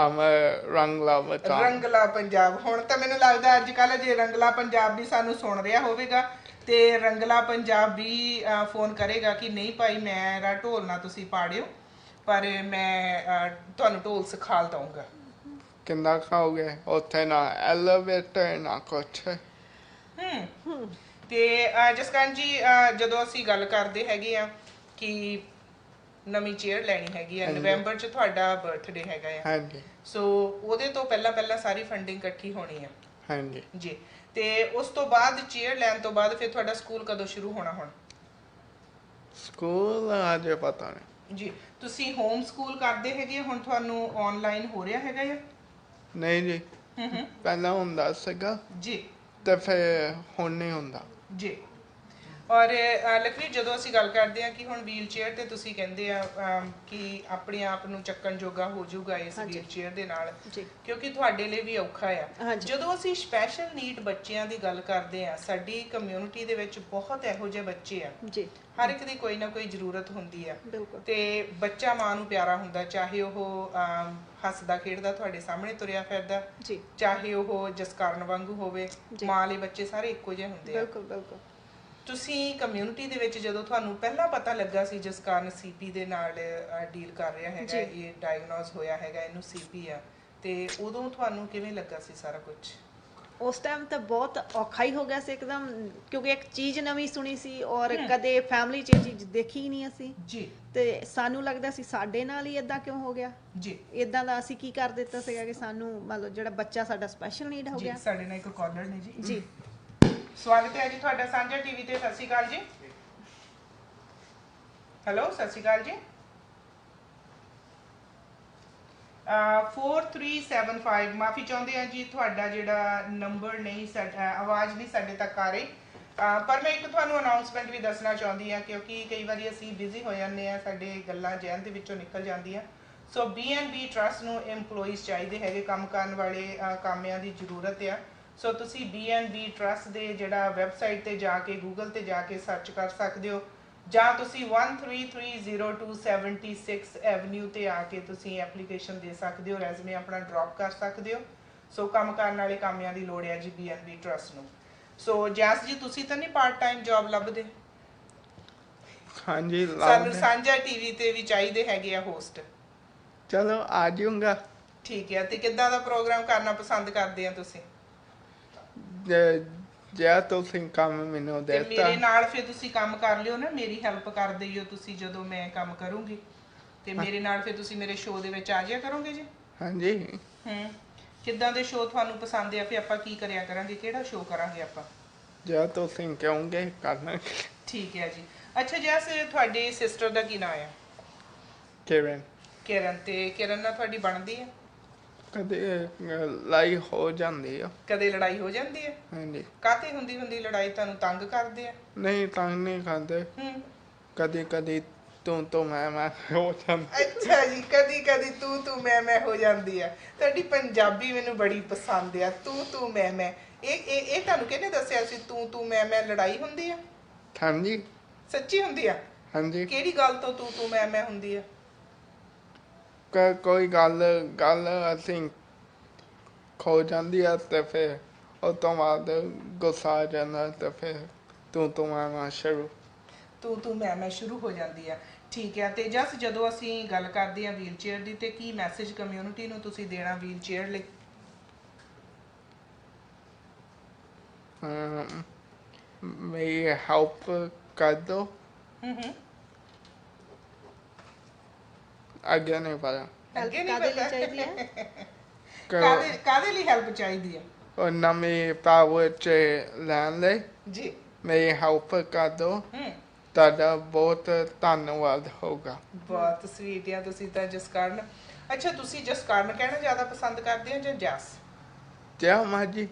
ਰੰਗਲਾ ਪੰਜਾਬ। ਹੁਣ ਤਾਂ ਮੈਨੂੰ ਲੱਗਦਾ ਅੱਜ ਕੱਲ ਜੇ ਰੰਗਲਾ ਪੰਜਾਬ ਵੀ ਸਾਨੂੰ ਸੁਣ ਰਿਹਾ ਹੋਵੇਗਾ ਤੇ ਰੰਗਲਾ ਪੰਜਾਬ ਵੀ ਫੋਨ ਕਰੇਗਾ ਕਿ ਨਹੀਂ ਭਾਈ ਮੇਰਾ ਢੋਲ ਨਾ ਤੁਸੀਂ ਪਾੜਿਓ, ਪਰ ਮੈਂ ਤੁਹਾਨੂੰ ਢੋਲ ਸਿਖਾ ਦਊਂਗਾ। ਕਿੰਨਾ ਖਾਓਗੇ? ਉੱਥੇ ਨਾ ਐਲੀਵੇਟਰ ਨਾ ਕੁਛ। ਤੇ ਜਸਕਰਨ ਜੀ ਜਦੋਂ ਅਸੀਂ ਗੱਲ ਕਰਦੇ ਹੈਗੇ ਆ ਕਿ ਨਵੀਂ ਚੇਅਰ ਲੈਣੀ ਹੈਗੀ ਆ, ਨਵੰਬਰ 'ਚ ਤੁਹਾਡਾ ਬਰਥਡੇ ਹੈਗਾ ਆ, ਹਾਂਜੀ, ਸੋ ਉਹਦੇ ਤੋਂ ਪਹਿਲਾਂ ਸਾਰੀ ਫੰਡਿੰਗ ਇਕੱਠੀ ਹੋਣੀ ਆ। ਹਾਂਜੀ ਜੀ। ਤੇ ਉਸ ਤੋਂ ਬਾਅਦ ਚੇਅਰ ਲੈਣ ਤੋਂ ਬਾਅਦ ਫਿਰ ਤੁਹਾਡਾ ਸਕੂਲ ਕਦੋਂ ਸ਼ੁਰੂ ਹੋਣਾ? ਹੁਣ ਸਕੂਲ ਅਜੇ ਪਤਾ ਨਹੀਂ ਜੀ। ਤੁਸੀਂ ਹੋਮ ਸਕੂਲ ਕਰਦੇ ਹੈਗੇ, ਹੁਣ ਤੁਹਾਨੂੰ ਆਨਲਾਈਨ ਹੋ ਰਿਹਾ ਹੈਗਾ ਆ? ਨਹੀਂ ਜੀ, ਪਹਿਲਾਂ ਹੁੰਦਾ ਸੀਗਾ ਜੀ ਤੇ ਫਿਰ ਹੁਣ ਨਹੀਂ ਹੁੰਦਾ ਜੀ। ਔਰ ਲਖਵੀਰ ਜਦੋਂ ਅਸੀਂ ਗੱਲ ਕਰਦੇ ਹਾਂ ਕਿ ਹੁਣ ਵੀਲ ਚੇਅਰ ਤੇ ਤੁਸੀਂ ਕਹਿੰਦੇ ਆ ਕਿ ਆਪਣੇ ਆਪ ਨੂੰ ਚੱਕਣ ਜੋਗਾ ਹੋ ਜਾਊਗਾ ਇਸ ਵੀਲ ਚੇਅਰ ਦੇ ਨਾਲ, ਕਿਉਂਕਿ ਤੁਹਾਡੇ ਲਈ ਵੀ ਔਖਾ ਆ। ਜਦੋਂ ਅਸੀਂ ਸਪੈਸ਼ਲ ਨੀਡ ਬੱਚਿਆਂ ਦੀ ਗੱਲ ਕਰਦੇ ਆ, ਸਾਡੀ ਕਮਿਊਨਿਟੀ ਦੇ ਵਿੱਚ ਬਹੁਤ ਇਹੋ ਜਿਹੇ ਬੱਚੇ ਆ, ਹਰ ਇੱਕ ਦੀ ਕੋਈ ਨਾ ਕੋਈ ਜ਼ਰੂਰਤ ਹੁੰਦੀ ਆ, ਤੇ ਬੱਚਾ ਮਾਂ ਨੂੰ ਪਿਆਰਾ ਹੁੰਦਾ, ਚਾਹੇ ਉਹ ਹੱਸਦਾ ਖੇਡਦਾ ਤੁਹਾਡੇ ਸਾਹਮਣੇ ਤੁਰਿਆ ਫਿਰਦਾ, ਚਾਹੇ ਉਹ ਜਸਕਰਨ ਵਾਂਗੂ ਹੋਵੇ। ਮਾਂ ਲਈ ਬੱਚੇ ਸਾਰੇ ਇੱਕੋ ਜਿਹੇ ਹੁੰਦੇ ਆ। ਬਿਲਕੁਲ ਬਿਲਕੁਲ। ਤੁਸੀਂ ਕਮਿਊਨਿਟੀ ਦੇ ਵਿੱਚ ਜਦੋਂ ਤੁਹਾਨੂੰ ਪਹਿਲਾਂ ਪਤਾ ਲੱਗਾ ਸੀ ਜਸਕਰਨ ਸੀਪੀ ਦੇ ਨਾਲ ਡੀਲ ਕਰ ਰਿਹਾ ਹੈਗਾ, ਇਹ ਡਾਇਗਨੋਸ ਹੋਇਆ ਹੈਗਾ, ਇਹਨੂੰ ਸੀਪੀ ਆ, ਤੇ ਉਦੋਂ ਤੁਹਾਨੂੰ ਕਿਵੇਂ ਲੱਗਾ ਸੀ ਸਾਰਾ ਕੁਝ? ਉਸ ਟਾਈਮ ਤਾਂ ਬਹੁਤ ਔਖਾ ਹੀ ਹੋ ਗਿਆ ਸੀ ਇੱਕਦਮ, ਕਿਉਂਕਿ ਇੱਕ ਚੀਜ਼ ਨਵੀਂ ਸੁਣੀ ਸੀ ਔਰ ਕਦੇ ਫੈਮਿਲੀ 'ਚ ਇਹ ਚੀਜ਼ ਦੇਖੀ ਹੀ ਨਹੀਂ ਅਸੀਂ ਜੀ, ਤੇ ਸਾਨੂੰ ਲੱਗਦਾ ਸੀ ਸਾਡੇ ਨਾਲ ਹੀ ਇਦਾਂ ਕਿਉਂ ਹੋ ਗਿਆ ਜੀ, ਇਦਾਂ ਦਾ ਅਸੀਂ ਕੀ ਕਰ ਦਿੱਤਾ ਸੀਗਾ ਕਿ ਸਾਨੂੰ ਮਤਲਬ ਜਿਹੜਾ ਬੱਚਾ ਸਾਡਾ ਸਪੈਸ਼ਲ ਨੀਡ ਹੋ ਗਿਆ। ਸਾਡੇ ਨਾਲ ਇੱਕ ਕਾਲਰ ਨੇ ਜੀ। ਜੀ, ਸਵਾਗਤ ਹੈ ਜੀ ਤੁਹਾਡਾ ਸਾਂਝਾ ਟੀਵੀ ਤੇ। ਸਤਿ ਸ਼੍ਰੀ ਅਕਾਲ ਜੀ। ਹੈਲੋ, ਸਤਿ ਸ਼੍ਰੀ ਅਕਾਲ ਜੀ। 4375 ਮਾਫੀ ਚਾਹੁੰਦੇ ਆ ਜੀ, ਤੁਹਾਡਾ ਜਿਹੜਾ ਨੰਬਰ ਨਹੀਂ ਆਵਾਜ਼ ਨਹੀਂ ਸਾਡੇ ਤੱਕ ਆ ਰਹੀ, ਪਰ ਮੈਂ ਇੱਕ ਤੁਹਾਨੂੰ ਅਨਾਉਂਸਮੈਂਟ ਵੀ ਦੱਸਣਾ ਚਾਹੁੰਦੀ ਆ, ਕਿਉਂਕਿ ਕਈ ਵਾਰੀ ਅਸੀਂ ਬਿਜ਼ੀ ਹੋ ਜਾਂਦੇ ਆ, ਸਾਡੇ ਗੱਲਾਂ ਜਹਿਨ ਦੇ ਵਿੱਚੋਂ ਨਿਕਲ ਜਾਂਦੀਆਂ। ਸੋ BNB ਟਰਸਟ ਨੂੰ EMPLOYEES ਚਾਹੀਦੇ ਹੈਗੇ, ਕੰਮ ਕਰਨ ਵਾਲੇ ਕਾਮਿਆਂ ਦੀ ਜ਼ਰੂਰਤ ਆ। ਸੋ ਤੁਸੀਂ BNB ਟਰਸਟ ਦੇ ਜਿਹੜਾ ਵੈਬਸਾਈਟ ਤੇ ਜਾ ਕੇ ਗੂਗਲ ਤੇ ਜਾ ਕੇ ਸਰਚ ਕਰ ਸਕਦੇ ਹੋ, ਜਾਂ ਤੁਸੀਂ 1330 76 ਐਵਨਿਊ ਤੇ ਆ ਕੇ ਤੁਸੀਂ ਐਪਲੀਕੇਸ਼ਨ ਦੇ ਸਕਦੇ ਹੋ, ਰੈਜ਼ੂਮੇ ਆਪਣਾ ਡ੍ਰੌਪ ਕਰ ਸਕਦੇ ਹੋ। ਸੋ ਕੰਮ ਕਰਨ ਵਾਲੇ ਕਾਮਿਆਂ ਦੀ ਲੋੜ ਹੈ ਜੀ BNB ਟਰਸਟ ਨੂੰ। ਸੋ ਜੈਸ ਜੀ ਤੁਸੀਂ ਤਾਂ ਨਹੀਂ ਪਾਰਟ ਟਾਈਮ ਜੌਬ ਲੱਭਦੇ? ਹਾਂਜੀ, ਸਾਨੂੰ ਸਾਂਝਾ ਟੀਵੀ ਤੇ ਵੀ ਚਾਹੀਦੇ ਹੈਗੇ ਆ ਹੋਸਟ। ਚਲੋ ਆ ਜਾਊਂਗਾ। ਠੀਕ ਹੈ। ਤੇ ਕਿੱਦਾਂ ਦਾ ਪ੍ਰੋਗਰਾਮ ਕਰਨਾ ਪਸੰਦ ਕਰਦੇ ਆ ਤੁਸੀਂ? ਜੇ ਤੁਸੀਂ ਕੰਮ ਮੈਨੂੰ ਤੇ ਦੇਤਾ, ਮੇਰੇ ਨਾਲ ਫਿਰ ਤੁਸੀਂ ਕੰਮ ਕਰ ਲਿਓ ਨਾ, ਮੇਰੀ ਹੈਲਪ ਕਰ ਦਿਓ ਤੁਸੀਂ ਜਦੋਂ ਮੈਂ ਕੰਮ ਕਰੂੰਗੀ, ਤੇ ਮੇਰੇ ਨਾਲ ਫਿਰ ਤੁਸੀਂ ਮੇਰੇ ਸ਼ੋਅ ਦੇ ਵਿੱਚ ਆ ਜਾਇਆ ਕਰੋਗੇ ਜੀ। ਹਾਂਜੀ। ਕਿੱਦਾਂ ਦੇ ਸ਼ੋਅ ਤੁਹਾਨੂੰ ਪਸੰਦ ਆ, ਫਿਰ ਆਪਾਂ ਕੀ ਕਰਿਆ ਕਰਾਂਗੇ, ਕਿਹੜਾ ਸ਼ੋਅ ਕਰਾਂਗੇ ਆਪਾਂ? ਜੇ ਤੁਸੀਂ ਕਹੋਗੇ ਕਰਨਾ। ਠੀਕ ਹੈ ਜੀ। ਅੱਛਾ ਜੈਸ, ਤੁਹਾਡੀ ਸਿਸਟਰ ਦਾ ਕੀ ਨਾਮ ਆ? ਕਿਰਨ। ਕਿਰਨ। ਤੇ ਕਿਰਨ ਨਾਲ ਤੁਹਾਡੀ ਬਣਦੀ ਹੈ? ਕਦੇ ਲੜਾਈ ਹੋ ਜਾਂਦੀ ਆ। ਕਦੇ ਲੜਾਈ ਹੋ ਜਾਂਦੀ ਹੈ? ਹਾਂਜੀ। ਕਾਹਤੇ ਹੁੰਦੀ ਲੜਾਈ? ਤੁਹਾਨੂੰ ਤੰਗ ਕਰਦੇ ਆ? ਨਹੀਂ, ਤੰਗ ਨਹੀਂ ਕਰਦੇ। ਕਦੇ ਕਦੇ ਤੂੰ ਮੈਂ ਹੋ ਜਾਂਦੀ। ਅੱਛਾ ਜੀ, ਕਦੀ ਕਦੀ ਤੂੰ ਮੈਂ ਹੋ ਜਾਂਦੀ ਆ। ਤੁਹਾਡੀ ਪੰਜਾਬੀ ਮੈਨੂੰ ਬੜੀ ਪਸੰਦ ਆ, ਤੂੰ ਮੈਂ। ਇਹ ਤੁਹਾਨੂੰ ਕਿਹਨੇ ਦੱਸਿਆ ਸੀ ਤੂੰ ਮੈਂ ਲੜਾਈ ਹੁੰਦੀ ਆ? ਹਾਂਜੀ। ਸੱਚੀ ਹੁੰਦੀ ਆ? ਹਾਂਜੀ। ਕਿਹੜੀ ਗੱਲ ਤੋਂ ਤੂੰ ਮੈਂ ਹੁੰਦੀ ਆ? ਕੋਈ ਗੱਲ ਅਸੀਂ ਖੋ ਜਾਂਦੀ ਆ ਤੇ ਫਿਰ ਉਹ ਤੋਂ ਬਾਅਦ ਗੁੱਸਾ ਆ ਜਾਂਦਾ ਤੇ ਫਿਰ ਤੂੰ ਮੈਂ ਸ਼ੁਰੂ ਹੋ ਜਾਂਦੀ ਆ। ਠੀਕ ਹੈ। ਤੇ ਜਸ ਜਦੋਂ ਅਸੀਂ ਗੱਲ ਕਰਦੇ ਆ ਵੀਲ ਚੇਅਰ ਦੀ, ਤੇ ਕੀ ਮੈਸੇਜ ਕਮਿਊਨਿਟੀ ਨੂੰ ਤੁਸੀਂ ਦੇਣਾ ਵੀਲ ਚੇਅਰ ਲਈ? ਮੇਰੀ ਹੈਲਪ ਕਰ ਦੋ। ਅੱਗੇ ਨਹੀਂ ਪਤਾ। ਅੱਗੇ ਨਹੀਂ ਪਤਾ ਚਾਹੀਦੀ ਹੈ? ਕਾਹਦੇ ਲਈ ਹੈਲਪ ਚਾਹੀਦੀ ਹੈ? ਉਹ ਨਵੀਂ ਪਾਵਰ ਚ ਲੈਣ ਲਈ ਜੀ ਮੇਰੀ ਹੈਲਪ ਕਰ ਦੋ। ਤੁਹਾਡਾ ਬਹੁਤ ਧੰਨਵਾਦ ਹੋਗਾ। ਬਹੁਤ ਸਵੀਟ ਆ ਤੁਸੀਂ ਤਾਂ ਜਸਕਰਨ। ਅੱਛਾ, ਤੁਸੀਂ ਜਸਕਰਨ ਕਹਿਣਾ ਜ਼ਿਆਦਾ ਪਸੰਦ ਕਰਦੇ ਹੋ ਜਾਂ ਜਸ? ਜਿਹੜਾ ਮਰਜੀ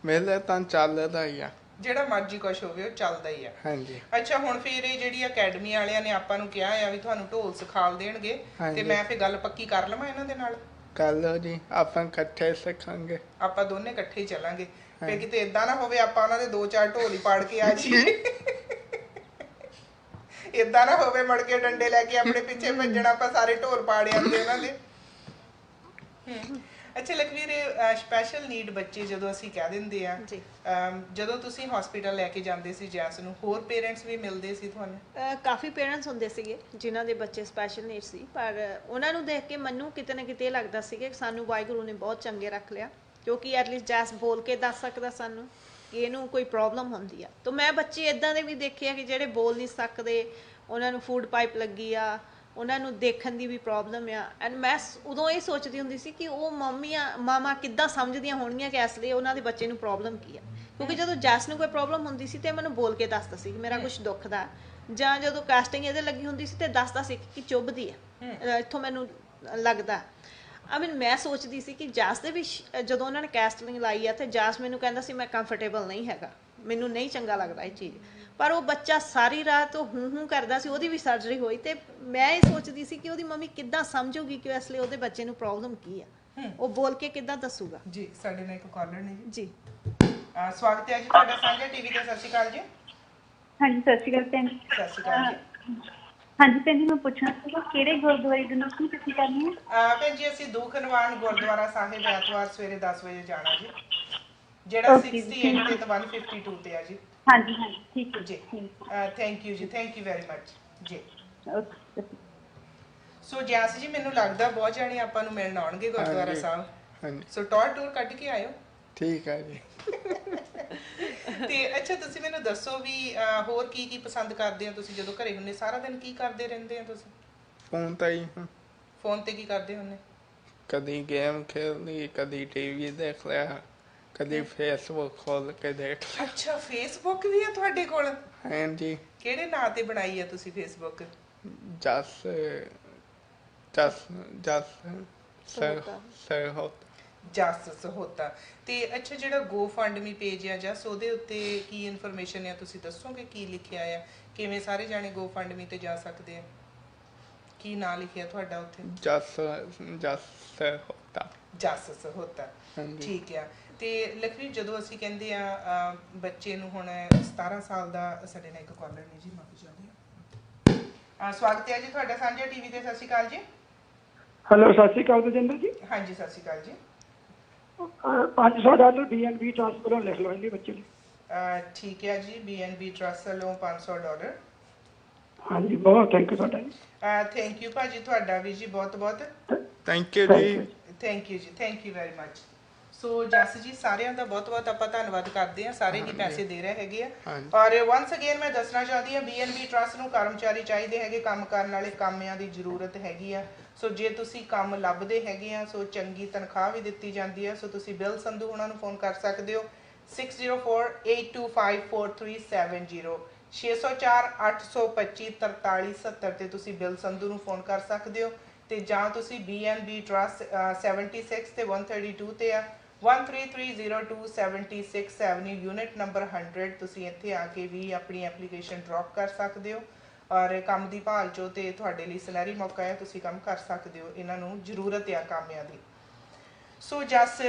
ਮੇਰੇ ਤਾਂ ਚੱਲਦਾ ਹੀ ਆ। ਜਿਹੜਾ ਮਰਜੀ ਕੁਛ ਹੋਵੇ ਉਹ ਚੱਲਦਾ ਹੀ ਆ। ਹਾਂਜੀ। ਅੱਛਾ, ਹੁਣ ਫਿਰ ਇਹ ਜਿਹੜੀ ਅਕੈਡਮੀ ਵਾਲਿਆਂ ਨੇ ਆਪਾਂ ਨੂੰ ਕਿਹਾ ਆ ਵੀ ਤੁਹਾਨੂੰ ਢੋਲ ਸਿਖਾਲ ਦੇਣਗੇ, ਤੇ ਮੈਂ ਫਿਰ ਗੱਲ ਪੱਕੀ ਕਰ ਲਵਾਂ ਇਹਨਾਂ ਦੇ ਨਾਲ? ਕਰ ਲਓ ਜੀ, ਆਪਾਂ ਇਕੱਠੇ ਸਿੱਖਾਂਗੇ। ਆਪਾਂ ਦੋਨੇ ਇਕੱਠੇ ਹੀ ਚੱਲਾਂਗੇ। ਫਿਰ ਕਿਤੇ ਏਦਾਂ ਨਾ ਹੋਵੇ ਆਪਾਂ ਉਹਨਾਂ ਦੇ 2-4 ਢੋਲ ਹੀ ਪਾੜ ਕੇ ਆ ਜੀ। ਏਦਾਂ ਨਾ ਹੋਵੇ ਮੁੜ ਕੇ ਡੰਡੇ ਲੈ ਕੇ ਆਪਣੇ ਪਿੱਛੇ ਭੱਜਣਾ, ਆਪਾਂ ਸਾਰੇ ਢੋਲ ਪਾੜੇ ਆਉਂਦੇ ਉਹਨਾਂ ਦੇ। ਅੱਛਾ ਲਖਵੀਰ, ਸਪੈਸ਼ਲ ਨੀਡ ਬੱਚੇ ਜਦੋਂ ਅਸੀਂ ਕਹਿ ਦਿੰਦੇ ਆ, ਜਦੋਂ ਤੁਸੀਂ ਹਸਪੀਟਲ ਲੈ ਕੇ ਜਾਂਦੇ ਸੀ ਜੈਸ ਨੂੰ, ਹੋਰ ਪੇਰੈਂਟਸ ਵੀ ਮਿਲਦੇ ਸੀ ਤੁਹਾਨੂੰ? ਕਾਫੀ ਪੇਰੈਂਟਸ ਹੁੰਦੇ ਸੀਗੇ ਜਿਨ੍ਹਾਂ ਦੇ ਬੱਚੇ ਸਪੈਸ਼ਲ ਨੀਡ ਸੀ, ਪਰ ਉਹਨਾਂ ਨੂੰ ਦੇਖ ਕੇ ਮੈਨੂੰ ਕਿਤੇ ਨਾ ਕਿਤੇ ਲੱਗਦਾ ਸੀਗਾ ਕਿ ਸਾਨੂੰ ਵਾਹਿਗੁਰੂ ਨੇ ਬਹੁਤ ਚੰਗੇ ਰੱਖ ਲਿਆ, ਕਿਉਂਕਿ ਐਟਲੀਸਟ ਜੈਸ ਬੋਲ ਕੇ ਦੱਸ ਸਕਦਾ ਸਾਨੂੰ ਕਿ ਇਹਨੂੰ ਕੋਈ ਪ੍ਰੋਬਲਮ ਹੁੰਦੀ ਆ। ਤਾਂ ਮੈਂ ਬੱਚੇ ਇੱਦਾਂ ਦੇ ਵੀ ਦੇਖੇ ਆ ਕਿ ਜਿਹੜੇ ਬੋਲ ਨਹੀਂ ਸਕਦੇ, ਉਹਨਾਂ ਨੂੰ ਫੂਡ ਪਾਈਪ ਲੱਗੀ ਆ, ਉਹਨਾਂ ਨੂੰ ਦੇਖਣ ਦੀ ਵੀ ਪ੍ਰੋਬਲਮ ਆ। ਐਂਡ ਮੈਂ ਉਦੋਂ ਇਹ ਸੋਚਦੀ ਹੁੰਦੀ ਸੀ ਕਿ ਉਹ ਮਾਮਾ ਕਿੱਦਾਂ ਸਮਝਦੀਆਂ ਹੋਣਗੀਆਂ ਕਿ ਇਸ ਲਈ ਉਹਨਾਂ ਦੇ ਬੱਚੇ ਨੂੰ ਪ੍ਰੋਬਲਮ ਕੀ ਆ, ਕਿਉਂਕਿ ਜਦੋਂ ਜੈਸ ਨੂੰ ਕੋਈ ਪ੍ਰੋਬਲਮ ਹੁੰਦੀ ਸੀ ਤੇ ਮੈਨੂੰ ਬੋਲ ਕੇ ਦੱਸਦਾ ਸੀ ਕਿ ਮੇਰਾ ਕੁਝ ਦੁੱਖ ਦਾ, ਜਾਂ ਜਦੋਂ ਕਾਸਟਿੰਗ ਇਹਦੇ ਲੱਗੀ ਹੁੰਦੀ ਸੀ ਤੇ ਦੱਸਦਾ ਸੀ ਕਿ ਚੁੱਭਦੀ ਹੈ, ਇੱਥੋਂ ਮੈਨੂੰ ਲੱਗਦਾ। ਮੈਂ ਸੋਚਦੀ ਸੀ ਕਿ ਜੈਸ ਦੇ ਵੀ ਜਦੋਂ ਉਹਨਾਂ ਨੇ ਕਾਸਟਿੰਗ ਲਾਈ ਆ ਤੇ ਜੈਸ ਮੈਨੂੰ ਕਹਿੰਦਾ ਸੀ ਮੈਂ ਕੰਫਰਟੇਬਲ ਨਹੀਂ ਹੈਗਾ, ਮੈਨੂੰ ਨਹੀਂ ਚੰਗਾ ਲੱਗਦਾ ਇਹ ਚੀਜ਼, ਪਰ ਉਹ ਬੱਚਾ ਸਾਰੀ ਰਾਤ ਹੂੰ ਕਰਦਾ ਸੀ। ਉਹਦੀ ਵੀ ਸਰਜਰੀ ਹੋਈ ਤੇ ਮੈਂ ਇਹ ਸੋਚਦੀ ਸੀ ਕਿ ਉਹਦੀ ਮੰਮੀ ਕਿੱਦਾਂ ਸਮਝੂਗੀ ਕਿ ਇਸ ਲਈ ਉਹਦੇ ਬੱਚੇ ਨੂੰ ਪ੍ਰੋਬਲਮ ਕੀ ਆ, ਉਹ ਬੋਲ ਕੇ ਕਿੱਦਾਂ ਦੱਸੂਗਾ। ਜੀ ਸਾਡੇ ਨਾਲ ਇੱਕ ਕਾਲਰ ਨੇ ਜੀ। ਸਵਾਗਤ ਹੈ ਜੀ ਤੁਹਾਡਾ ਸਾਂਝਾ ਟੀਵੀ ਤੇ। ਸਤਿ ਸ਼੍ਰੀ ਅਕਾਲ ਜੀ। ਹਾਂਜੀ ਸਤਿ ਸ਼੍ਰੀ ਅਕਾਲ ਭੈਣ। ਸਤਿ ਸ਼੍ਰੀ ਅਕਾਲ ਜੀ। ਹਾਂਜੀ ਭੈਣ ਜੀ, ਮੈਂ ਪੁੱਛਣਾ ਸੀਗਾ ਕਿਹੜੇ ਗੁਰਦੁਆਰੇ ਦੇ ਨਾਲ ਕੀ ਤੁਸੀਂ ਕਰਨੀ ਹੈ? ਭੈਣ ਜੀ ਅਸੀਂ ਦੂਖਨਵਾਨ ਗੁਰਦੁਆਰਾ ਸਾਹਿਬ ਐਤਵਾਰ ਸਵੇਰੇ 10 ਵਜੇ ਜਾਣਾ ਜੀ, ਜਿਹੜਾ 68 ਤੇ 152 ਤੇ ਆ ਜੀ। ਹਾਂਜੀ ਹਾਂਜੀ ਠੀਕ ਹੈ ਜੀ। ਥੈਂਕ ਯੂ ਜੀ, ਥੈਂਕ ਯੂ ਵੈਰੀ ਮਚ ਜੀ। ਸੋ ਜੈਸ ਜੀ, ਮੈਨੂੰ ਲੱਗਦਾ ਬਹੁਤ ਜਾਣੇ ਆਪਾਂ ਨੂੰ ਮਿਲਣ ਆਉਣਗੇ ਗੁਰਦੁਆਰਾ ਸਾਹਿਬ, ਸੋ ਟੂਰ ਕੱਢ ਕੇ ਆਇਓ। ਠੀਕ ਹੈ ਜੀ। ਤੇ ਅੱਛਾ ਤੁਸੀਂ ਮੈਨੂੰ ਦੱਸੋ ਵੀ ਹੋਰ ਕੀ ਕੀ ਪਸੰਦ ਕਰਦੇ ਹੋ ਤੁਸੀਂ ਜਦੋਂ ਘਰੇ ਹੁੰਦੇ? ਸਾਰਾ ਦਿਨ ਕੀ ਕਰਦੇ ਰਹਿੰਦੇ ਆ ਤੁਸੀਂ? ਫੋਨ ਤੇ ਹੀ। ਫੋਨ ਤੇ ਕੀ ਕਰਦੇ ਹੁੰਦੇ? ਕਦੀ ਗੇਮ ਖੇਡ ਲਈ, ਕਦੀ ਟੀਵੀ ਦੇਖ ਲਿਆ, ਕਦੀ ਫੇਸਬੁੱਕ ਖੋਲ ਕੇ ਦੇਖ ਲਿਆ। ਅੱਛਾ ਫੇਸਬੁੱਕ ਵੀ ਆ ਤੁਹਾਡੇ ਕੋਲ? ਹਾਂਜੀ। ਕਿਹੜੇ ਨਾਂ ਤੇ ਬਣਾਈ ਆ ਤੁਸੀਂ ਫੇਸਬੁੱਕ? ਜਸ ਹੋਤਾ। ਤੇ ਅੱਛਾ ਜਿਹੜਾ GoFundMe ਪੇਜ ਆ ਜਸ, ਉਹਦੇ ਉੱਤੇ ਕੀ ਇਨਫੋਰਮੇਸ਼ਨ ਆ ਤੁਸੀਂ ਦੱਸੋਗੇ? ਕੀ ਲਿਖਿਆ ਆ, ਕਿਵੇਂ ਸਾਰੇ ਜਾਣੇ GoFundMe ਤੇ ਜਾ ਸਕਦੇ ਆ, ਕੀ ਨਾਂ ਲਿਖਿਆ ਤੁਹਾਡਾ ਉੱਥੇ? ਜਸ ਹੋਤਾ। ਠੀਕ ਆ। ਤੇ ਲਖਵੀਰ ਜਦੋਂ ਅਸੀਂ ਕਹਿੰਦੇ ਆ ਬੱਚੇ ਨੂੰ, ਹੁਣ 17 ਸਾਲ ਦਾ ਸਾਡੇ ਨਾਲ ਇੱਕ ਕਾਲਰ ਨੇ ਜੀ, ਮਾਫੀ ਚਾਹੁੰਦੇ ਆ। ਸਵਾਗਤ ਹੈ ਜੀ ਤੁਹਾਡਾ ਸਾਂਝਾ ਟੀਵੀ ਤੇ। ਸਤਿ ਸ਼੍ਰੀ ਅਕਾਲ ਜੀ। ਹੈਲੋ ਸਤਿ ਸ਼੍ਰੀ ਅਕਾਲ ਬਜਿੰਦਰ ਜੀ। ਹਾਂਜੀ ਸਤਿ ਸ਼੍ਰੀ ਅਕਾਲ ਜੀ। $500 BNB ਟਰਸਟ ਵੱਲੋਂ ਲਿਖ ਲਓ ਇਹਦੇ ਬੱਚੇ ਲਈ। ਠੀਕ ਹੈ ਜੀ, BNB ਟਰਸਟ ਵੱਲੋਂ $500। ਹਾਂਜੀ ਬਹੁਤ ਥੈਂਕ ਯੂ ਤੁਹਾਡਾ ਜੀ। ਥੈਂਕ ਯੂ ਭਾਜੀ ਤੁਹਾਡਾ ਵੀ ਜੀ, ਬਹੁਤ ਬਹੁਤ ਥੈਂਕ ਯੂ ਜੀ। ਥੈਂਕ ਯੂ ਜੀ, ਥੈਂਕ ਯੂ ਵੈਰੀ ਮਚ। ਸੋ ਜਸ ਜੀ ਸਾਰਿਆਂ ਦਾ ਬਹੁਤ ਬਹੁਤ ਆਪਾਂ ਧੰਨਵਾਦ ਕਰਦੇ ਹਾਂ, ਸਾਰੇ ਹੀ ਪੈਸੇ ਦੇ ਰਹੇ ਹੈਗੇ ਆ। ਔਰ ਵਾਂਸ ਅਗੇਨ ਮੈਂ ਦੱਸਣਾ ਚਾਹੁੰਦੀ ਹਾਂ BNB ਟਰਸਟ ਨੂੰ ਕਰਮਚਾਰੀ ਚਾਹੀਦੇ ਹੈਗੇ, ਕੰਮ ਕਰਨ ਵਾਲੇ ਕਾਮਿਆਂ ਦੀ ਜ਼ਰੂਰਤ ਹੈਗੀ ਆ। ਸੋ ਜੇ ਤੁਸੀਂ ਕੰਮ ਲੱਭਦੇ ਹੈਗੇ ਆ, ਸੋ ਚੰਗੀ ਤਨਖਾਹ ਵੀ ਦਿੱਤੀ ਜਾਂਦੀ ਹੈ। ਸੋ ਤੁਸੀਂ ਬਿਲ ਸੰਧੂ ਉਹਨਾਂ ਨੂੰ ਫੋਨ ਕਰ ਸਕਦੇ ਹੋ 6048254370 604 825 4370 ਤੇ ਤੁਸੀਂ ਬਿਲ ਸੰਧੂ ਨੂੰ ਫੋਨ ਕਰ ਸਕਦੇ ਹੋ। ਤੇ ਜਾਂ ਤੁਸੀਂ BNB ਟਰਸਟ 76 ਤੇ 132 ਤੇ ਆ 13302 76 ਐਵਨਿਊ ਯੂਨਿਟ ਨੰਬਰ 100, ਤੁਸੀਂ ਇੱਥੇ ਆ ਕੇ ਵੀ ਆਪਣੀ ਐਪਲੀਕੇਸ਼ਨ ਡ੍ਰੌਪ ਕਰ ਸਕਦੇ ਹੋ। ਔਰ ਕੰਮ ਦੀ ਭਾਲ 'ਚੋਂ ਤੇ ਤੁਹਾਡੇ ਲਈ ਸੁਨਹਿਰੀ ਮੌਕਾ ਹੈ, ਤੁਸੀਂ ਕੰਮ ਕਰ ਸਕਦੇ ਹੋ, ਇਹਨਾਂ ਨੂੰ ਜ਼ਰੂਰਤ ਆ ਕਾਮਿਆਂ ਦੀ। ਸੋ ਜਸ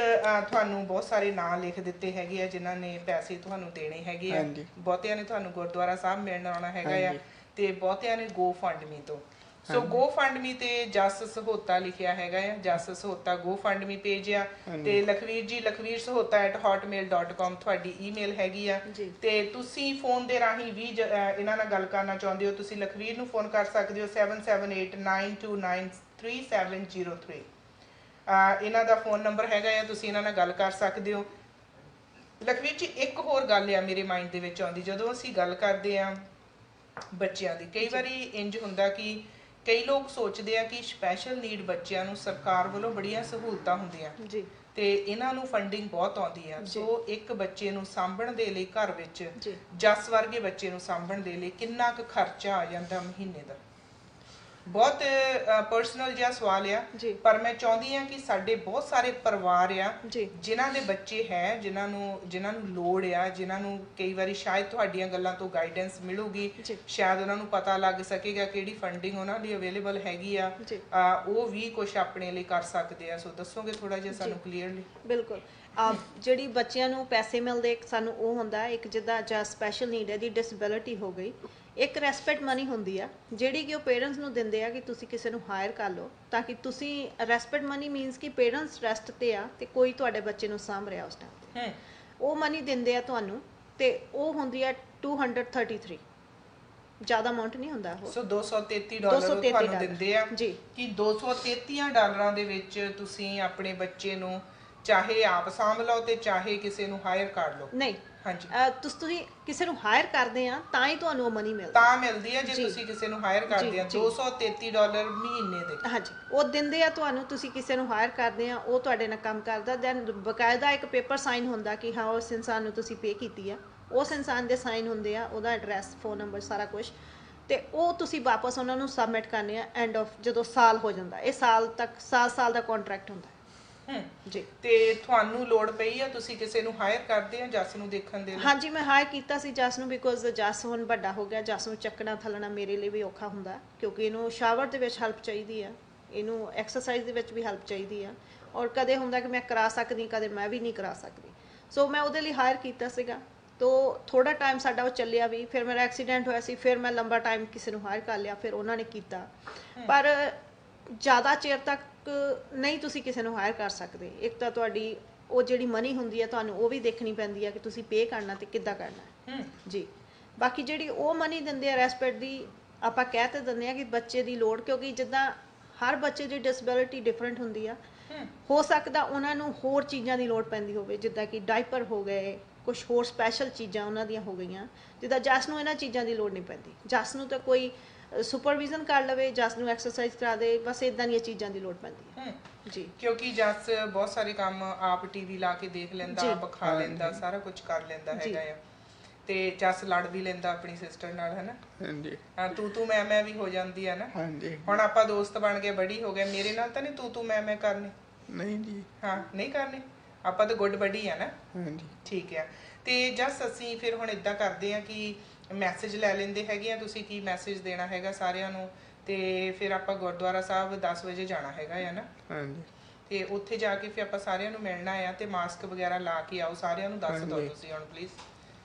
ਤੁਹਾਨੂੰ ਬਹੁਤ ਸਾਰੇ ਨਾਂ ਲਿਖ ਦਿੱਤੇ ਹੈਗੇ ਆ ਜਿਨ੍ਹਾਂ ਨੇ ਪੈਸੇ ਤੁਹਾਨੂੰ ਦੇਣੇ ਹੈਗੇ ਆ। ਬਹੁਤਿਆਂ ਨੇ ਤੁਹਾਨੂੰ ਗੁਰਦੁਆਰਾ ਸਾਹਿਬ ਮਿਲਣ ਆਉਣਾ ਹੈਗਾ ਆ, ਤੇ ਬਹੁਤਿਆਂ ਨੇ GoFundMe ਤੋਂ। ਸੋ GoFundMe ਤੇ ਜਸ ਸਹੋਤਾ ਲਿਖਿਆ ਹੈਗਾ ਆ, ਜਸ ਸਹੋਤਾ GoFundMe ਪੇਜ ਆ। ਤੇ ਲਖਵੀਰ ਜੀ lakhveersahota@hotmail.com ਤੁਹਾਡੀ ਈਮੇਲ ਹੈਗੀ ਆ। ਤੇ ਤੁਸੀਂ ਫੋਨ ਦੇ ਰਾਹੀਂ ਵੀ ਇਹਨਾਂ ਨਾਲ ਗੱਲ ਕਰਨਾ ਚਾਹੁੰਦੇ ਹੋ, ਤੁਸੀਂ ਲਖਵੀਰ ਨੂੰ ਫੋਨ ਕਰ ਸਕਦੇ ਹੋ 7789293703। ਇਹਨਾਂ ਦਾ ਫੋਨ ਨੰਬਰ ਹੈਗਾ ਆ, ਤੁਸੀਂ ਇਹਨਾਂ ਨਾਲ ਗੱਲ ਕਰ ਸਕਦੇ ਹੋ। ਲਖਵੀਰ ਜੀ ਇੱਕ ਹੋਰ ਗੱਲ ਆ ਮੇਰੇ ਮਾਈਂਡ ਦੇ ਵਿੱਚ ਆਉਂਦੀ, ਜਦੋਂ ਅਸੀਂ ਗੱਲ ਕਰਦੇ ਆ ਬੱਚਿਆਂ ਦੀ, ਕਈ ਵਾਰੀ ਇੰਜ ਹੁੰਦਾ ਕਿ ਕਈ ਲੋਕ ਸੋਚਦੇ ਆ ਕਿ ਸਪੈਸ਼ਲ ਨੀਡ ਬੱਚਿਆਂ ਨੂੰ ਸਰਕਾਰ ਵੱਲੋਂ ਬੜੀਆਂ ਸਹੂਲਤਾਂ ਹੁੰਦੀਆਂ ਤੇ ਇਹਨਾਂ ਨੂੰ ਫੰਡਿੰਗ ਬਹੁਤ ਆਉਂਦੀ ਆ। ਸੋ ਇੱਕ ਬੱਚੇ ਨੂੰ ਸਾਂਭਣ ਦੇ ਲਈ ਘਰ ਵਿੱਚ ਜਸ ਵਰਗੇ ਬੱਚੇ ਨੂੰ ਸਾਂਭਣ ਦੇ ਲਈ ਕਿੰਨਾ ਕੁ ਖਰਚਾ ਆ ਜਾਂਦਾ ਮਹੀਨੇ ਦਾ? ਬਹੁਤ ਪਰਸਨਲ ਜਿਹਾ ਸਵਾਲ ਆ, ਪਰ ਮੈਂ ਚਾਹੁੰਦੀ ਹਾਂ ਕਿ ਸਾਡੇ ਬਹੁਤ ਸਾਰੇ ਪਰਿਵਾਰ ਆ ਜਿਨ੍ਹਾਂ ਦੇ ਬੱਚੇ ਹੈ, ਜਿਨ੍ਹਾਂ ਨੂੰ ਲੋੜ ਆ, ਜਿਨ੍ਹਾਂ ਨੂੰ ਕਈ ਵਾਰੀ ਸ਼ਾਇਦ ਤੁਹਾਡੀਆਂ ਗੱਲਾਂ ਤੋਂ ਗਾਈਡੈਂਸ ਮਿਲੂਗੀ, ਸ਼ਾਇਦ ਉਹਨਾਂ ਨੂੰ ਪਤਾ ਲੱਗ ਸਕੇਗਾ ਕਿਹੜੀ ਫੰਡਿੰਗ ਉਹਨਾਂ ਲਈ ਅਵੇਲੇਬਲ ਹੈਗੀ ਆ, ਉਹ ਵੀ ਕੁਝ ਆਪਣੇ ਲਈ ਕਰ ਸਕਦੇ ਆ। ਸੋ ਦੱਸੋਗੇ ਥੋੜਾ ਜਿਹਾ ਸਾਨੂੰ ਕਲੀਅਰਲੀ? ਬਿਲਕੁਲ। ਜਿਹੜੀ ਬੱਚਿਆਂ ਨੂੰ ਪੈਸੇ ਮਿਲਦੇ ਸਾਨੂੰ ਉਹ ਹੁੰਦਾ ਇੱਕ ਜਿੱਦਾਂ ਜਾਂ ਸਪੈਸ਼ਲ ਨੀਡ ਹੈ ਦੀ ਡਿਸੇਬਿਲਿਟੀ ਹੋ ਗਈ, ਇੱਕ ਰੈਸਪੈਕਟ ਮਨੀ ਹੁੰਦੀ ਆ ਜਿਹੜੀ ਕਿ ਉਹ ਪੇਰੈਂਟਸ ਨੂੰ ਦਿੰਦੇ ਆ ਕਿ ਤੁਸੀਂ ਕਿਸੇ ਨੂੰ ਹਾਇਰ ਕਰ ਲਓ ਤਾਂ ਕਿ ਤੁਸੀਂ ਰੈਸਪੈਕਟ ਮਨੀ ਮੀਨਸ ਕਿ ਪੇਰੈਂਟਸ ਰੈਸਟ ਤੇ ਆ ਤੇ ਕੋਈ ਤੁਹਾਡੇ ਬੱਚੇ ਨੂੰ ਸਾਂਭ ਰਿਹਾ ਉਸ ਟਾਈਮ ਤੇ ਉਹ ਮਨੀ ਦਿੰਦੇ ਆ ਤੁਹਾਨੂੰ ਤੇ ਉਹ ਹੁੰਦੀ ਆ 233 ਜ਼ਿਆਦਾ ਅਮਾਉਂਟ ਨਹੀਂ ਹੁੰਦਾ ਉਹ। ਸੋ $233 ਤੁਹਾਨੂੰ ਦਿੰਦੇ ਆ ਜੀ ਕਿ $233 ਦੇ ਵਿੱਚ ਤੁਸੀਂ ਆਪਣੇ ਬੱਚੇ ਨੂੰ ਚਾਹੇ ਆਪ ਸਾਂਭ ਲਓ ਤੇ ਚਾਹੇ ਕਿਸੇ ਨੂੰ ਹਾਇਰ ਕਰ ਲਓ। ਨਹੀਂ ਹਾਂਜੀ ਤੁਸੀਂ ਕਿਸੇ ਨੂੰ ਹਾਇਰ ਕਰਦੇ ਆ ਤਾਂ ਹੀ ਤੁਹਾਨੂੰ ਉਹ ਮਨੀ ਮਿਲਦੀ ਤਾਂ ਮਿਲਦੀ ਹੈ ਜੇ ਤੁਸੀਂ ਕਿਸੇ ਨੂੰ ਹਾਇਰ ਕਰਦੇ ਆ। $233 ਮਹੀਨੇ ਦੇ ਹਾਂਜੀ ਉਹ ਦਿੰਦੇ ਆ ਤੁਹਾਨੂੰ। ਤੁਸੀਂ ਕਿਸੇ ਨੂੰ ਹਾਇਰ ਕਰਦੇ ਆ ਉਹ ਤੁਹਾਡੇ ਨਾਲ ਕੰਮ ਕਰਦਾ ਦੈਨ ਬਕਾਇਦਾ ਇੱਕ ਪੇਪਰ ਸਾਈਨ ਹੁੰਦਾ ਕਿ ਹਾਂ ਉਸ ਇਨਸਾਨ ਨੂੰ ਤੁਸੀਂ ਪੇ ਕੀਤੀ ਆ। ਉਸ ਇਨਸਾਨ ਦੇ ਸਾਈਨ ਹੁੰਦੇ ਆ ਉਹਦਾ ਐਡਰੈਸ ਫੋਨ ਨੰਬਰ ਸਾਰਾ ਕੁਝ ਤੇ ਉਹ ਤੁਸੀਂ ਵਾਪਸ ਉਹਨਾਂ ਨੂੰ ਸਬਮਿਟ ਕਰਨੇ ਆ ਐਂਡ ਆਫ ਜਦੋਂ ਸਾਲ ਹੋ ਜਾਂਦਾ। ਇਹ ਸਾਲ ਤੱਕ ਸਾਲ ਦਾ ਕੰਟਰੈਕਟ ਹੁੰਦਾ ਜੀ। ਤੇ ਤੁਹਾਨੂੰ ਲੋੜ ਪਈ ਆ ਤੁਸੀਂ ਕਿਸੇ ਨੂੰ ਹਾਇਰ ਕਰਦੇ ਆ ਜੱਸ ਨੂੰ ਦੇਖਣ ਦੇ ਲਈ? ਹਾਂਜੀ ਮੈਂ ਹਾਇਰ ਕੀਤਾ ਸੀ ਜੱਸ ਨੂੰ ਬਿਕੋਜ਼ ਜੱਸ ਹੁਣ ਵੱਡਾ ਹੋ ਗਿਆ। ਜੱਸ ਨੂੰ ਚੱਕਣਾ ਥੱਲਣਾ ਮੇਰੇ ਲਈ ਵੀ ਔਖਾ ਹੁੰਦਾ ਕਿਉਂਕਿ ਇਹਨੂੰ ਸ਼ਾਵਰ ਦੇ ਵਿੱਚ ਹੈਲਪ ਚਾਹੀਦੀ ਆ, ਇਹਨੂੰ ਐਕਸਰਸਾਈਜ਼ ਦੇ ਵਿੱਚ ਵੀ ਹੈਲਪ ਚਾਹੀਦੀ ਆ ਔਰ ਕਦੇ ਹੁੰਦਾ ਕਿ ਮੈਂ ਕਰਾ ਸਕਦੀ ਕਦੇ ਮੈਂ ਵੀ ਨਹੀਂ ਕਰਾ ਸਕਦੀ। ਸੋ ਮੈਂ ਉਹਦੇ ਲਈ ਹਾਇਰ ਕੀਤਾ ਸੀਗਾ ਤੋ ਥੋੜਾ ਟਾਈਮ ਸਾਡਾ ਉਹ ਚੱਲਿਆ ਵੀ। ਫਿਰ ਮੇਰਾ ਐਕਸੀਡੈਂਟ ਹੋਇਆ ਸੀ ਫਿਰ ਮੈਂ ਲੰਬਾ ਟਾਈਮ ਕਿਸੇ ਨੂੰ ਹਾਇਰ ਕਰ ਲਿਆ ਫਿਰ ਉਹਨਾਂ ਨੇ ਕੀਤਾ ਪਰ ਜ਼ਿਆਦਾ ਚਿਰ ਤੱਕ ਨਹੀਂ ਤੁਸੀਂ ਕਿਸੇ ਨੂੰ ਹਾਇਰ ਕਰ ਸਕਦੇ। ਇੱਕ ਤਾਂ ਤੁਹਾਡੀ ਉਹ ਜਿਹੜੀ ਮਨੀ ਹੁੰਦੀ ਹੈ ਤੁਹਾਨੂੰ ਉਹ ਵੀ ਦੇਖਣੀ ਪੈਂਦੀ ਹੈ ਕਿ ਤੁਸੀਂ ਪੇ ਕਰਨਾ ਤੇ ਕਿੱਦਾਂ ਕਰਨਾ ਜੀ। ਬਾਕੀ ਜਿਹੜੀ ਉਹ ਮਨੀ ਦਿੰਦੇ ਆ ਰੈਸਪੈਕਟ ਦੀ ਆਪਾਂ ਕਹਿ ਤੇ ਦਿੰਦੇ ਆ ਕਿ ਬੱਚੇ ਦੀ ਲੋੜ ਕਿਉਂਕਿ ਜਿੱਦਾਂ ਹਰ ਬੱਚੇ ਦੀ ਡਿਸੇਬਿਲਿਟੀ ਡਿਫਰੈਂਟ ਹੁੰਦੀ ਆ। ਹੋ ਸਕਦਾ ਉਹਨਾਂ ਨੂੰ ਹੋਰ ਚੀਜ਼ਾਂ ਦੀ ਲੋੜ ਪੈਂਦੀ ਹੋਵੇ ਜਿੱਦਾਂ ਕਿ ਡਾਈਪਰ ਹੋ ਗਏ ਕੁਛ ਹੋਰ ਸਪੈਸ਼ਲ ਚੀਜ਼ਾਂ ਉਹਨਾਂ ਦੀਆਂ ਹੋ ਗਈਆਂ ਜਿੱਦਾਂ ਜੱਸ ਨੂੰ ਇਹਨਾਂ ਚੀਜ਼ਾਂ ਦੀ ਲੋੜ ਨਹੀਂ ਪੈਂਦੀ। ਜੱਸ ਨੂੰ ਤਾਂ ਕੋਈ ਸੁਪਰਵਿਜ਼ਨ ਕਰ ਲਵੇ ਜੱਸ ਨੂੰ ਐਕਸਰਸਾਈਜ਼ ਕਰਾ ਦੇ ਬਸ ਇਦਾਂ ਦੀਆਂ ਚੀਜ਼ਾਂ ਦੀ ਲੋੜ ਪੈਂਦੀ ਹੈ ਜੀ। ਕਿਉਂਕਿ ਜੱਸ ਬਹੁਤ ਸਾਰੇ ਕੰਮ ਆਪ ਟੀਵੀ ਲਾ ਕੇ ਦੇਖ ਲੈਂਦਾ ਆਪ ਖਾ ਲੈਂਦਾ ਸਾਰਾ ਕੁਝ ਕਰ ਲੈਂਦਾ ਹੈਗਾ ਆ ਤੇ ਜੱਸ ਲੜ ਵੀ ਲੈਂਦਾ ਆਪਣੀ ਸਿਸਟਰ ਨਾਲ ਹੈ ਨਾ। ਹਾਂਜੀ ਹਾਂ ਤੂੰ ਮੈਂ ਵੀ ਹੋ ਜਾਂਦੀ ਹੈ ਨਾ। ਹਾਂਜੀ ਹੁਣ ਆਪਾਂ ਦੋਸਤ ਬਣ ਕੇ ਬੜੀ ਹੋ ਗਏ। ਮੇਰੇ ਨਾਲ ਤਾਂ ਨਹੀਂ ਤੂੰ ਮੈਂ ਕਰਨੀ? ਨਹੀਂ ਜੀ ਹਾਂ ਨਹੀਂ ਕਰਨੀ ਆਪਾਂ ਤਾਂ ਗੁੱਡ ਬੜੀ ਆ ਨਾ। ਹਾਂਜੀ ਠੀਕ ਆ। ਤੇ ਜਸ ਅਸੀਂ ਫਿਰ ਹੁਣ ਇਦਾਂ ਕਰਦੇ ਆ ਕਿ ਮੈਸੇਜ ਲੈ ਲੈਂਦੇ ਹੈਗੇ ਆ ਤੁਸੀਂ ਕੀ ਮੈਸੇਜ ਦੇਣਾ ਹੈਗਾ ਸਾਰਿਆਂ ਨੂੰ ਤੇ ਫਿਰ ਆਪਾਂ ਗੁਰਦੁਆਰਾ ਸਾਹਿਬ 10 ਵਜੇ ਜਾਣਾ ਹੈਗਾ ਆ ਨਾ। ਹਾਂਜੀ ਤੇ ਉੱਥੇ ਜਾ ਕੇ ਫਿਰ ਆਪਾਂ ਸਾਰਿਆਂ ਨੂੰ ਮਿਲਣਾ ਆ ਤੇ ਮਾਸਕ ਵਗੈਰਾ ਲਾ ਕੇ ਆਓ ਸਾਰਿਆਂ ਨੂੰ ਦੱਸ ਦਿਓ ਤੁਸੀਂ ਹੁਣ ਪਲੀਜ਼।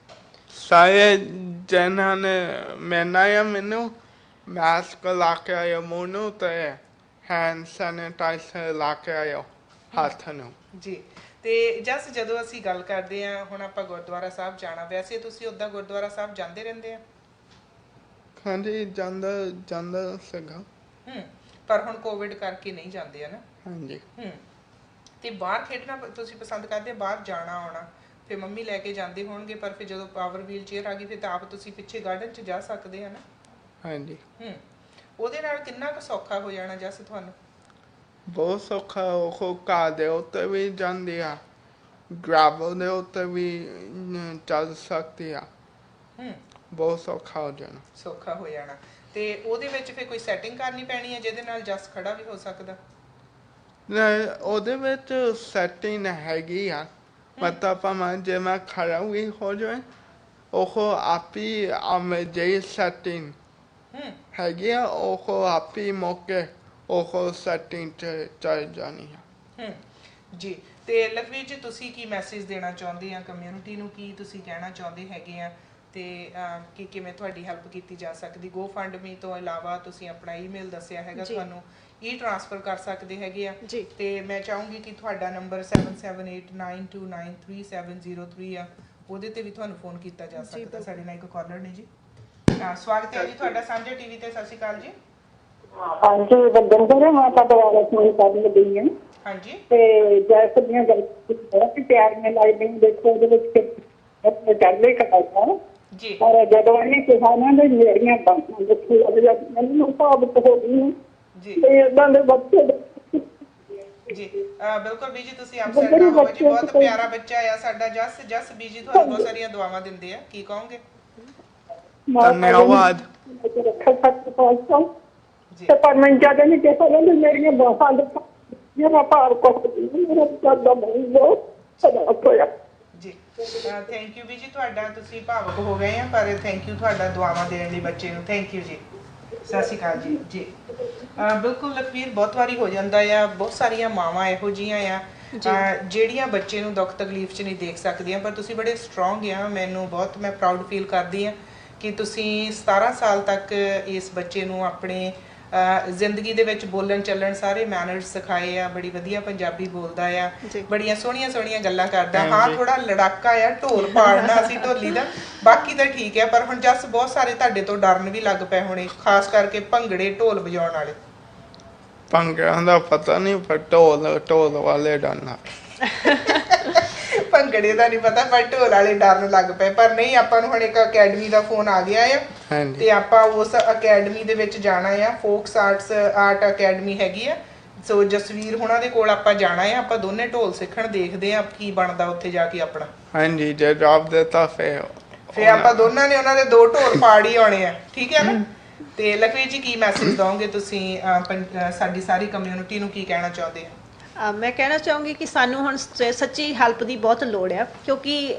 ਸਾਰੇ ਜਿਹਨਾਂ ਨੇ ਮਿਲਣਾ ਆ ਮੈਨੂੰ ਮਾਸਕ ਲਾ ਕੇ ਆਇਓ ਮੂੰਹ ਨੂੰ ਤੇ ਹੈਂਡ ਸੈਨੀਟਾਈਜ਼ਰ ਲਾ ਕੇ ਆਇਓ ਹੱਥ ਨੂੰ ਜੀ। ਤੇ ਜਸ ਜਦੋਂ ਅਸੀਂ ਗੱਲ ਕਰਦੇ ਆ ਹੁਣ ਆਪਾਂ ਗੁਰਦੁਆਰਾ ਸਾਹਿਬ ਜਾਣਾ ਵੈਸੇ ਤੁਸੀਂ ਉੱਦਾਂ ਗੁਰਦੁਆਰਾ ਸਾਹਿਬ ਜਾਂਦੇ ਰਹਿੰਦੇ ਆ? ਹਾਂਜੀ ਜਾਂਦਾ ਸੀਗਾ ਪਰ ਹੁਣ ਕੋਵਿਡ ਕਰਕੇ ਨਹੀਂ ਜਾਂਦੇ ਆ ਨਾ। ਹਾਂਜੀ ਤੇ ਬਾਹਰ ਖੇਡਣਾ ਤੁਸੀਂ ਪਸੰਦ ਕਰਦੇ ਆ? ਬਾਹਰ ਜਾਣਾ ਆਉਣਾ ਫਿਰ ਮੰਮੀ ਲੈ ਕੇ ਜਾਂਦੇ ਹੋਣਗੇ ਪਰ ਫਿਰ ਜਦੋਂ ਪਾਵਰ ਵੀਲ ਚੇਅਰ ਆ ਗਈ ਫਿਰ ਤਾਂ ਆਪ ਤੁਸੀਂ ਪਿੱਛੇ ਗਾਰਡਨ 'ਚ ਜਾ ਸਕਦੇ ਆ ਨਾ। ਹਾਂਜੀ ਉਹਦੇ ਨਾਲ ਕਿੰਨਾ ਕੁ ਸੌਖਾ ਹੋ ਜਾਣਾ ਜਸ ਤੁਹਾਨੂੰ? ਬਹੁਤ ਸੌਖਾ। ਉਹ ਘਾਹ ਦੇ ਉੱਤੇ ਵੀ ਜਾਂਦੀ ਆ ਗ੍ਰੈਵਲ ਦੇ ਉੱਤੇ ਵੀ ਚੱਲ ਸਕਦੀ ਆ। ਬਹੁਤ ਸੌਖਾ ਹੋ ਜਾਣਾ। ਸੌਖਾ ਹੋ ਜਾਣਾ ਤੇ ਉਹਦੇ ਵਿੱਚ ਫਿਰ ਕੋਈ ਸੈਟਿੰਗ ਕਰਨੀ ਪੈਣੀ ਹੈ ਜਿਹਦੇ ਨਾਲ ਜਸ ਖੜਾ ਵੀ ਹੋ ਸਕਦਾ? ਨਹੀਂ ਉਹਦੇ ਵਿੱਚ ਸੈਟਿੰਗ ਹੈਗੀ ਆ ਮਤਲਬ ਭਾਵੇਂ ਜੇ ਮੈਂ ਖੜਾ ਵੀ ਹੋ ਜਾਏ ਉਹ ਆਪੀ ਆਵੇਂ ਜਿਹੀ ਸੈਟਿੰਗ ਹੈਗੀ ਆ ਉਹ ਆਪੀ ਮੌਕੇ ਉਹ ਸੈਟਿੰਗ 'ਚ ਚੱਲ ਜਾਣੀ ਆ ਜੀ। ਤੇ ਲਖਵੀਰ ਜੀ ਤੁਸੀਂ ਕੀ ਮੈਸੇਜ ਦੇਣਾ ਚਾਹੁੰਦੇ ਆ ਕਮਿਊਨਿਟੀ ਨੂੰ? ਕੀ ਤੁਸੀਂ ਕਹਿਣਾ ਚਾਹੁੰਦੇ ਹੈਗੇ ਆ ਤੇ ਕਿ ਕਿਵੇਂ ਤੁਹਾਡੀ ਹੈਲਪ ਕੀਤੀ ਜਾ ਸਕਦੀ? GoFundMe ਤੋਂ ਇਲਾਵਾ ਤੁਸੀਂ ਆਪਣਾ ਈਮੇਲ ਦੱਸਿਆ ਹੈਗਾ ਤੁਹਾਨੂੰ ਟ੍ਰਾਂਸਫਰ ਕਰ ਸਕਦੇ ਹੈਗੇ ਆ ਤੇ ਮੈਂ ਚਾਹੂੰਗੀ ਕਿ ਤੁਹਾਡਾ ਨੰਬਰ 7789293703 ਆ ਉਹਦੇ ਤੇ ਵੀ ਤੁਹਾਨੂੰ ਫੋਨ ਕੀਤਾ ਜਾ ਸਕਦਾ। ਸਾਡੇ ਨਾਲ ਇੱਕ ਕਾਲਰ ਨੇ ਜੀ। ਸਵਾਗਤ ਹੈ ਜੀ ਤੁਹਾਡਾ ਸਾਂਝਾ ਟੀਵੀ ਤੇ। ਸਤਿ ਸ਼੍ਰੀ ਅਕਾਲ ਜੀ। ਹਾਂਜੀ ਵਰਿੰਦਰ ਮੈਂ ਤੁਹਾਡੇ ਬਾਰੇ ਸੁਣੀ ਸਾਡੀ ਗਈ ਹਾਂ। ਹਾਂਜੀ ਤੇ ਜੈਸੇ ਦੀਆਂ ਗੱਲਾਂ ਕਿ ਤਿਆਰੀਆਂ ਲੱਗਦੀਆਂ ਦੇਖੋ ਉਹਦੇ ਵਿੱਚ ਚੱਲੇ ਕਰਦਾ ਜੀ ਪਰ ਜਦੋਂ ਇਹ ਕਿਸਾਨਾਂ ਦੇ ਜਿਹੜੀਆਂ ਬਾਤਾਂ ਦੇਖੋ ਮੈਨੂੰ ਭਾਵੁਕ ਹੋ ਗਈ ਜੀ ਤੇ ਇਦਾਂ ਦੇ ਬੱਚੇ ਜੀ ਬਿਲਕੁਲ ਬੀਜੀ ਤੁਸੀਂ ਅਪਸੈਟ ਨਾ ਹੋਵੋ ਜੀ। ਬਹੁਤ ਪਿਆਰਾ ਬੱਚਾ ਆ ਸਾਡਾ ਜਸ ਬੀਜੀ ਤੁਹਾਨੂੰ ਬਹੁਤ ਸਾਰੀਆਂ ਦੁਆਵਾਂ ਦਿੰਦੇ ਆ। ਕੀ ਕਹੋਗੇ? ਧੰਨਵਾਦ ਤੇ ਪਰ ਮੈਂ ਜਿਆਦਾ ਨਹੀਂ ਕਹਿ ਸਕਦਾ ਮੇਰੀਆਂ ਬਾਤਾਂ ਮੇਰਾ ਭਾਰ ਕੋਟ ਮੇਰਾ ਸਾਡਾ ਬਹੁਤ ਹੋਇਆ ਜੀ। ਥੈਂਕ ਯੂ ਬੀਜੀ ਤੁਹਾਡਾ ਤੁਸੀਂ ਭਾਵੁਕ ਹੋ ਗਏ ਆ ਪਰ ਥੈਂਕ ਯੂ ਤੁਹਾਡਾ ਦੁਆਵਾਂ ਦੇਣ ਲਈ ਬੱਚੇ ਨੂੰ। ਥੈਂਕ ਯੂ ਜੀ। ਸਤਿ ਸ਼੍ਰੀ ਅਕਾਲ ਜੀ। ਜੀ ਬਿਲਕੁਲ ਲਖਵੀਰ ਬਹੁਤ ਵਾਰੀ ਹੋ ਜਾਂਦਾ ਆ ਬਹੁਤ ਸਾਰੀਆਂ ਮਾਵਾਂ ਇਹੋ ਜਿਹੀਆਂ ਆ ਜਿਹੜੀਆਂ ਬੱਚੇ ਨੂੰ ਦੁੱਖ ਤਕਲੀਫ 'ਚ ਨਹੀਂ ਦੇਖ ਸਕਦੀਆਂ ਪਰ ਤੁਸੀਂ ਬੜੇ ਸਟਰੋਂਗ ਆ। ਮੈਨੂੰ ਬਹੁਤ ਮੈਂ ਪ੍ਰਾਊਡ ਫੀਲ ਕਰਦੀ ਆ ਕਿ ਤੁਸੀਂ 17 ਸਾਲ ਤੱਕ ਇਸ ਬੱਚੇ ਨੂੰ ਆਪਣੇ ਜ਼ਿੰਦਗੀ ਦੇ ਵਿੱਚ ਬੋਲਣ ਚੱਲਣ ਸਾਰੇ ਮੈਨਰਸ ਸਿਖਾਏ ਆ। ਬੜੀ ਵਧੀਆ ਪੰਜਾਬੀ ਬੋਲਦਾ ਆ, ਬੜੀਆਂ ਸੋਹਣੀਆਂ ਸੋਹਣੀਆਂ ਗੱਲਾਂ ਕਰਦਾ। ਹਾਂ ਥੋੜਾ ਲੜਾਕਾ ਆ, ਢੋਲ ਪਾੜਨਾ ਅਸੀਂ ਢੋਲੀ ਦਾ, ਬਾਕੀ ਤਾਂ ਠੀਕ ਹੈ। ਪਰ ਹੁਣ ਜਸ ਬਹੁਤ ਸਾਰੇ ਤੁਹਾਡੇ ਤੋਂ ਡਰਨ ਵੀ ਲੱਗ ਪਏ ਹੋਣੇ, ਖਾਸ ਕਰਕੇ ਭੰਗੜੇ ਢੋਲ ਵਜਾਉਣ ਵਾਲੇ। ਭੰਗੜਿਆਂ ਦਾ ਪਤਾ ਨਹੀਂ, ਪਰ ਢੋਲ ਵਾਲੇ ਡਰਨਾ। ਭੰਗੜੇ ਦਾ ਨਹੀਂ ਪਤਾ, ਪਰ ਢੋਲ ਵਾਲੇ ਡਰਨ ਲੱਗ ਪਏ। ਪਰ ਨਹੀਂ, ਆਪਾਂ ਨੂੰ ਹੁਣ ਇੱਕ ਅਕੈਡਮੀ ਦਾ ਫੋਨ ਆ ਗਿਆ ਆ ਤੇ ਆਪਾਂ ਉਸ ਅਕੈਡਮੀ ਦੇ ਵਿੱਚ ਜਾਣਾ ਆ। ਫੋਕਸ ਆਰਟ ਅਕੈਡਮੀ ਹੈਗੀ ਆ। ਸੋ ਜਸਵੀਰ ਹੁਣਾਂ ਦੇ ਕੋਲ ਆਪਾਂ ਜਾਣਾ ਆ। ਆਪਾਂ ਦੋਨੇ ਢੋਲ ਸਿੱਖਣ, ਦੇਖਦੇ ਆ ਕੀ ਬਣਦਾ ਉੱਥੇ ਜਾ ਕੇ ਆਪਣਾ। ਹਾਂਜੀ, ਜੇ ਜਵਾਬ ਦਿੱਤਾ ਫੇ ਆਪਾਂ ਦੋਨਾਂ ਨੇ ਉਹਨਾਂ ਦੇ 2 ਢੋਲ ਪਾੜ ਹੀ ਆਉਣੇ ਆ, ਠੀਕ ਹੈ ਨਾ। ਤੇ ਲਖਵੀਰ ਜੀ ਕੀ ਮੈਸੇਜ ਦਓਗੇ ਤੁਸੀਂ ਸਾਡੀ ਸਾਰੀ ਕਮਿਊਨਿਟੀ ਨੂੰ, ਕੀ ਕਹਿਣਾ ਚਾਹੁੰਦੇ ਆ? ਮੈਂ ਕਹਿਣਾ ਚਾਹੂੰਗੀ ਕਿ ਸਾਨੂੰ ਹੁਣ ਸੱਚੀ ਹੈਲਪ ਦੀ ਬਹੁਤ ਲੋੜ ਆ, ਕਿਉਂਕਿ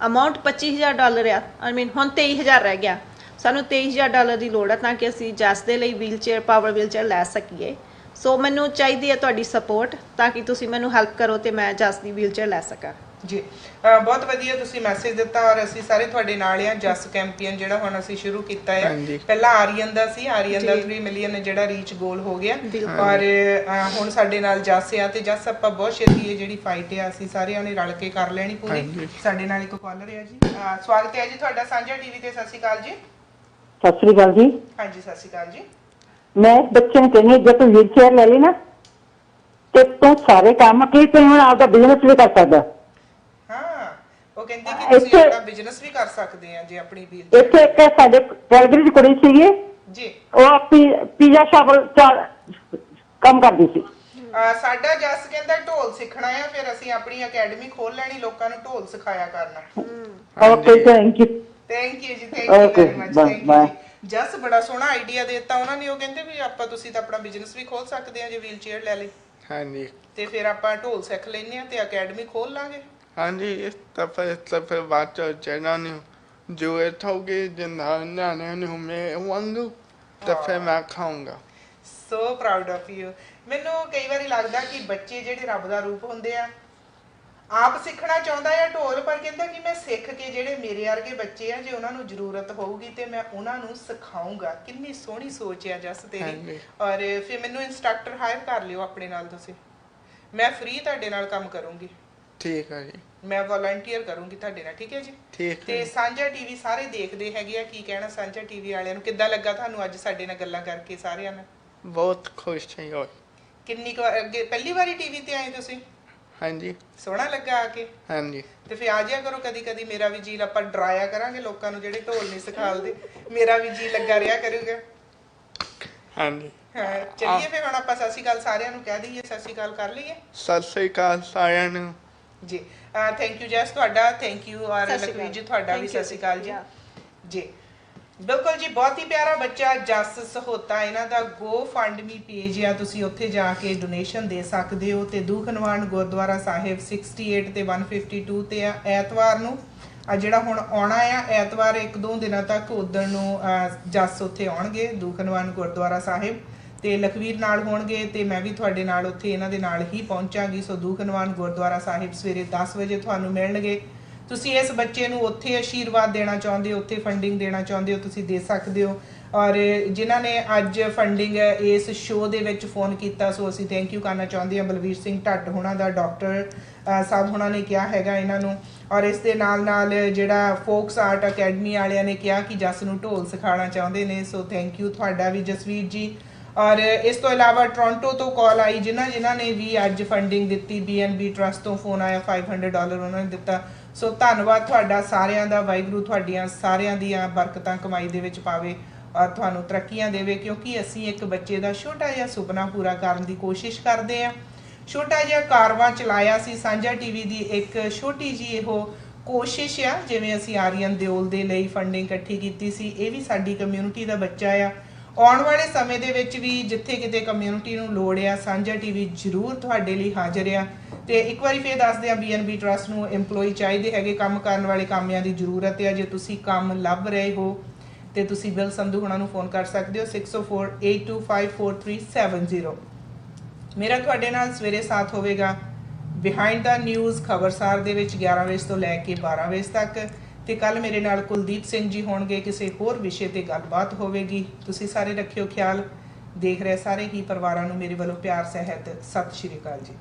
ਅਮਾਊਂਟ $25,000 ਆ। ਆਈ ਮੀਨ ਹੁਣ $23,000 ਰਹਿ ਗਿਆ। ਸਾਨੂੰ $23,000 ਦੀ ਲੋੜ ਆ ਤਾਂ ਕਿ ਅਸੀਂ ਜਸ ਦੇ ਲਈ ਵੀਲਚੇਅਰ, ਪਾਵਰ ਵੀਲਚੇਅਰ ਲੈ ਸਕੀਏ। ਸੋ ਮੈਨੂੰ ਚਾਹੀਦੀ ਹੈ ਤੁਹਾਡੀ ਸਪੋਰਟ, ਤਾਂ ਕਿ ਤੁਸੀਂ ਮੈਨੂੰ ਹੈਲਪ ਕਰੋ ਤੇ ਮੈਂ ਜਸ ਦੀ ਵੀਲਚੇਅਰ ਲੈ ਸਕਾਂ ਜੀ। ਬਹੁਤ ਵਧੀਆ ਤੁਸੀਂ ਮੈਸੇਜ ਦਿੱਤਾ, ਔਰ ਅਸੀਂ ਸਾਰੇ ਤੁਹਾਡੇ ਨਾਲ ਆ। ਜਸ ਕੈਂਪੇਨ ਜਿਹੜਾ ਹੁਣ ਅਸੀਂ ਸ਼ੁਰੂ ਕੀਤਾ ਹੈ, ਪਹਿਲਾਂ ਆਰੀਅਨ ਦਾ ਸੀ, ਆਰੀਅਨ ਦਾ 3 ਮਿਲੀਅਨ ਜਿਹੜਾ ਰੀਚ ਗੋਲ ਹੋ ਗਿਆ, ਔਰ ਹੁਣ ਸਾਡੇ ਨਾਲ ਜਸ ਆ। ਤੇ ਜਸ ਆਪਾਂ ਬਹੁਤ ਛੇਤੀ ਇਹ ਜਿਹੜੀ ਫਾਈਟ ਆ ਅਸੀਂ ਸਾਰਿਆਂ ਨੇ ਰਲ ਕੇ ਕਰ ਲੈਣੀ ਪੂਰੀ। ਸਾਡੇ ਨਾਲ ਇੱਕ ਕਾਲਰ ਹੈ ਜੀ, ਸਵਾਗਤ ਹੈ ਜੀ ਤੁਹਾਡਾ ਸਾਂਝਾ ਟੀਵੀ ਤੇ। ਸਤਿ ਸ਼੍ਰੀ ਅਕਾਲ ਜੀ। ਸਤਿ ਸ਼੍ਰੀ ਅਕਾਲ ਜੀ। ਹਾਂਜੀ ਸਤਿ ਸ਼੍ਰੀ ਅਕਾਲ ਜੀ। ਮੈਂ ਇਸ ਬੱਚੇ ਨੂੰ ਕਹਿੰਦੀ, ਜੇ ਤੂੰ ਵੀਲਚੇਅਰ ਲੈ ਲਈ ਨਾ ਤੇ ਤੂੰ ਸਾਰੇ ਕੰਮ ਕੀ ਤੂੰ ਹੁਣ ਆਪਦਾ ਬਿਜ਼ਨਸ ਵੀ ਕਰ ਸਕਦਾ। ਉਹ ਕਹਿੰਦੇ ਕਿ ਤੁਸੀਂ ਆਪਣਾ ਬਿਜ਼ਨਸ ਵੀ ਕਰ ਸਕਦੇ ਆ ਜੇ ਆਪਣੀ ਵੀਲ। ਇੱਥੇ ਇੱਕ ਸਾਡੇ ਕੈਲਗਰੀ ਦੀ ਕੁੜੀ ਸੀਗੀ ਜੀ, ਉਹ ਪੀਜ਼ਾ ਸ਼ਾਪ ਕੰਮ ਕਰਦੀ ਸੀ। ਸਾਡਾ ਜਸ ਕਹਿੰਦਾ ਢੋਲ ਸਿੱਖਣਾ ਆ, ਫਿਰ ਅਸੀਂ ਆਪਣੀ ਅਕੈਡਮੀ ਖੋਲ ਲੈਣੀ, ਲੋਕਾਂ ਨੂੰ ਢੋਲ ਸਿਖਾਇਆ ਕਰਨਾ। Okay, thank you. Thank you ਜੀ, thank you very much, thank you ਜੀ। ਜਸ ਬੜਾ ਸੋਹਣਾ ਆਈਡੀਆ ਦਿੱਤਾ ਉਹਨਾਂ ਨੇ। ਉਹ ਕਹਿੰਦੇ ਵੀ ਆਪਾਂ ਤੁਸੀਂ ਤਾਂ ਆਪਣਾ ਬਿਜ਼ਨਸ ਵੀ ਖੋਲ ਸਕਦੇ ਆ ਜੇ ਵੀਲ ਚੇਅਰ ਲੈ ਲਈ। ਹਾਂਜੀ, ਤੇ ਫਿਰ ਆਪਾਂ ਢੋਲ ਸਿੱਖ ਲੈਨੇ ਆ ਤੇ ਅਕੈਡਮੀ ਖੋਲ ਲਾਂਗੇ। ਹਾਂਜੀ, ਇਸ ਤਾਂ ਫਿਰ ਬਾਅਦ ਚ ਚੈਨਲ ਨੂੰ ਜੋ ਇਥੋਗੇ ਜਿੰਨਾ ਨਿਆਣਿਆਂ ਨੂੰ ਮੈਂ ਵਾਂਗੂ ਤਾਂ ਫਿਰ ਮੈਂ ਖਾਊਂਗਾ। So proud of you. ਮੈਨੂੰ ਕਈ ਵਾਰੀ ਲੱਗਦਾ ਕਿ ਬੱਚੇ ਜਿਹੜੇ ਰੱਬ ਦਾ ਰੂਪ ਹੁੰਦੇ ਆ, ਆਪ ਸਿੱਖਣਾ ਚਾਹੁੰਦਾ ਆ ਢੋਲ, ਪਰ ਕਹਿੰਦਾ ਕਿ ਮੈਂ ਸਿੱਖ ਕੇ ਜਿਹੜੇ ਮੇਰੇ ਵਰਗੇ ਬੱਚੇ ਆ, ਜੇ ਉਹਨਾਂ ਨੂੰ ਜ਼ਰੂਰਤ ਹੋਊਗੀ ਤੇ ਮੈਂ ਉਹਨਾਂ ਨੂੰ ਸਿਖਾਊਂਗਾ। ਕਿੰਨੀ ਸੋਹਣੀ ਸੋਚ ਆ ਜਸ ਤੇਰੀ। ਔਰ ਫਿਰ ਮੈਨੂੰ ਇੰਸਟ੍ਰਕਟਰ ਹਾਇਰ ਕਰ ਲਿਓ ਆਪਣੇ ਨਾਲ ਤੁਸੀਂ, ਮੈਂ ਫ੍ਰੀ ਤੁਹਾਡੇ ਨਾਲ ਕੰਮ ਕਰੂੰਗੀ। ਠੀਕ ਹੈ ਜੀ, ਮੈਂ ਵਲੰਟੀਅਰ ਕਰੂੰਗੀ ਤੁਹਾਡੇ ਨਾਲ, ਠੀਕ ਹੈ ਜੀ। ਠੀਕ। ਤੇ ਸਾਂਝਾ ਟੀਵੀ ਸਾਰੇ ਦੇਖਦੇ ਹੈਗੇ ਆ, ਕੀ ਕਹਿਣਾ ਸਾਂਝਾ ਟੀਵੀ ਵਾਲਿਆਂ ਨੂੰ? ਕਿੱਦਾਂ ਲੱਗਾ ਤੁਹਾਨੂੰ ਅੱਜ ਸਾਡੇ ਨਾਲ ਗੱਲਾਂ ਕਰਕੇ ਸਾਰਿਆਂ ਨਾਲ? ਬਹੁਤ ਖੁਸ਼ ਹਾਂ। ਕਿੰਨੀ ਕੁ ਅੱਗੇ ਪਹਿਲੀ ਵਾਰੀ ਟੀਵੀ ਤੇ ਆਏ ਤੁਸੀਂ? ਹਾਂਜੀ। ਸੋਹਣਾ ਲੱਗਾ ਆ ਕੇ? ਹਾਂਜੀ। ਤੇ ਫਿਰ ਆ ਜਾਇਆ ਕਰੋ ਕਦੀ ਕਦੀ, ਮੇਰਾ ਵੀ ਜੀ, ਆਪਾਂ ਡਰਾਇਆ ਕਰਾਂਗੇ ਲੋਕਾਂ ਨੂੰ ਜਿਹੜੇ ਢੋਲ ਨਹੀਂ ਸਿਖਾਉਂਦੇ, ਮੇਰਾ ਵੀ ਜੀ ਲੱਗਾ ਰਿਹਾ ਕਰੂਗਾ। ਹਾਂਜੀ। ਹਾਂ, ਚਲਿਏ ਫਿਰ ਹੁਣ ਆਪਾਂ ਸਤਿ ਸ਼੍ਰੀ ਅਕਾਲ ਸਾਰਿਆਂ ਨੂੰ ਕਹਿ ਦਈਏ। ਸਤਿ ਸ਼੍ਰੀ ਅਕਾਲ ਕਰ ਲਈਏ। ਸਤਿ ਸ਼੍ਰੀ ਅਕਾਲ ਸਾਰਿਆਂ ਨੂੰ ਜੀ। ਥੈਂਕ ਯੂ ਜੈਸ ਤੁਹਾਡਾ, ਥੈਂਕ ਯੂ। ਔਰ ਲਖਵੀਰ ਜੀ ਤੁਹਾਡਾ ਵੀ ਸਤਿ ਸ਼੍ਰੀ ਅਕਾਲ ਜੀ। ਜੀ ਬਿਲਕੁਲ ਜੀ, ਬਹੁਤ ਹੀ ਪਿਆਰਾ ਬੱਚਾ ਜਸ ਸਹੋਤਾ। ਇਹਨਾਂ ਦਾ GoFundMe ਪੇਜ ਆ, ਤੁਸੀਂ ਉੱਥੇ ਜਾ ਕੇ ਡੋਨੇਸ਼ਨ ਦੇ ਸਕਦੇ ਹੋ। ਤੇ ਦੂਖਨਿਵਾਰਨ ਗੁਰਦੁਆਰਾ ਸਾਹਿਬ 68 ਤੇ 152 ਤੇ ਆ ਐਤਵਾਰ ਨੂੰ, ਜਿਹੜਾ ਹੁਣ ਆਉਣਾ ਆ ਐਤਵਾਰ 1-2 ਦਿਨਾਂ ਤੱਕ, ਉਦੋਂ ਨੂੰ ਜਸ ਉੱਥੇ ਆਉਣਗੇ ਦੂਖਨਿਵਾਰਨ ਗੁਰਦੁਆਰਾ ਸਾਹਿਬ, ਤੇ ਲਖਵੀਰ ਨਾਲ ਹੋਣਗੇ ਤੇ ਮੈਂ ਵੀ ਤੁਹਾਡੇ ਨਾਲ ਉੱਥੇ ਇਹਨਾਂ ਦੇ ਨਾਲ ਹੀ ਪਹੁੰਚਾਂਗੀ। ਸੋ ਦੂਖਨਿਵਾਰਨ ਗੁਰਦੁਆਰਾ ਸਾਹਿਬ ਸਵੇਰੇ 10 ਵਜੇ ਤੁਹਾਨੂੰ ਮਿਲਣਗੇ। ਤੁਸੀਂ ਇਸ ਬੱਚੇ ਨੂੰ ਉੱਥੇ ਆਸ਼ੀਰਵਾਦ ਦੇਣਾ ਚਾਹੁੰਦੇ ਹੋ, ਉੱਥੇ ਫੰਡਿੰਗ ਦੇਣਾ ਚਾਹੁੰਦੇ ਹੋ, ਤੁਸੀਂ ਦੇ ਸਕਦੇ ਹੋ। ਔਰ ਜਿਨ੍ਹਾਂ ਨੇ ਅੱਜ ਫੰਡਿੰਗ ਇਸ ਸ਼ੋਅ ਦੇ ਵਿੱਚ ਫੋਨ ਕੀਤਾ, ਸੋ ਅਸੀਂ ਥੈਂਕ ਯੂ ਕਰਨਾ ਚਾਹੁੰਦੇ ਹਾਂ ਬਲਵੀਰ ਸਿੰਘ ਢੱਟ ਹੋਣਾ ਦਾ, ਡਾਕਟਰ ਸਾਹਿਬ ਹੋਣਾ ਨੇ ਕਿਹਾ ਹੈਗਾ ਇਹਨਾਂ ਨੂੰ। ਔਰ ਇਸ ਦੇ ਨਾਲ ਨਾਲ ਜਿਹੜਾ ਫੋਕਸ ਆਰਟ ਅਕੈਡਮੀ ਵਾਲਿਆਂ ਨੇ ਕਿਹਾ ਕਿ ਜਸ ਨੂੰ ਢੋਲ ਸਿਖਾਉਣਾ ਚਾਹੁੰਦੇ ਨੇ, ਸੋ ਥੈਂਕ ਯੂ ਤੁਹਾਡਾ ਵੀ ਜਸਵੀਰ ਜੀ। ਔਰ ਇਸ ਤੋਂ ਇਲਾਵਾ ਟੋਰਾਂਟੋ ਤੋਂ ਕਾਲ ਆਈ, ਜਿਨ੍ਹਾਂ ਨੇ ਵੀ ਅੱਜ ਫੰਡਿੰਗ ਦਿੱਤੀ। BNB ਟਰਸਟ ਤੋਂ ਫੋਨ ਆਇਆ, $500 ਉਹਨਾਂ ਨੇ ਦਿੱਤਾ। ਸੋ ਧੰਨਵਾਦ ਤੁਹਾਡਾ ਸਾਰਿਆਂ ਦਾ। ਵਾਹਿਗੁਰੂ ਤੁਹਾਡੀਆਂ ਸਾਰਿਆਂ ਦੀਆਂ ਬਰਕਤਾਂ ਕਮਾਈ ਦੇ ਵਿੱਚ ਪਾਵੇ ਔਰ ਤੁਹਾਨੂੰ ਤਰੱਕੀਆਂ ਦੇਵੇ, ਕਿਉਂਕਿ ਅਸੀਂ ਇੱਕ ਬੱਚੇ ਦਾ ਛੋਟਾ ਜਿਹਾ ਸੁਪਨਾ ਪੂਰਾ ਕਰਨ ਦੀ ਕੋਸ਼ਿਸ਼ ਕਰਦੇ ਹਾਂ। ਛੋਟਾ ਜਿਹਾ ਕਾਰਵਾਂ ਚਲਾਇਆ ਸੀ ਸਾਂਝਾ ਟੀਵੀ ਦੀ, ਇੱਕ ਛੋਟੀ ਜਿਹੀ ਇਹੋ ਕੋਸ਼ਿਸ਼ ਆ। ਜਿਵੇਂ ਅਸੀਂ ਆਰੀਅਨ ਦਿਓਲ ਦੇ ਲਈ ਫੰਡਿੰਗ ਇਕੱਠੀ ਕੀਤੀ ਸੀ, ਇਹ ਵੀ ਸਾਡੀ ਕਮਿਊਨਿਟੀ ਦਾ ਬੱਚਾ ਆ। ਆਉਣ ਵਾਲੇ ਸਮੇਂ ਦੇ ਵਿੱਚ ਵੀ ਜਿੱਥੇ ਕਿਤੇ ਕਮਿਊਨਿਟੀ ਨੂੰ ਲੋੜ ਆ, ਸਾਂਝਾ ਟੀਵੀ ਜ਼ਰੂਰ ਤੁਹਾਡੇ ਲਈ ਹਾਜ਼ਰ ਆ। ਤੇ ਇੱਕ ਵਾਰੀ ਫੇਰ ਦੱਸਦੇ ਆ, BNB ਟਰਸਟ ਨੂੰ EMPLOYE ਚਾਹੀਦੇ ਹੈਗੇ, ਕੰਮ ਕਰਨ ਵਾਲੇ ਕਾਮਿਆਂ ਦੀ ਜ਼ਰੂਰਤ ਆ। ਜੇ ਤੁਸੀਂ ਕੰਮ ਲੱਭ ਰਹੇ ਹੋ ਤੇ ਤੁਸੀਂ ਬਿਲ ਸੰਧੂ ਹੁਣਾਂ ਨੂੰ ਫੋਨ ਕਰ ਸਕਦੇ ਹੋ 6048254370। ਮੇਰਾ ਤੁਹਾਡੇ ਨਾਲ ਸਵੇਰੇ ਸਾਥ ਹੋਵੇਗਾ ਬਿਹਾਈਂਡ ਦਾ ਨਿਊਜ਼ ਖਬਰਸਾਰ ਦੇ ਵਿੱਚ 11 ਵਜੇ ਤੋਂ ਲੈ ਕੇ 12 ਵਜੇ ਤੱਕ। ਤੇ ਕੱਲ ਮੇਰੇ ਨਾਲ ਕੁਲਦੀਪ ਸਿੰਘ ਜੀ ਹੋਣਗੇ, ਕਿਸੇ ਹੋਰ ਵਿਸ਼ੇ ਤੇ ਗੱਲਬਾਤ ਹੋਵੇਗੀ। ਤੁਸੀਂ ਸਾਰੇ ਰੱਖਿਓ ਖਿਆਲ। ਦੇਖ ਰਹੇ ਸਾਰੇ ਹੀ ਪਰਿਵਾਰਾਂ ਨੂੰ ਮੇਰੇ ਵੱਲੋਂ ਪਿਆਰ ਸਹਿਤ ਸਤਿ ਸ਼੍ਰੀ ਅਕਾਲ ਜੀ।